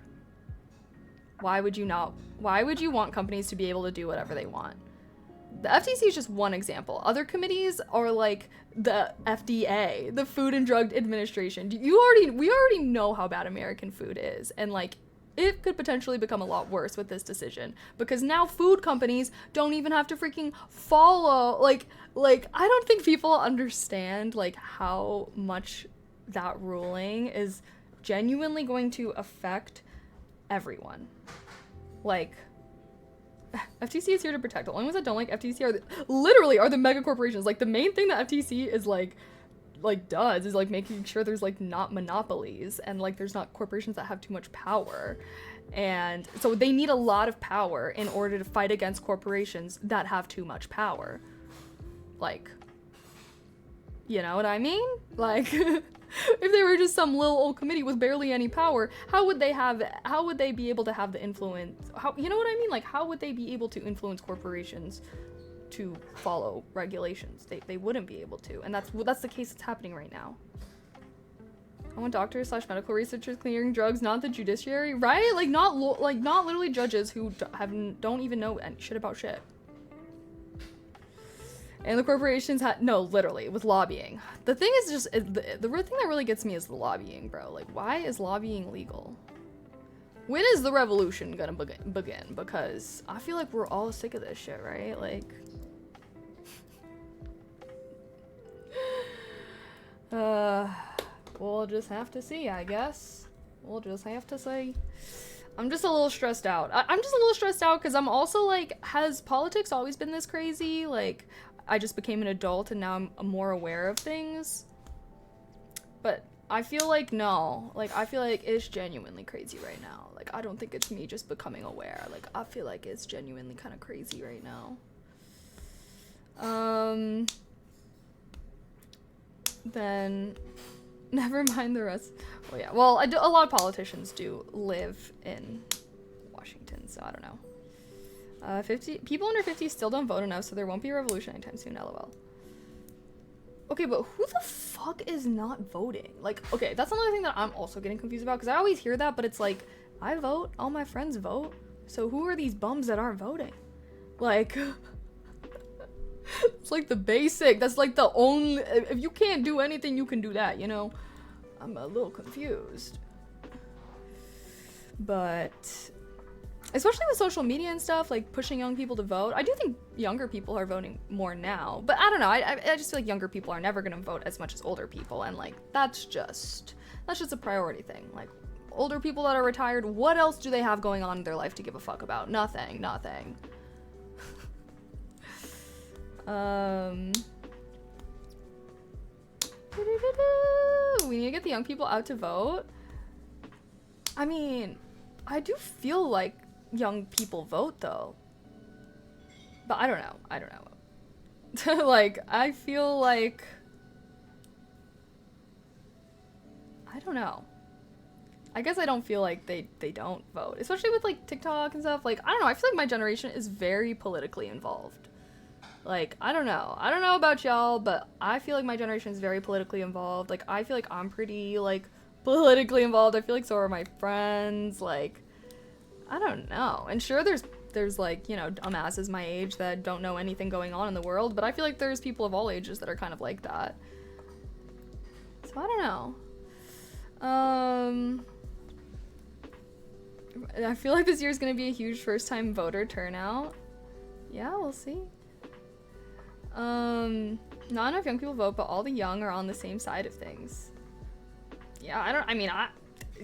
why would you want companies to be able to do whatever they want? The FTC is just one example. Other committees are like the FDA, the Food and Drug Administration. We already know how bad American food is, and like it could potentially become a lot worse with this decision, because now food companies don't even have to freaking follow, like I don't think people understand like how much that ruling is genuinely going to affect everyone. Like, FTC is here to protect. The only ones that don't like FTC are the mega corporations. Like, the main thing that FTC is does is like making sure there's like not monopolies, and like there's not corporations that have too much power. And so they need a lot of power in order to fight against corporations that have too much power. Like, you know what I mean? Like, if they were just some little old committee with barely any power, how would they be able to have the influence? You know what I mean? Like, how would they be able to influence corporations to follow regulations? They wouldn't be able to. And that's the case that's happening right now. I want doctors / medical researchers clearing drugs, not the judiciary, right? Like, not literally judges who don't even know shit about shit. And the corporations literally, with lobbying. The thing is just, the real thing that really gets me is the lobbying, bro. Like, why is lobbying legal? When is the revolution gonna begin? Because I feel like we're all sick of this shit, right? Like, we'll just have to see, I guess. We'll just have to see. I'm just a little stressed out. I'm just a little stressed out because I'm also like, has politics always been this crazy? Like, I just became an adult and now I'm more aware of things. But I feel like no. Like, I feel like it's genuinely crazy right now. Like, I don't think it's me just becoming aware. Like, I feel like it's genuinely kind of crazy right now. Then never mind the rest. Oh yeah, well, a lot of politicians do live in Washington, so I don't know. 50 people under 50 still don't vote enough, so there won't be a revolution anytime soon, lol. Okay, but who the fuck is not voting? Like, okay, that's another thing that I'm also getting confused about, because I always hear that, but it's like, I vote, all my friends vote, so who are these bums that aren't voting? Like, it's like the basic, that's like the only, if you can't do anything, you can do that, you know? I'm a little confused. But especially with social media and stuff, like pushing young people to vote. I do think younger people are voting more now, but I don't know. I just feel like younger people are never gonna vote as much as older people, and like that's just a priority thing. Like, older people that are retired, what else do they have going on in their life to give a fuck about? Nothing. We need to get the young people out to vote. I mean, I do feel like young people vote though, but I don't know. Like, I feel like, I don't know. I guess I don't feel like they don't vote, especially with like TikTok and stuff. Like, I don't know, I feel like my generation is very politically involved. Like, I don't know about y'all, but I feel like my generation is very politically involved. Like, I feel like I'm pretty like politically involved. I feel like so are my friends. Like, I don't know. And sure, there's like, you know, dumbasses my age that don't know anything going on in the world, but I feel like there's people of all ages that are kind of like that. So I don't know. I feel like this year is going to be a huge first-time voter turnout. Yeah, we'll see. Not enough young people vote, but all the young are on the same side of things. Yeah, I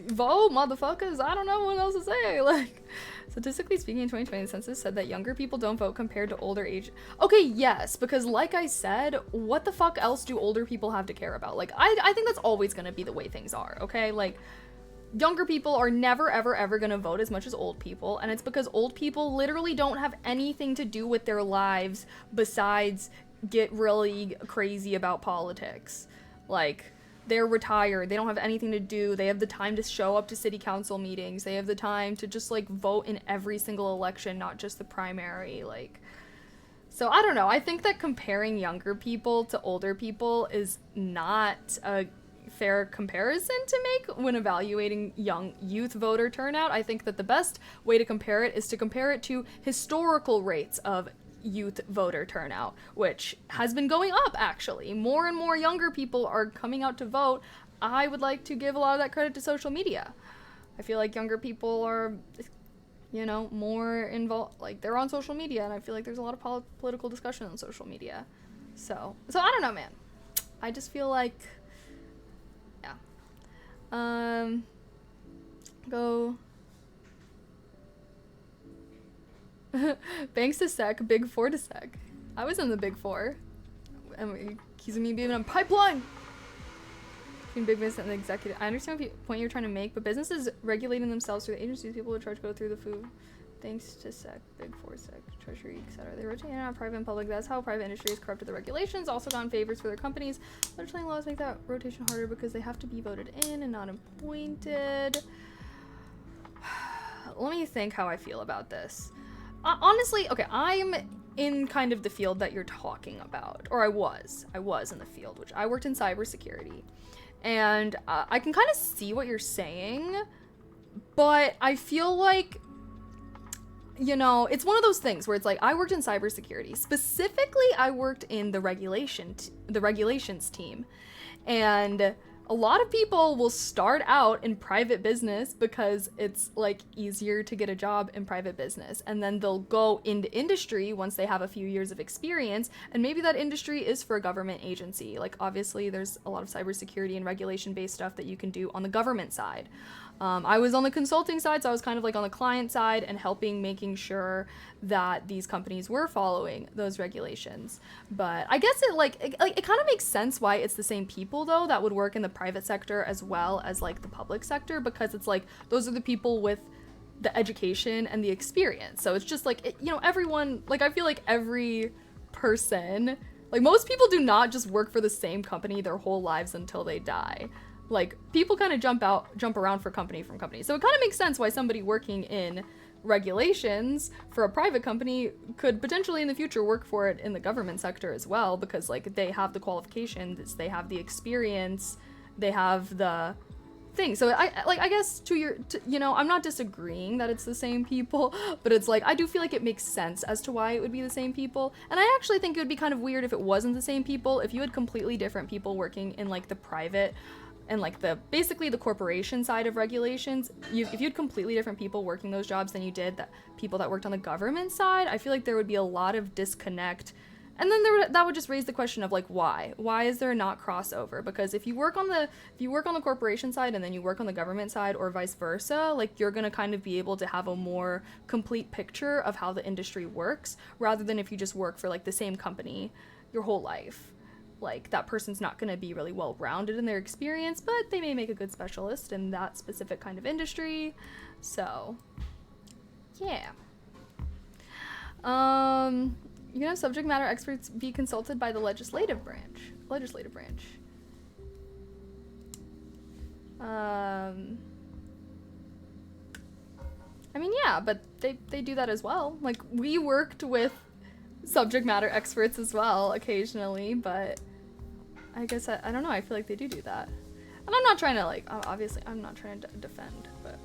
vote, motherfuckers. I don't know what else to say. Like, statistically speaking, in 2020, the census said that younger people don't vote compared to older age. Okay, yes, because like I said, what the fuck else do older people have to care about? Like, I think that's always gonna be the way things are, okay? Like, younger people are never, ever, ever gonna vote as much as old people, and it's because old people literally don't have anything to do with their lives besides get really crazy about politics. Like, they're retired, they don't have anything to do, they have the time to show up to city council meetings, they have the time to just like vote in every single election, not just the primary. Like, so I don't know, I think that comparing younger people to older people is not a fair comparison to make when evaluating youth voter turnout. I think that the best way to compare it is to compare it to historical rates of youth voter turnout, which has been going up actually. More and more younger people are coming out to vote. I would like to give a lot of that credit to social media. I feel like younger people are, you know, more involved, like they're on social media, and I feel like there's a lot of political discussion on social media. So I don't know, man. I just feel like, yeah. Go. Banks to sec, big four to sec. I was in the big four. And he's me being on pipeline. Between big business and the executive. I understand the point you're trying to make, but businesses regulating themselves through the agencies, people would charge go through the food. Thanks to sec, big four sec, treasury, etc. They rotate in and out private and public. That's how private industry has corrupted the regulations, also gotten favors for their companies. Legislating laws make that rotation harder because they have to be voted in and not appointed. Let me think how I feel about this. Honestly, okay, I'm in kind of the field that you're talking about, or I was in the field, which I worked in cybersecurity, and I can kind of see what you're saying, but I feel like, you know, it's one of those things where it's like, I worked in cybersecurity. Specifically, I worked in the regulations team, and a lot of people will start out in private business because it's like easier to get a job in private business, and then they'll go into industry once they have a few years of experience, and maybe that industry is for a government agency. Like, obviously there's a lot of cybersecurity and regulation based stuff that you can do on the government side. I was on the consulting side, so I was kind of like on the client side and helping making sure that these companies were following those regulations. But I guess it kind of makes sense why it's the same people though that would work in the private sector as well as like the public sector, because it's like those are the people with the education and the experience. So it's just like, you know, everyone, like I feel like every person, like most people do not just work for the same company their whole lives until they die. Like, people kind of jump around from company. So it kind of makes sense why somebody working in regulations for a private company could potentially in the future work for it in the government sector as well, because like they have the qualifications, they have the experience, they have the thing. So I guess you know, I'm not disagreeing that it's the same people, but it's like, I do feel like it makes sense as to why it would be the same people. And I actually think it would be kind of weird if it wasn't the same people, if you had completely different people working in like the private and like basically the corporation side of regulations. If you had completely different people working those jobs than you did people that worked on the government side, I feel like there would be a lot of disconnect. And then that would just raise the question of like, why is there not crossover? Because if you work on the corporation side and then you work on the government side, or vice versa, like you're gonna kind of be able to have a more complete picture of how the industry works, rather than if you just work for like the same company your whole life. Like, that person's not going to be really well-rounded in their experience, but they may make a good specialist in that specific kind of industry. So, yeah. You know, subject matter experts be consulted by the legislative branch. I mean, yeah, but they do that as well. Like, we worked with subject matter experts as well occasionally, but I guess I don't know, I feel like they do that. And I'm not trying to, like, obviously I'm not trying to defend, but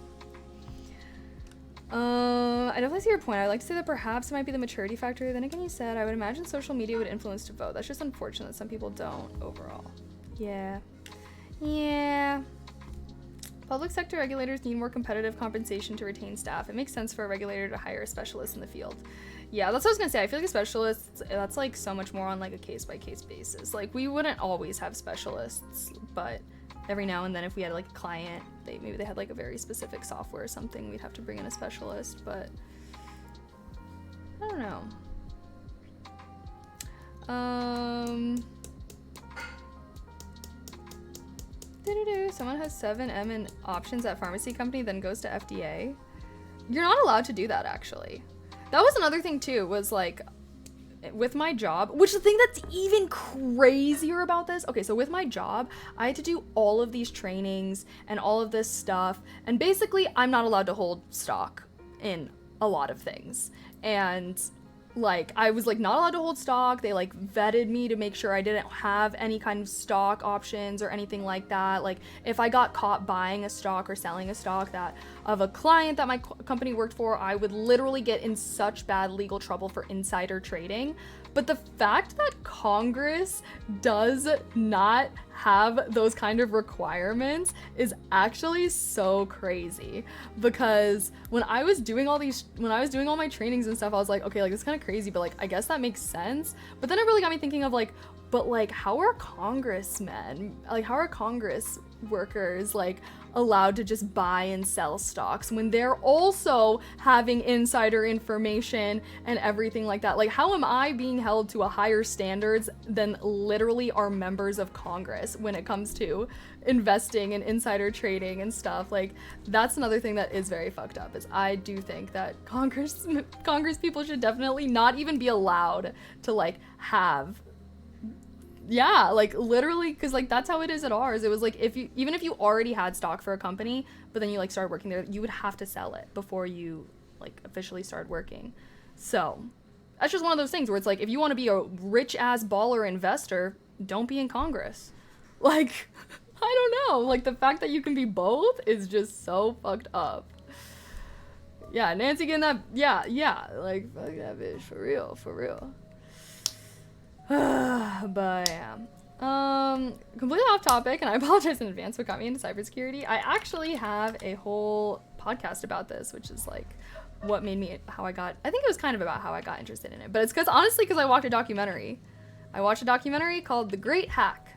I definitely see your point. I'd like to say that perhaps it might be the maturity factor. Then again, you said I would imagine social media would influence to vote. That's just unfortunate that some people don't overall. Yeah. Public sector regulators need more competitive compensation to retain staff. It makes sense for a regulator to hire a specialist in the field. Yeah, that's what I was gonna say. I feel like a specialist, that's like so much more on like a case-by-case basis. Like, we wouldn't always have specialists, but every now and then if we had like a client, maybe they had like a very specific software or something, we'd have to bring in a specialist, but I don't know. Someone has 7M in options at pharmacy company, then goes to FDA. You're not allowed to do that, actually. That was another thing too, was like, with my job, which the thing that's even crazier about this, okay, so with my job, I had to do all of these trainings and all of this stuff, and basically I'm not allowed to hold stock in a lot of things. And like, I was like not allowed to hold stock. They like vetted me to make sure I didn't have any kind of stock options or anything like that. Like, if I got caught buying a stock or selling a stock that of a client that my company worked for, I would literally get in such bad legal trouble for insider trading. But the fact that Congress does not have those kind of requirements is actually so crazy, because when I was doing all my trainings and stuff, I was like, okay, like, this is kind of crazy, but like, I guess that makes sense. But then it really got me thinking of like, but like, how are congressmen, like, how are Congress workers like allowed to just buy and sell stocks when they're also having insider information and everything like that? Like, how am I being held to a higher standards than literally our members of Congress when it comes to investing and insider trading and stuff? Like, that's another thing that is very fucked up, is I do think that Congress people should definitely not even be allowed to like have, yeah, like, literally, because like, that's how it is at ours. It was like, even if you already had stock for a company, but then you like started working there, you would have to sell it before you like officially started working. So that's just one of those things where it's like, if you want to be a rich ass baller investor, don't be in Congress. Like, I don't know, like, the fact that you can be both is just so fucked up. Yeah, Nancy getting that, yeah, like, fuck that bitch, for real. But yeah, completely off topic, and I apologize in advance what got me into cybersecurity. I actually have a whole podcast about this, which is like what made me, I think it was kind of about how I got interested in it, but it's because I watched a documentary. I watched a documentary called The Great Hack,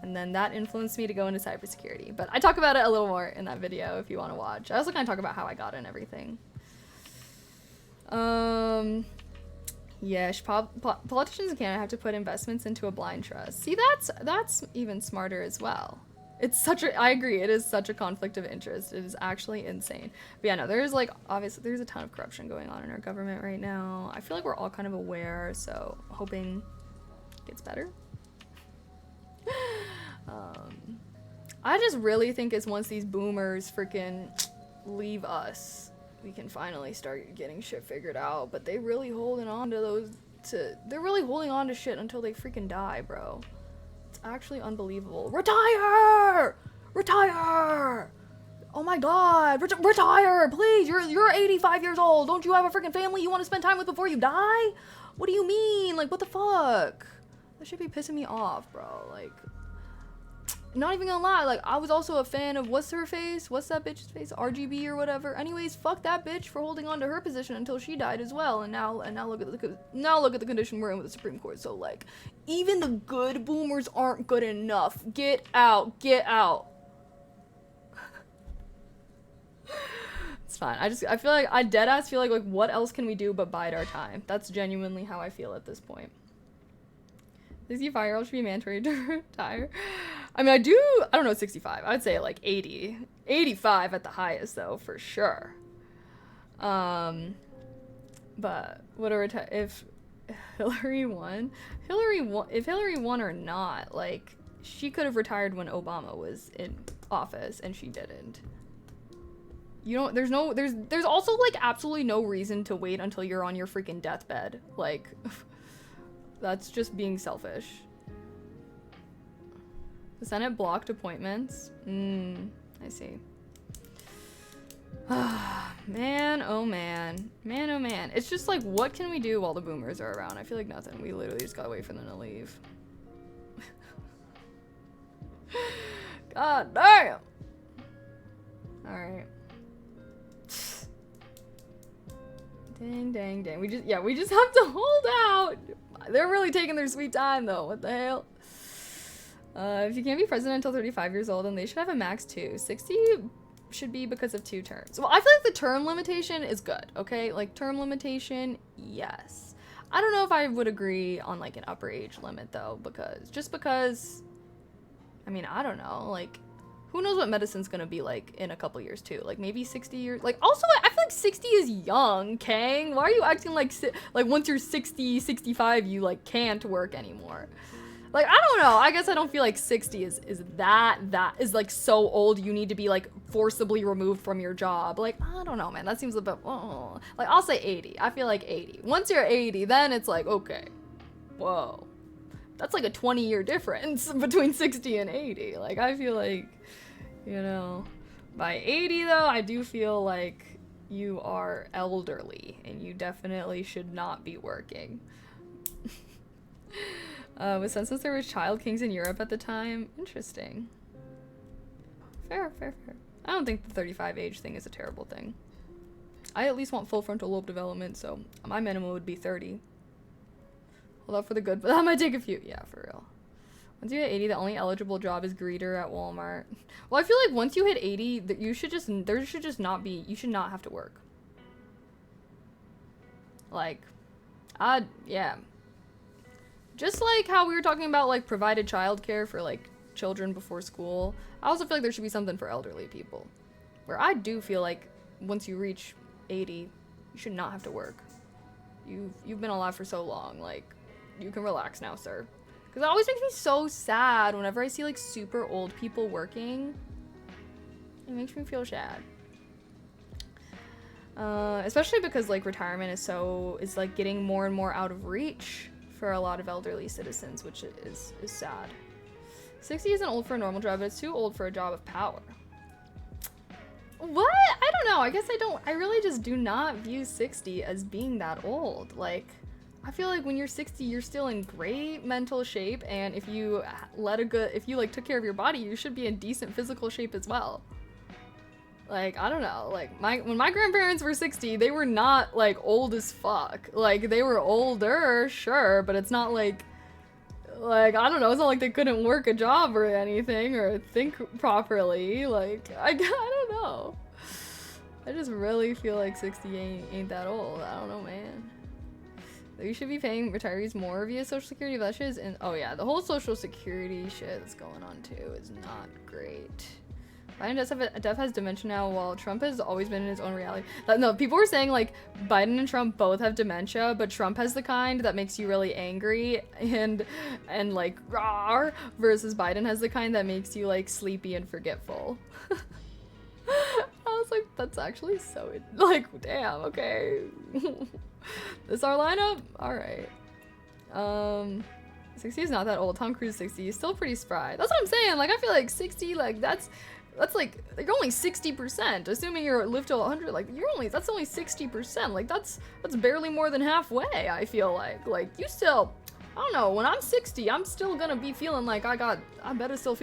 and then that influenced me to go into cybersecurity. But I talk about it a little more in that video if you want to watch. I also kind of talk about how I got in everything. Yeah, politicians in Canada have to put investments into a blind trust. See, that's even smarter as well. I agree, it is such a conflict of interest. It is actually insane. But yeah, no, there's like, obviously there's a ton of corruption going on in our government right now. I feel like we're all kind of aware, so hoping it gets better. I just really think it's once these boomers freaking leave us, we can finally start getting shit figured out. But they're really holding on to shit until they freaking die, bro. It's actually unbelievable. Retire! Oh my god, retire, please. You're 85 years old. Don't you have a freaking family you want to spend time with before you die? What do you mean? Like, what the fuck? That should be pissing me off, bro. Like, not even gonna lie, like, I was also a fan of what's that bitch's face, RGB or whatever. Anyways, fuck that bitch for holding on to her position until she died as well. And now look at the condition we're in with the Supreme Court. So like, even the good boomers aren't good enough. Get out. It's fine. I feel like I deadass feel like what else can we do but bide our time? That's genuinely how I feel at this point. 65-year-old should be mandatory to retire. I mean, I don't know, 65. I would say like 80. 85 at the highest, though, for sure. But if Hillary won or not, like, she could have retired when Obama was in office, and she didn't. you don't, there's also like absolutely no reason to wait until you're on your freaking deathbed. Like, that's just being selfish. The Senate blocked appointments. I see. Man, oh man. Man, oh man. It's just like, what can we do while the boomers are around? I feel like nothing. We literally just gotta wait for them to leave. God damn! Alright. Dang, dang, dang. We just have to hold out. They're really taking their sweet time though. What the hell? If you can't be president until 35 years old, then they should have a max 2. 60 should be because of 2 terms. Well, I feel like the term limitation is good, okay? Like, term limitation, yes. I don't know if I would agree on, like, an upper age limit, though, because, I mean, I don't know, like, who knows what medicine's gonna be like in a couple years, too? Like, maybe 60 years, like, also, I feel like 60 is young, Kang. Why are you acting like once you're 60, 65, you, like, can't work anymore? Like, I don't know. I guess I don't feel like 60 is like so old you need to be like forcibly removed from your job. Like, I don't know, man. That seems a bit, oh. Like, I'll say 80. I feel like 80. Once you're 80, then it's like, okay, whoa. That's like a 20-year difference between 60 and 80. Like, I feel like, you know, by 80 though, I do feel like you are elderly and you definitely should not be working. Since there was child kings in Europe at the time. Interesting. Fair. I don't think the 35 age thing is a terrible thing. I at least want full frontal lobe development, so my minimum would be 30. Hold out for the good, but that might take a few. Yeah, for real. Once you hit 80, the only eligible job is greeter at Walmart. Well, I feel like once you hit 80, that you should just not have to work. Like, yeah. Just like how we were talking about, like, provided childcare for, like, children before school, I also feel like there should be something for elderly people. Where I do feel like once you reach 80, you should not have to work. You've been alive for so long, like, you can relax now, sir. Because it always makes me so sad whenever I see, like, super old people working. It makes me feel sad. Especially because, like, retirement is like, getting more and more out of reach for a lot of elderly citizens, which is sad. 60 isn't old for a normal job, but it's too old for a job of power. What? I don't know. I guess I really just do not view 60 as being that old. Like, I feel like when you're 60, you're still in great mental shape, and if you like took care of your body, you should be in decent physical shape as well. Like, I don't know, like, when my grandparents were 60, they were not, like, old as fuck. Like, they were older, sure, but it's not like, I don't know, it's not like they couldn't work a job or anything, or think properly. Like, I don't know. I just really feel like 60 ain't that old. I don't know, man. You should be paying retirees more via Social Security, but that shit is oh yeah, the whole Social Security shit that's going on, too, is not great. Biden has dementia now, while Trump has always been in his own reality. No, people were saying, like, Biden and Trump both have dementia, but Trump has the kind that makes you really angry and like, rawr, versus Biden has the kind that makes you, like, sleepy and forgetful. I was like, that's actually so, like, damn, okay. This our lineup? Alright. 60 is not that old. Tom Cruise 60 is still pretty spry. That's what I'm saying. Like, I feel like 60, like, that's like, you're only 60%, assuming you're live till 100, like, that's only 60%, like, that's barely more than halfway, I feel like. Like, you still, I don't know, when I'm 60, I'm still gonna be feeling like I better still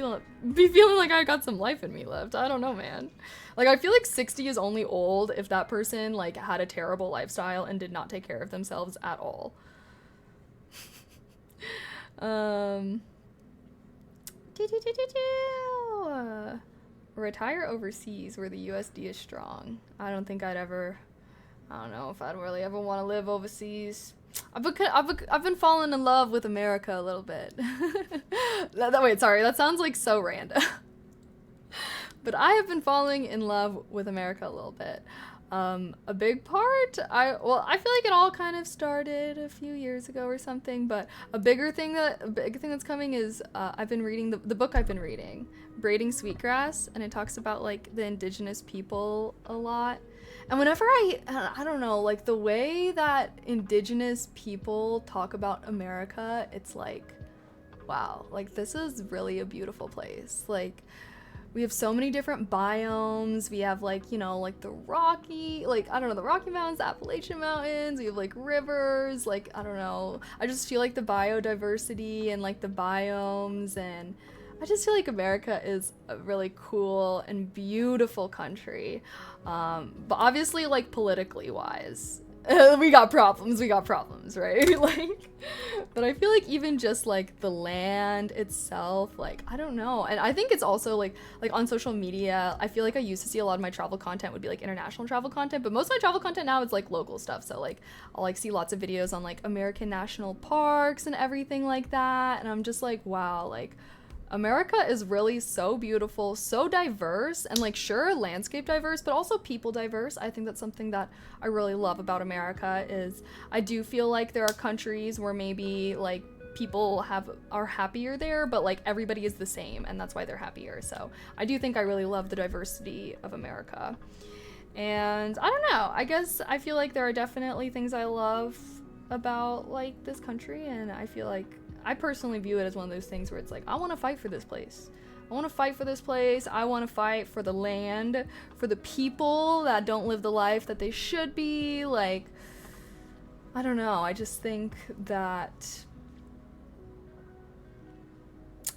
be feeling like I got some life in me left. I don't know, man. Like, I feel like 60 is only old if that person, like, had a terrible lifestyle and did not take care of themselves at all. Retire overseas where the USD is strong. I don't know if I'd really ever want to live overseas. I've been falling in love with America a little bit. Wait, sorry, that sounds like so random. But I have been falling in love with America a little bit. A big part, I feel like it all kind of started a few years ago or something, but a big thing that's coming is I've been reading the book I've been reading, Braiding Sweetgrass, and it talks about like the indigenous people a lot. And whenever I don't know, like the way that indigenous people talk about America, it's like, wow, like this is really a beautiful place. Like we have so many different biomes. We have like, you know, like the Rocky, like, I don't know, the Rocky Mountains, the Appalachian Mountains. We have like rivers, like, I don't know. I just feel like the biodiversity and like the biomes, and I just feel like America is a really cool and beautiful country. But obviously like politically wise, we got problems, right? Like, but I feel like even just like the land itself, like I don't know. And I think it's also like on social media, I feel like I used to see a lot of my travel content would be like international travel content, but most of my travel content now is like local stuff. So like I'll like see lots of videos on like American national parks and everything like that, and I'm just like, wow, like America is really so beautiful, so diverse, and like sure, landscape diverse, but also people diverse. I think that's something that I really love about America is I do feel like there are countries where maybe like people are happier there, but like everybody is the same and that's why they're happier. So I do think I really love the diversity of America. And I don't know, I guess I feel like there are definitely things I love about like this country, and I feel like I personally view it as one of those things where it's like, I want to fight for this place. I want to fight for this place. I want to fight for the land, for the people that don't live the life that they should be. Like, I don't know. I just think that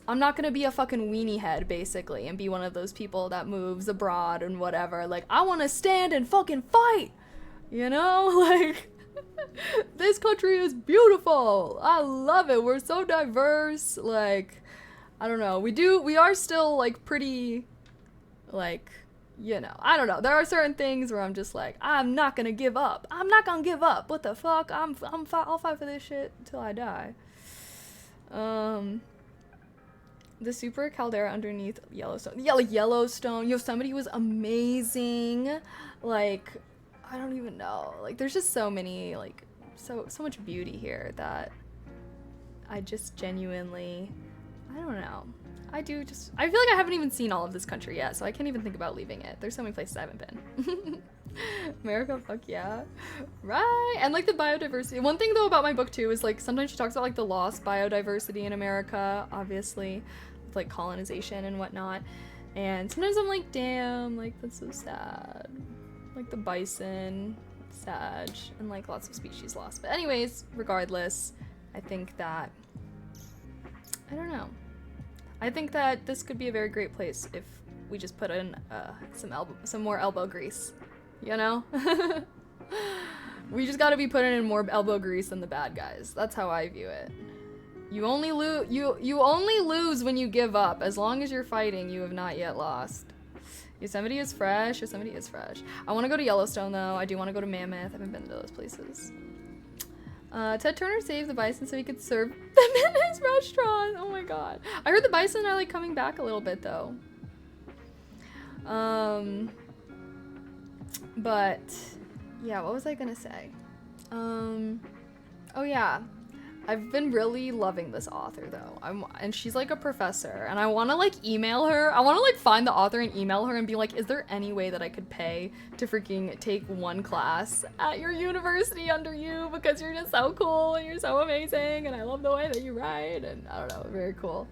I'm not going to be a fucking weenie head, basically, and be one of those people that moves abroad and whatever. Like, I want to stand and fucking fight, you know? Like, this country is beautiful. I love it. We're so diverse. Like, I don't know. We are still like pretty, like, you know, I don't know. There are certain things where I'm just like, I'm not gonna give up. I'm not gonna give up. What the fuck? I'll fight for this shit till I die. The super caldera underneath Yellowstone. Yeah, like Yellowstone. Yosemite was amazing. Like, I don't even know. Like, there's just so many, like, so much beauty here that I just genuinely, I don't know. I feel like I haven't even seen all of this country yet, so I can't even think about leaving it. There's so many places I haven't been. America, fuck yeah. Right. And like the biodiversity. One thing though about my book too is like sometimes she talks about like the lost biodiversity in America, obviously, with like colonization and whatnot. And sometimes I'm like, damn, like that's so sad. Like the bison, sag, and like lots of species lost. But anyways, regardless, I think that, I don't know. I think that this could be a very great place if we just put in some more elbow grease, you know? We just gotta be putting in more elbow grease than the bad guys. That's how I view it. You only lose when you give up. As long as you're fighting, you have not yet lost. Yosemite is fresh. I want to go to Yellowstone, though. I do want to go to Mammoth. I haven't been to those places. Ted Turner saved the bison so he could serve them in his restaurant. Oh my god. I heard the bison are, like, coming back a little bit, though. But, yeah, what was I gonna say? Oh yeah. I've been really loving this author though. And she's like a professor, and I want to like email her. I want to like find the author and email her and be like, is there any way that I could pay to freaking take one class at your university under you, because you're just so cool and you're so amazing and I love the way that you write, and I don't know, very cool.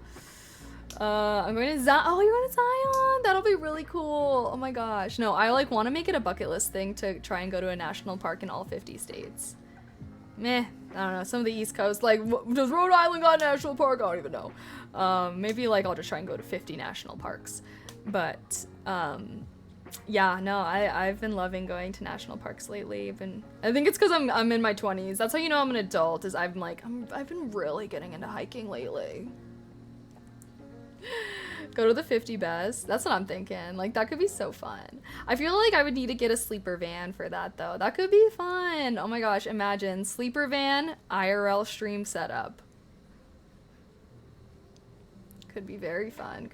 I'm going to Zion. Oh, you're going to Zion? That'll be really cool. Oh my gosh. No, I like want to make it a bucket list thing to try and go to a national park in all 50 states. Meh. I don't know, some of the East Coast, like, does Rhode Island got a national park? I don't even know. Maybe, like, I'll just try and go to 50 national parks. But, yeah, no, I've been loving going to national parks lately. I think it's because I'm in my 20s. That's how you know I'm an adult, is I've been really getting into hiking lately. Go to the 50 best. That's what I'm thinking. Like, that could be so fun. I feel like I would need to get a sleeper van for that, though. That could be fun. Oh my gosh, imagine. Sleeper van, IRL stream setup. Could be very fun.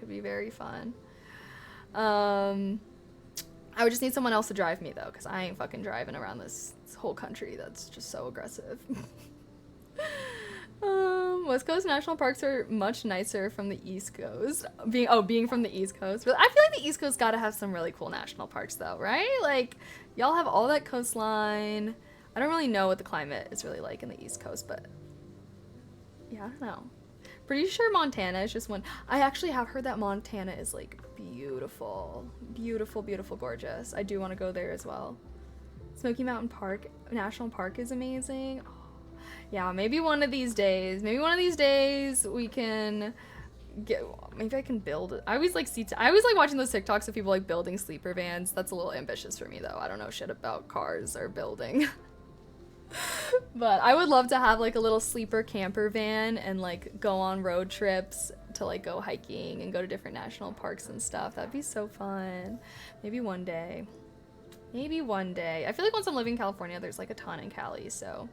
I I would just need someone else to drive me, though, because I ain't fucking driving around this whole country. That's just so aggressive. West Coast national parks are much nicer from the East Coast. Being from the East Coast. But I feel like the East Coast gotta have some really cool national parks, though, right? Like, y'all have all that coastline. I don't really know what the climate is really like in the East Coast, but yeah, I don't know. Pretty sure Montana is just one. I actually have heard that Montana is like beautiful, beautiful, beautiful, gorgeous. I do want to go there as well. Smoky Mountain Park National Park is amazing. Oh, yeah, maybe one of these days we can get. Maybe I can build it. I always like watching those TikToks of people like building sleeper vans. That's a little ambitious for me though. I don't know shit about cars or building. But I would love to have like a little sleeper camper van and like go on road trips to like go hiking and go to different national parks and stuff. That'd be so fun. Maybe one day. Maybe one day. I feel like once I'm living in California, there's like a ton in Cali, so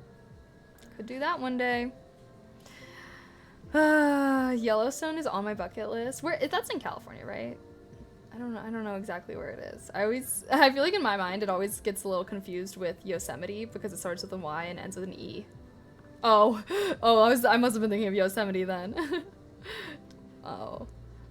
could do that one day. Yellowstone is on my bucket list. That's in California, right? I don't know exactly where it is. I feel like in my mind it always gets a little confused with Yosemite because it starts with a Y and ends with an E. Oh, I must have been thinking of Yosemite then. Oh.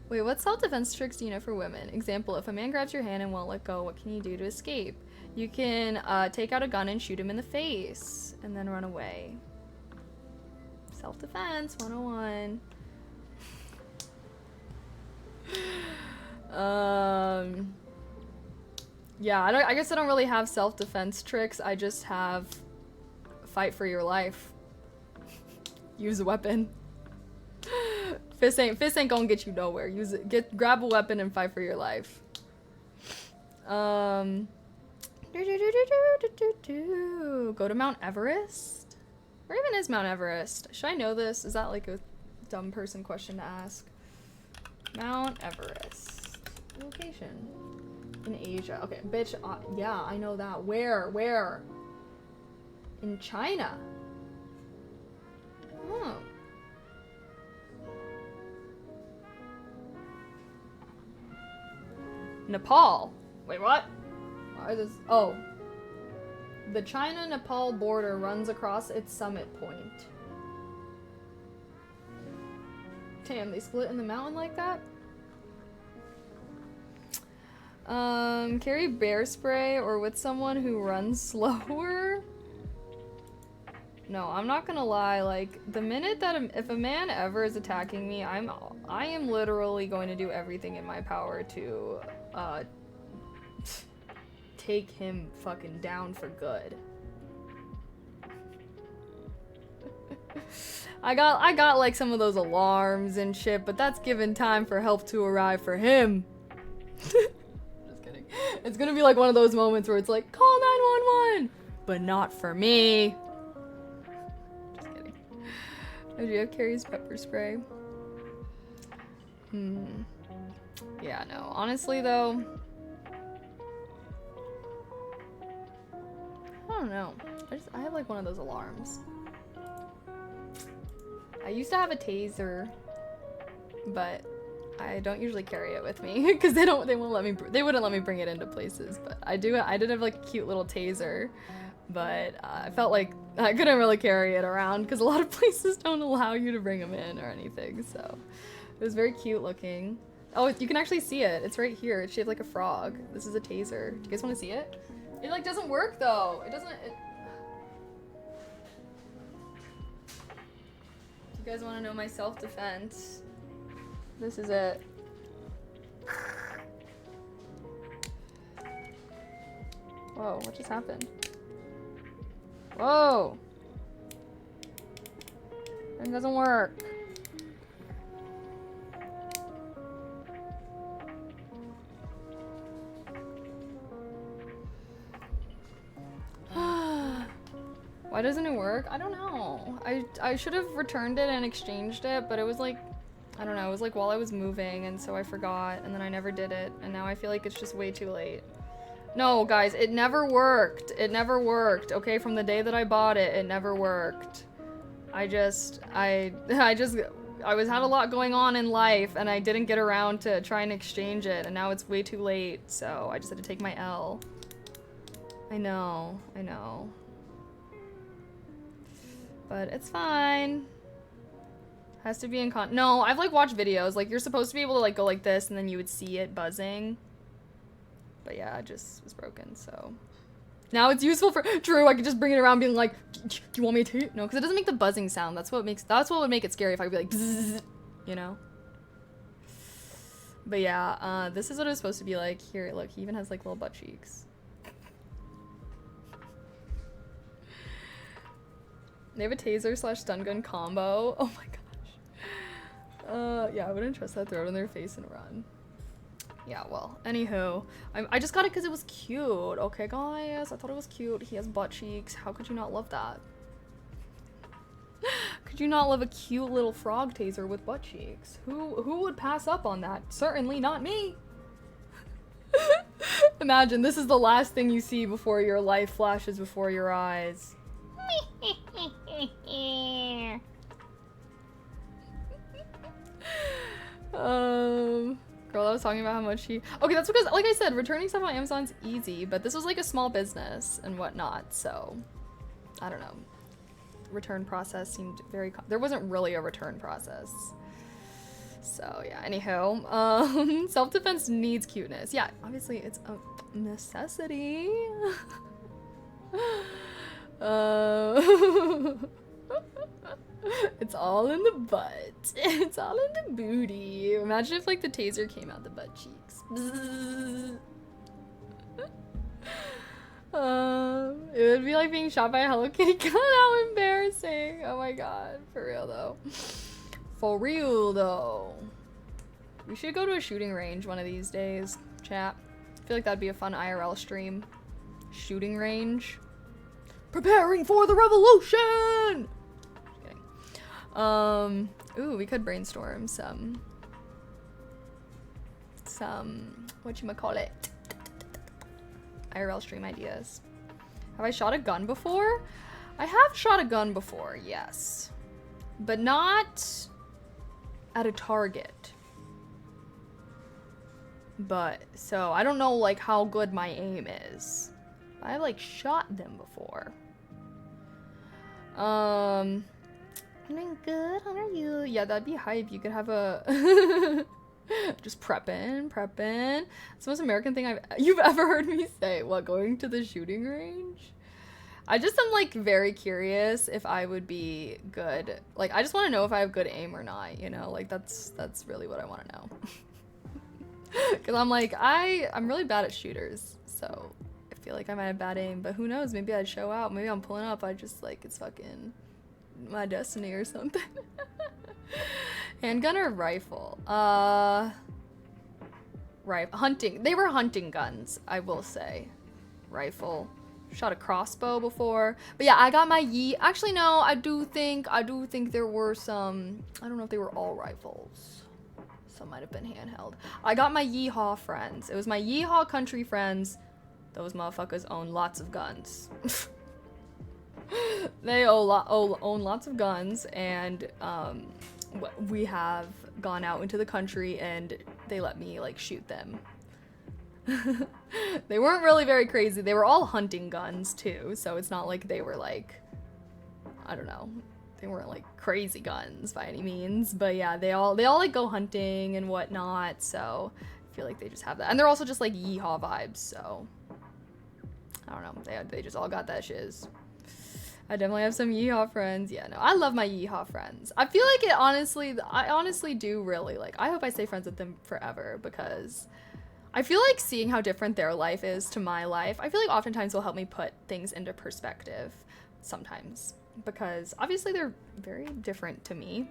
Wait, what self-defense tricks do you know for women? Example, if a man grabs your hand and won't let go, what can you do to escape? You can take out a gun and shoot him in the face and then run away. Self-defense 101. Yeah, I guess I don't really have self-defense tricks. I just have fight for your life. Use a weapon. Fist ain't gonna get you nowhere. Grab a weapon and fight for your life. Go to Mount Everest? Where even is Mount Everest? Should I know this? Is that like a dumb person question to ask? Mount Everest. Location. In Asia. Okay, bitch. Yeah, I know that. Where? In China. Oh. Nepal. Wait, what? Why is this? Oh. The China-Nepal border runs across its summit point. Damn, they split in the mountain like that? Carry bear spray or with someone who runs slower? No, I'm not gonna lie, like, the minute that if a man ever is attacking me, I am literally going to do everything in my power to, take him fucking down for good. I got like some of those alarms and shit, but that's given time for help to arrive for him. Just kidding. It's gonna be like one of those moments where it's like, call 911, but not for me. Just kidding. Oh, do you have Carrie's pepper spray? Yeah, no. Honestly, though, I don't know. I have like one of those alarms. I used to have a taser, but I don't usually carry it with me because they wouldn't let me bring it into places. But I did have like a cute little taser, but I felt like I couldn't really carry it around because a lot of places don't allow you to bring them in or anything. So it was very cute looking. Oh, you can actually see it. It's right here. It's shaped like a frog. This is a taser. Do you guys want to see it? It like doesn't work though. It doesn't. You guys want to know my self-defense? This is it. Whoa, what just happened? Whoa! It doesn't work. Why doesn't it work? I don't know. I should have returned it and exchanged it, but it was like, I don't know, it was like while I was moving, and so I forgot, and then I never did it, and now I feel like it's just way too late. No, guys, it never worked. It never worked, okay? From the day that I bought it, it never worked. I I had a lot going on in life, and I didn't get around to try and exchange it, and now it's way too late, so I just had to take my L. I know. But it's fine. Has to be in No, I've like watched videos, like you're supposed to be able to like go like this, and then you would see it buzzing. But yeah, it just was broken, so. Now it's useful for Drew. I could just bring it around being like, do you want me to? No, because it doesn't make the buzzing sound. That's what would make it scary if I could be like, bzzz, you know? But yeah, this is what it was supposed to be like. Here, look, he even has like little butt cheeks. They have a taser / stun gun combo. Oh my gosh. Yeah, I wouldn't trust that. Throw it in their face and run. Yeah, well, anywho, I just got it because it was cute. Okay, guys, I thought it was cute. He has butt cheeks. How could you not love that? Could you not love a cute little frog taser with butt cheeks? Who would pass up on that? Certainly not me. Imagine, this is the last thing you see before your life flashes before your eyes. Girl, I was talking about how much he... Okay, that's because, like I said, returning stuff on Amazon's easy, but this was like a small business and whatnot, so... I don't know. Return process seemed very... There wasn't really a return process. So, yeah, anyhow. Self-defense needs cuteness. Yeah, obviously it's a necessity. It's all in the butt. It's all in the booty. Imagine if like the taser came out the butt cheeks. It would be like being shot by a Hello Kitty gun. How embarrassing. Oh my god. For real though. For real though. We should go to a shooting range one of these days, chat. I feel like that'd be a fun IRL stream. Shooting range. Preparing for the revolution! Ooh, we could brainstorm some whatchamacallit, IRL stream ideas. Have I shot a gun before? I have shot a gun before, yes. But not at a target. But, so, I don't know, like, how good my aim is. I, like, shot them before. I'm doing good. How are you? Yeah, that'd be hype. You could have a just prepping. It's the most American thing you've ever heard me say. What, going to the shooting range? I just am like very curious if I would be good. Like, I just want to know if I have good aim or not, you know? Like, that's really what I want to know. Because I'm like, I'm really bad at shooters, so I feel like I might have bad aim, but who knows? Maybe I'd show out. Maybe I'm pulling up. I just like, it's fucking my destiny or something. Handgun or rifle? Hunting. They were hunting guns, I will say. Rifle. Shot a crossbow before. But yeah, I got my Actually, no, I do think there were some... I don't know if they were all rifles. Some might have been handheld. I got my Yeehaw friends. It was my Yeehaw country friends. Those motherfuckers own lots of guns. They own lots of guns, and we have gone out into the country and they let me like shoot them. They weren't really very crazy. They were all hunting guns too, so it's not like they were like, I don't know, they weren't like crazy guns by any means, but yeah, they all like go hunting and whatnot, so I feel like they just have that. And they're also just like Yeehaw vibes, so I don't know, they just all got that shiz. I definitely have some Yeehaw friends. Yeah, no, I love my Yeehaw friends. I feel like I honestly do really like, I hope I stay friends with them forever, because I feel like seeing how different their life is to my life, I feel like oftentimes will help me put things into perspective sometimes, because obviously they're very different to me.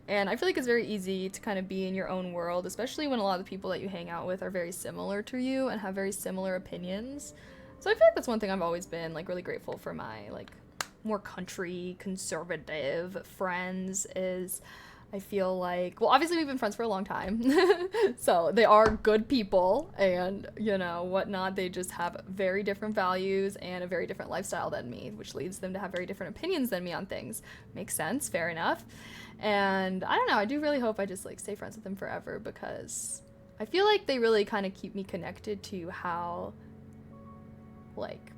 And I feel like it's very easy to kind of be in your own world, especially when a lot of the people that you hang out with are very similar to you and have very similar opinions. So I feel like that's one thing I've always been like really grateful for my like more country conservative friends is I feel like, well, obviously we've been friends for a long time, so they are good people and, you know, whatnot. They just have very different values and a very different lifestyle than me, which leads them to have very different opinions than me on things. Makes sense, fair enough. And I don't know, I do really hope I just like stay friends with them forever, because I feel like they really kind of keep me connected to how, like,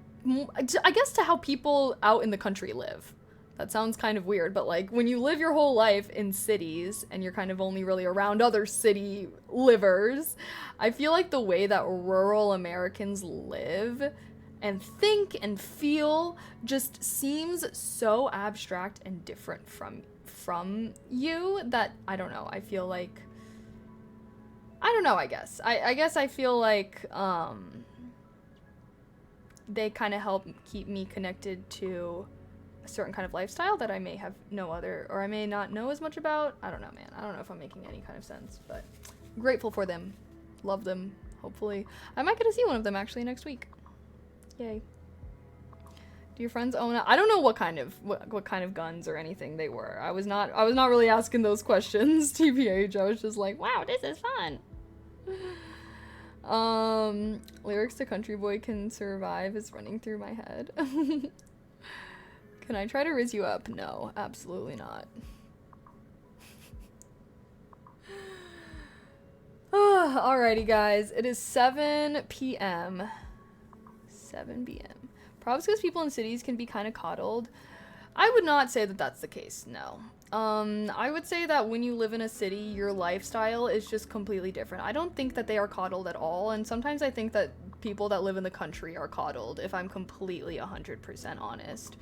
I guess to how people out in the country live. That sounds kind of weird, but like when you live your whole life in cities and you're kind of only really around other city livers, I feel like the way that rural Americans live and think and feel just seems so abstract and different from you that I don't know. I feel like I don't know, I guess. I guess I feel like they kind of help keep me connected to a certain kind of lifestyle that I may have no other, or I may not know as much about. I don't know, man. I don't know if I'm making any kind of sense, but I'm grateful for them. Love them. Hopefully. I might get to see one of them actually next week. Yay. Do your friends own I don't know what kind of guns or anything they were. I was not really asking those questions, TBH. I was just like, wow, this is fun. Lyrics to Country Boy Can Survive is running through my head. Can I try to riz you up? No, absolutely not. Alrighty, guys. It is 7 p.m. 7 p.m. Probably because people in cities can be kind of coddled. I would not say that that's the case, no. I would say that when you live in a city, your lifestyle is just completely different. I don't think that they are coddled at all, and sometimes I think that people that live in the country are coddled, if I'm completely 100% honest.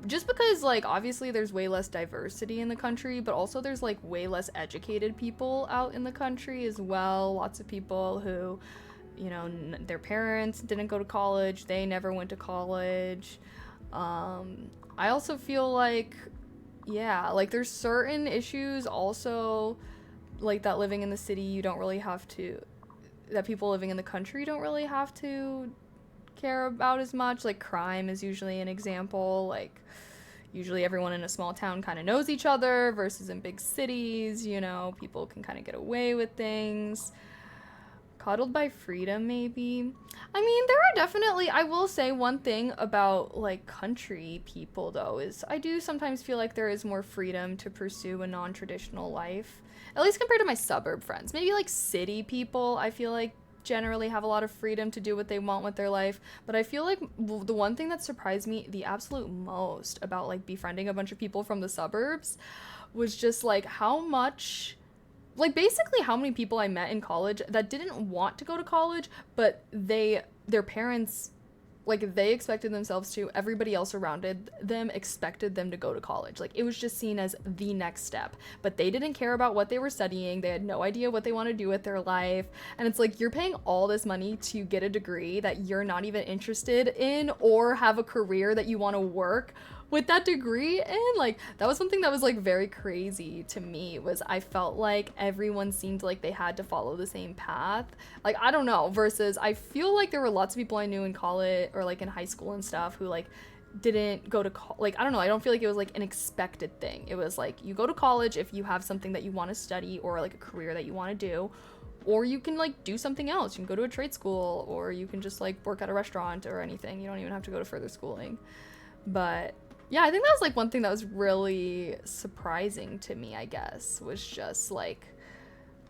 Just because, like, obviously there's way less diversity in the country, but also there's, like, way less educated people out in the country as well. Lots of people who, you know, their parents didn't go to college, they never went to college. I also feel like, yeah, like, there's certain issues also, like, that living in the city you don't really have to, that people living in the country don't really have to care about as much. Like, crime is usually an example. Like, usually everyone in a small town kind of knows each other, versus in big cities, you know, people can kind of get away with things. Coddled by freedom, maybe. I mean, there are definitely, I will say one thing about, like, country people, though, is I do sometimes feel like there is more freedom to pursue a non-traditional life, at least compared to my suburb friends. Maybe, like, city people, I feel like generally have a lot of freedom to do what they want with their life, but I feel like the one thing that surprised me the absolute most about, like, befriending a bunch of people from the suburbs was just, like, how much, like, basically how many people I met in college that didn't want to go to college, but their parents, like, they expected themselves to, everybody else around them expected them to go to college. Like, it was just seen as the next step, but they didn't care about what they were studying. They had no idea what they want to do with their life. And it's like, you're paying all this money to get a degree that you're not even interested in, or have a career that you want to work with that degree. And, like, that was something that was, like, very crazy to me, was I felt like everyone seemed like they had to follow the same path. Like, I don't know, versus I feel like there were lots of people I knew in college or, like, in high school and stuff who, like, didn't go to like, I don't know, I don't feel like it was, like, an expected thing. It was like, you go to college if you have something that you want to study, or, like, a career that you want to do, or you can, like, do something else. You can go to a trade school, or you can just, like, work at a restaurant or anything. You don't even have to go to further schooling. But yeah, I think that was, like, one thing that was really surprising to me, I guess, was just, like,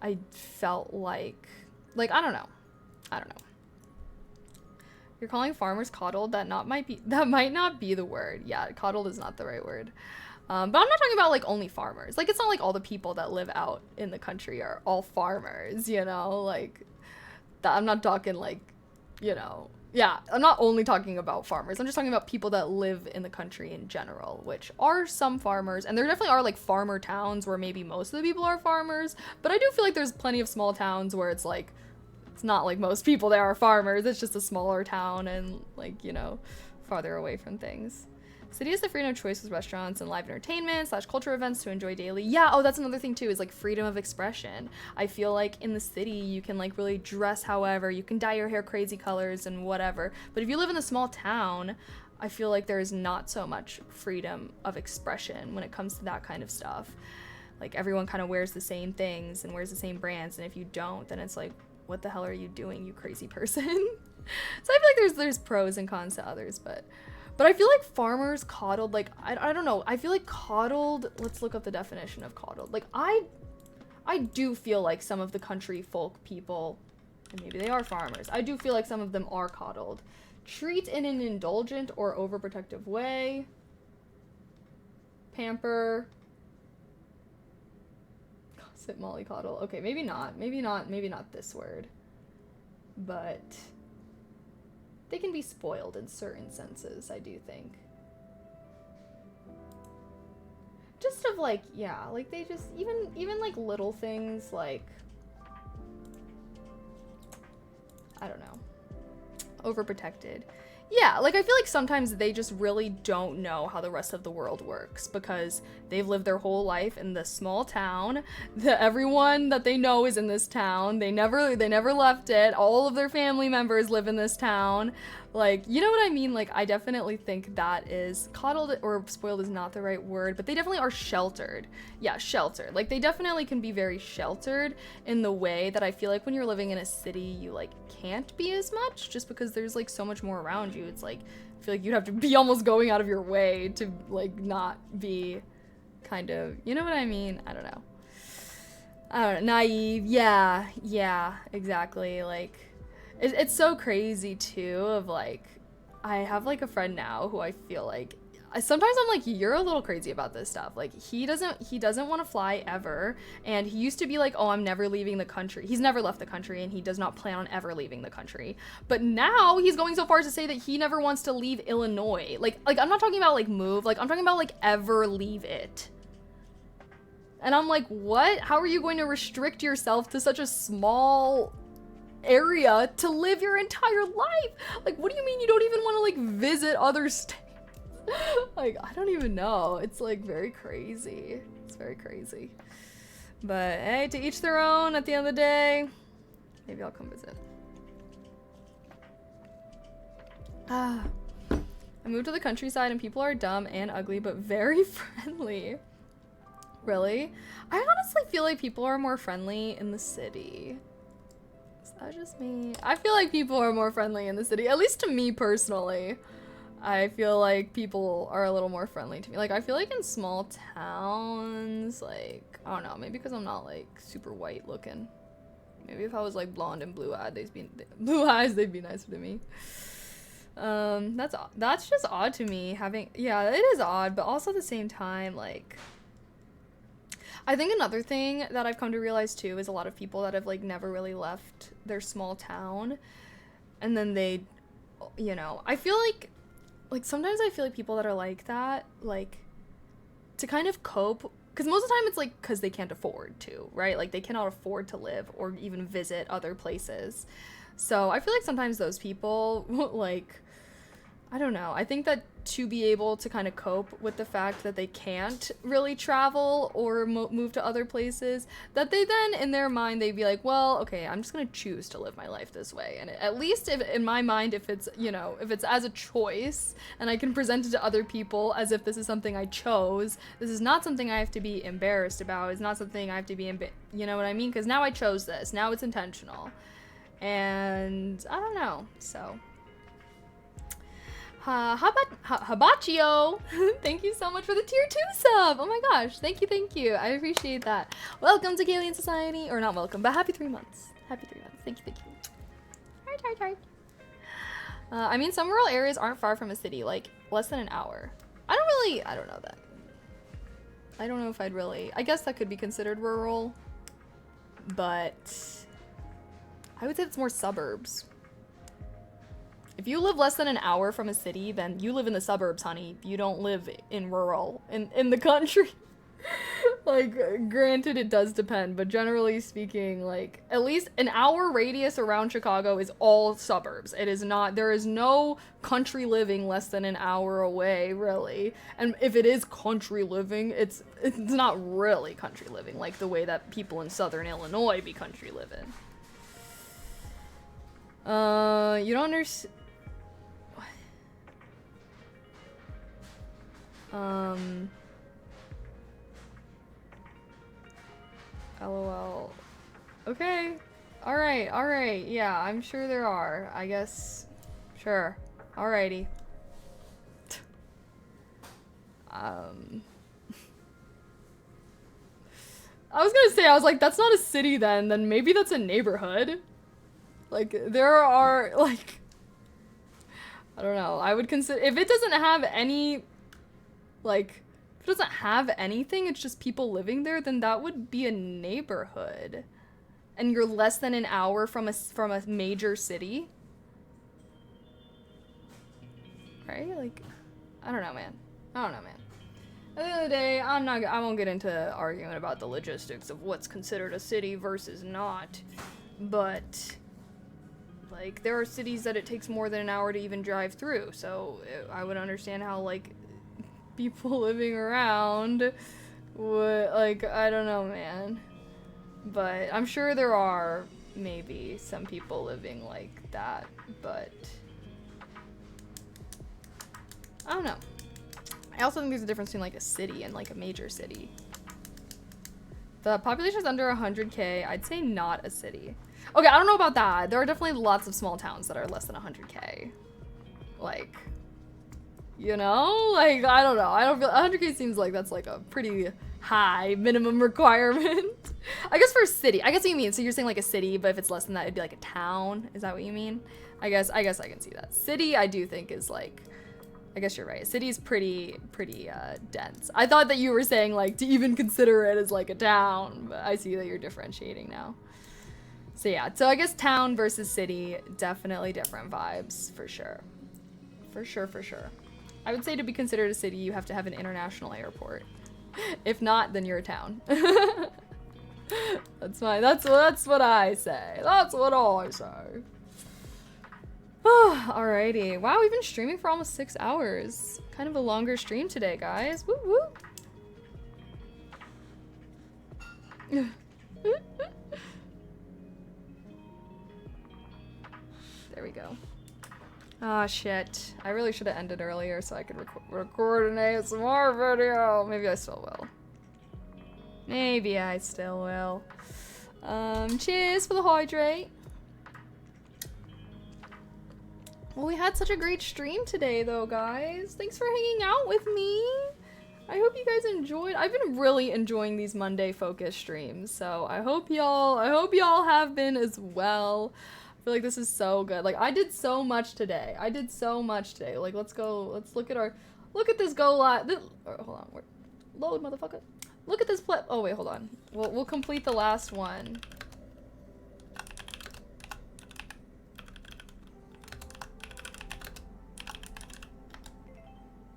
I felt like, I don't know. You're calling farmers coddled? That might not be the word. Yeah, coddled is not the right word. But I'm not talking about, like, only farmers. Like, it's not like all the people that live out in the country are all farmers, you know? Like, I'm not talking, like, you know, yeah, I'm not only talking about farmers. I'm just talking about people that live in the country in general, which are some farmers. And there definitely are, like, farmer towns where maybe most of the people are farmers. But I do feel like there's plenty of small towns where it's, like, it's not like most people there are farmers. It's just a smaller town and, like, you know, farther away from things. City has the freedom of choice with restaurants and live entertainment / culture events to enjoy daily. Yeah, oh, that's another thing too, is, like, freedom of expression. I feel like in the city you can, like, really dress however, you can dye your hair crazy colors and whatever. But if you live in a small town, I feel like there is not so much freedom of expression when it comes to that kind of stuff. like everyone kind of wears the same things and wears the same brands, and if you don't, then it's like, what the hell are you doing, you crazy person? So I feel like there's pros and cons to others, but I feel like farmers coddled, like I don't know, I feel like coddled, let's look up the definition of coddled. Like I do feel like some of the country folk people, and maybe they are farmers, I do feel like some of them are coddled. Treat in an indulgent or overprotective way. Pamper. Sit mollycoddle. Okay, maybe not this word. But they can be spoiled in certain senses, I do think. Just of like, yeah, like they just, even like little things like, I don't know, overprotected. Yeah, like I feel like sometimes they just really don't know how the rest of the world works because they've lived their whole life in this small town. Everyone that they know is in this town. They never left it. All of their family members live in this town. Like, you know what I mean? Like, I definitely think that is coddled, or spoiled is not the right word, but they definitely are sheltered. Yeah, sheltered. Like, they definitely can be very sheltered in the way that I feel like when you're living in a city, you, like, can't be as much just because there's, like, so much more around you. It's like, I feel like you'd have to be almost going out of your way to, like, not be kind of, you know what I mean? I don't know. Naive. Yeah, exactly. Like, it's so crazy too of like, I have like a friend now who I feel like, sometimes I'm like, you're a little crazy about this stuff. Like he doesn't want to fly ever. And he used to be like, oh, I'm never leaving the country. He's never left the country and he does not plan on ever leaving the country. But now he's going so far as to say that he never wants to leave Illinois. Like I'm not talking about like move, like I'm talking about like ever leave it. And I'm like, what? How are you going to restrict yourself to such a small area to live your entire life? Like, what do you mean you don't even want to like visit other states? Like, I don't even know. It's like very crazy. It's very crazy. But hey, to each their own at the end of the day. Maybe I'll come visit. I moved to the countryside and people are dumb and ugly but very friendly. Really? I honestly feel like people are more friendly in the city. Is that just me? I feel like people are more friendly in the city, at least to me personally. I feel like people are a little more friendly to me. Like, I feel like in small towns, like, I don't know, maybe because I'm not, like, super white looking. Maybe if I was, like, blonde and blue-eyed, they'd be nicer to me. That's just odd to me, having, yeah, it is odd, but also at the same time, like, I think another thing that I've come to realize too is a lot of people that have like never really left their small town, and then they, you know, I feel like sometimes I feel like people that are like that, like, to kind of cope, because most of the time it's like because they can't afford to, right? Like they cannot afford to live or even visit other places. So I feel like sometimes those people, like, I don't know. I think that to be able to kind of cope with the fact that they can't really travel or move to other places, that they then, in their mind, they'd be like, well, okay, I'm just going to choose to live my life this way. And at least if, in my mind, if it's, you know, if it's as a choice and I can present it to other people as if this is something I chose, this is not something I have to be embarrassed about. It's not something I have to be, you know what I mean? Because now I chose this. Now it's intentional. And I don't know. So... Habachio, thank you so much for the tier 2 sub. Oh my gosh, thank you. I appreciate that. Welcome to Kalian Society, or not welcome, but happy 3 months. Happy 3 months. Thank you. Heart. I mean, some rural areas aren't far from a city, like less than an hour. I don't know that. I don't know if I'd really, I guess that could be considered rural, but I would say it's more suburbs. If you live less than an hour from a city, then you live in the suburbs, honey. You don't live in rural, in the country. Like, granted, it does depend, but generally speaking, like, at least an hour radius around Chicago is all suburbs. It is not, there is no country living less than an hour away, really. And if it is country living, it's not really country living, like the way that people in southern Illinois be country living. You don't understand. LOL. Okay. Alright. Yeah, I'm sure there are. I guess. Sure. Alrighty. I was gonna say, I was like, that's not a city then maybe that's a neighborhood. Like, there are, like, I don't know, I would consider, if it doesn't have any, like, if it doesn't have anything, it's just people living there, then that would be a neighborhood. And you're less than an hour from a major city. Right? Like, I don't know, man. At the end of the day, I won't get into arguing about the logistics of what's considered a city versus not. But, like, there are cities that it takes more than an hour to even drive through. So, I would understand how, like, people living around would, like, I don't know, man. But I'm sure there are maybe some people living like that, but I don't know. I also think there's a difference between like a city and like a major city. The population is under 100K. I'd say not a city. Okay, I don't know about that. There are definitely lots of small towns that are less than 100K. Like, you know? Like, I don't know. I don't feel 100K seems like that's like a pretty high minimum requirement. I guess for a city. I guess what you mean. So you're saying like a city, but if it's less than that, it'd be like a town. Is that what you mean? I guess I can see that. City, I do think is like, I guess you're right. City is pretty dense. I thought that you were saying like to even consider it as like a town, but I see that you're differentiating now. So yeah, so I guess town versus city, definitely different vibes for sure. For sure. I would say to be considered a city, you have to have an international airport. If not, then you're a town. That's fine. That's what I say. That's what I say. Alrighty. Wow, we've been streaming for almost 6 hours. Kind of a longer stream today, guys. Woo woo. There we go. Ah, shit. I really should have ended earlier so I could record an ASMR video. Maybe I still will. Cheers for the hydrate. Well, we had such a great stream today, though, guys. Thanks for hanging out with me. I hope you guys enjoyed. I've been really enjoying these Monday focus streams, so I hope y'all have been as well. I feel like this is so good. Like, I did so much today. Like, let's look at this go live. Hold on. Load, motherfucker. Look at this play. Oh, wait, hold on. We'll complete the last one.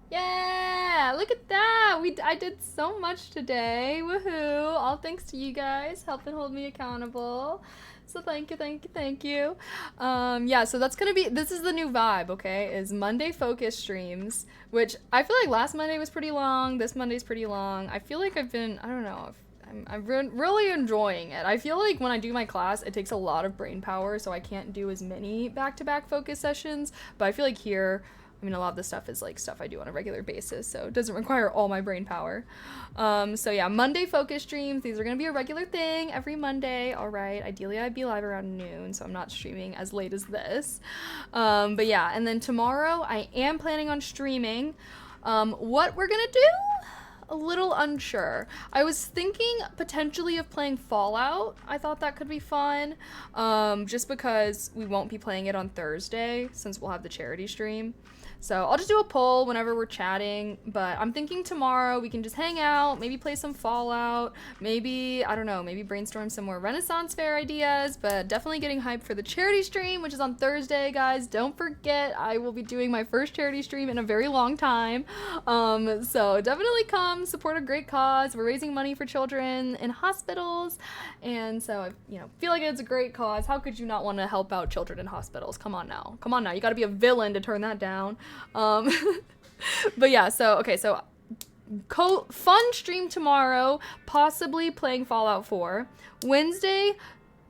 Yeah, look at that. I did so much today. Woohoo. All thanks to you guys helping hold me accountable. So thank you. Yeah, so that's gonna be, this is the new vibe, okay, is Monday focus streams, which I feel like last Monday was pretty long, this Monday's pretty long. I feel like I've been, I don't know, I'm really enjoying it. I feel like when I do my class, it takes a lot of brain power, so I can't do as many back-to-back focus sessions, but I feel like here, I mean, a lot of the stuff is like stuff I do on a regular basis, so it doesn't require all my brain power. So yeah, Monday focus streams. These are gonna be a regular thing every Monday. All right. Ideally, I'd be live around noon, so I'm not streaming as late as this. But yeah, and then tomorrow I am planning on streaming. What we're gonna do? A little unsure. I was thinking potentially of playing Fallout. I thought that could be fun. Just because we won't be playing it on Thursday since we'll have the charity stream. So I'll just do a poll whenever we're chatting, but I'm thinking tomorrow we can just hang out, maybe play some Fallout, maybe, I don't know, maybe brainstorm some more Renaissance Fair ideas, but definitely getting hyped for the charity stream, which is on Thursday, guys. Don't forget, I will be doing my first charity stream in a very long time. So definitely come support a great cause. We're raising money for children in hospitals, and so I, feel like it's a great cause. How could you not want to help out children in hospitals? Come on now. You got to be a villain to turn that down. But yeah, so fun stream tomorrow, possibly playing Fallout 4. Wednesday,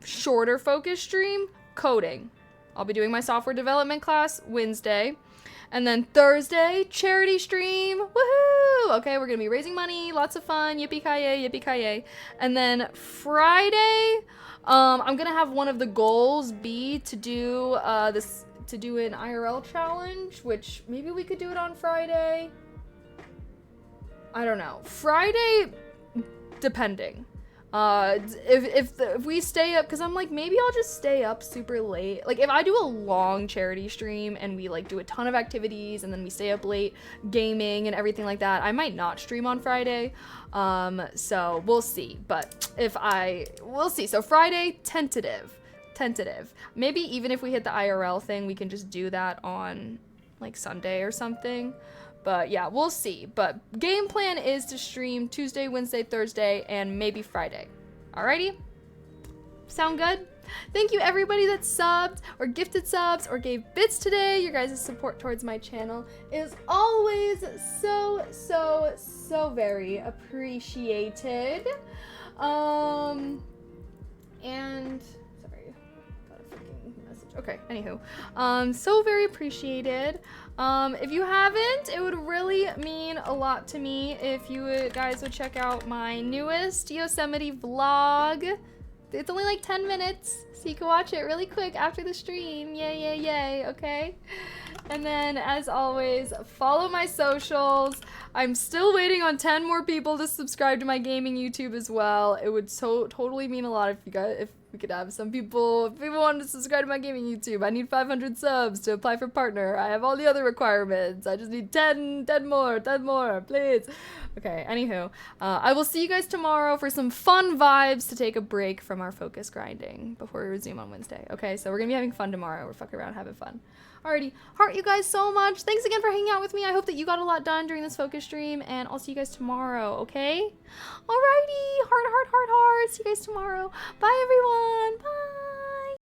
shorter focus stream, coding. I'll be doing my software development class Wednesday. And then Thursday, charity stream. Woohoo! Okay, we're gonna be raising money, lots of fun. Yippee-ki-yay, yippee-ki-yay. And then Friday, I'm gonna have one of the goals be to do to do an IRL challenge, which maybe we could do it on Friday. I don't know. Friday, depending. If we stay up, because I'm like, maybe I'll just stay up super late. Like, if I do a long charity stream and we like do a ton of activities and then we stay up late gaming and everything like that, I might not stream on Friday. So we'll see. But we'll see. So Friday, tentative. Maybe even if we hit the IRL thing, we can just do that on like Sunday or something. But yeah, we'll see. But game plan is to stream Tuesday, Wednesday, Thursday, and maybe Friday. Alrighty? Sound good? Thank you everybody that subbed or gifted subs or gave bits today. Your guys' support towards my channel is always so very appreciated. And sorry, got a freaking message. Okay, anywho. So very appreciated. If you haven't, it would really mean a lot to me if you guys would check out my newest Yosemite vlog. It's only like 10 minutes, so you can watch it really quick after the stream. Yay, okay? And then, as always, follow my socials. I'm still waiting on 10 more people to subscribe to my gaming YouTube as well. It would totally mean a lot if we could have some people, if people wanted to subscribe to my gaming YouTube. I need 500 subs to apply for partner. I have all the other requirements. I just need 10 more, please. Okay, anywho, I will see you guys tomorrow for some fun vibes to take a break from our focus grinding before we resume on Wednesday. Okay, so we're gonna be having fun tomorrow. We're fucking around having fun. Alrighty, heart you guys so much. Thanks again for hanging out with me. I hope that you got a lot done during this focus stream, and I'll see you guys tomorrow, okay? Alrighty, heart. See you guys tomorrow. Bye, everyone. Bye.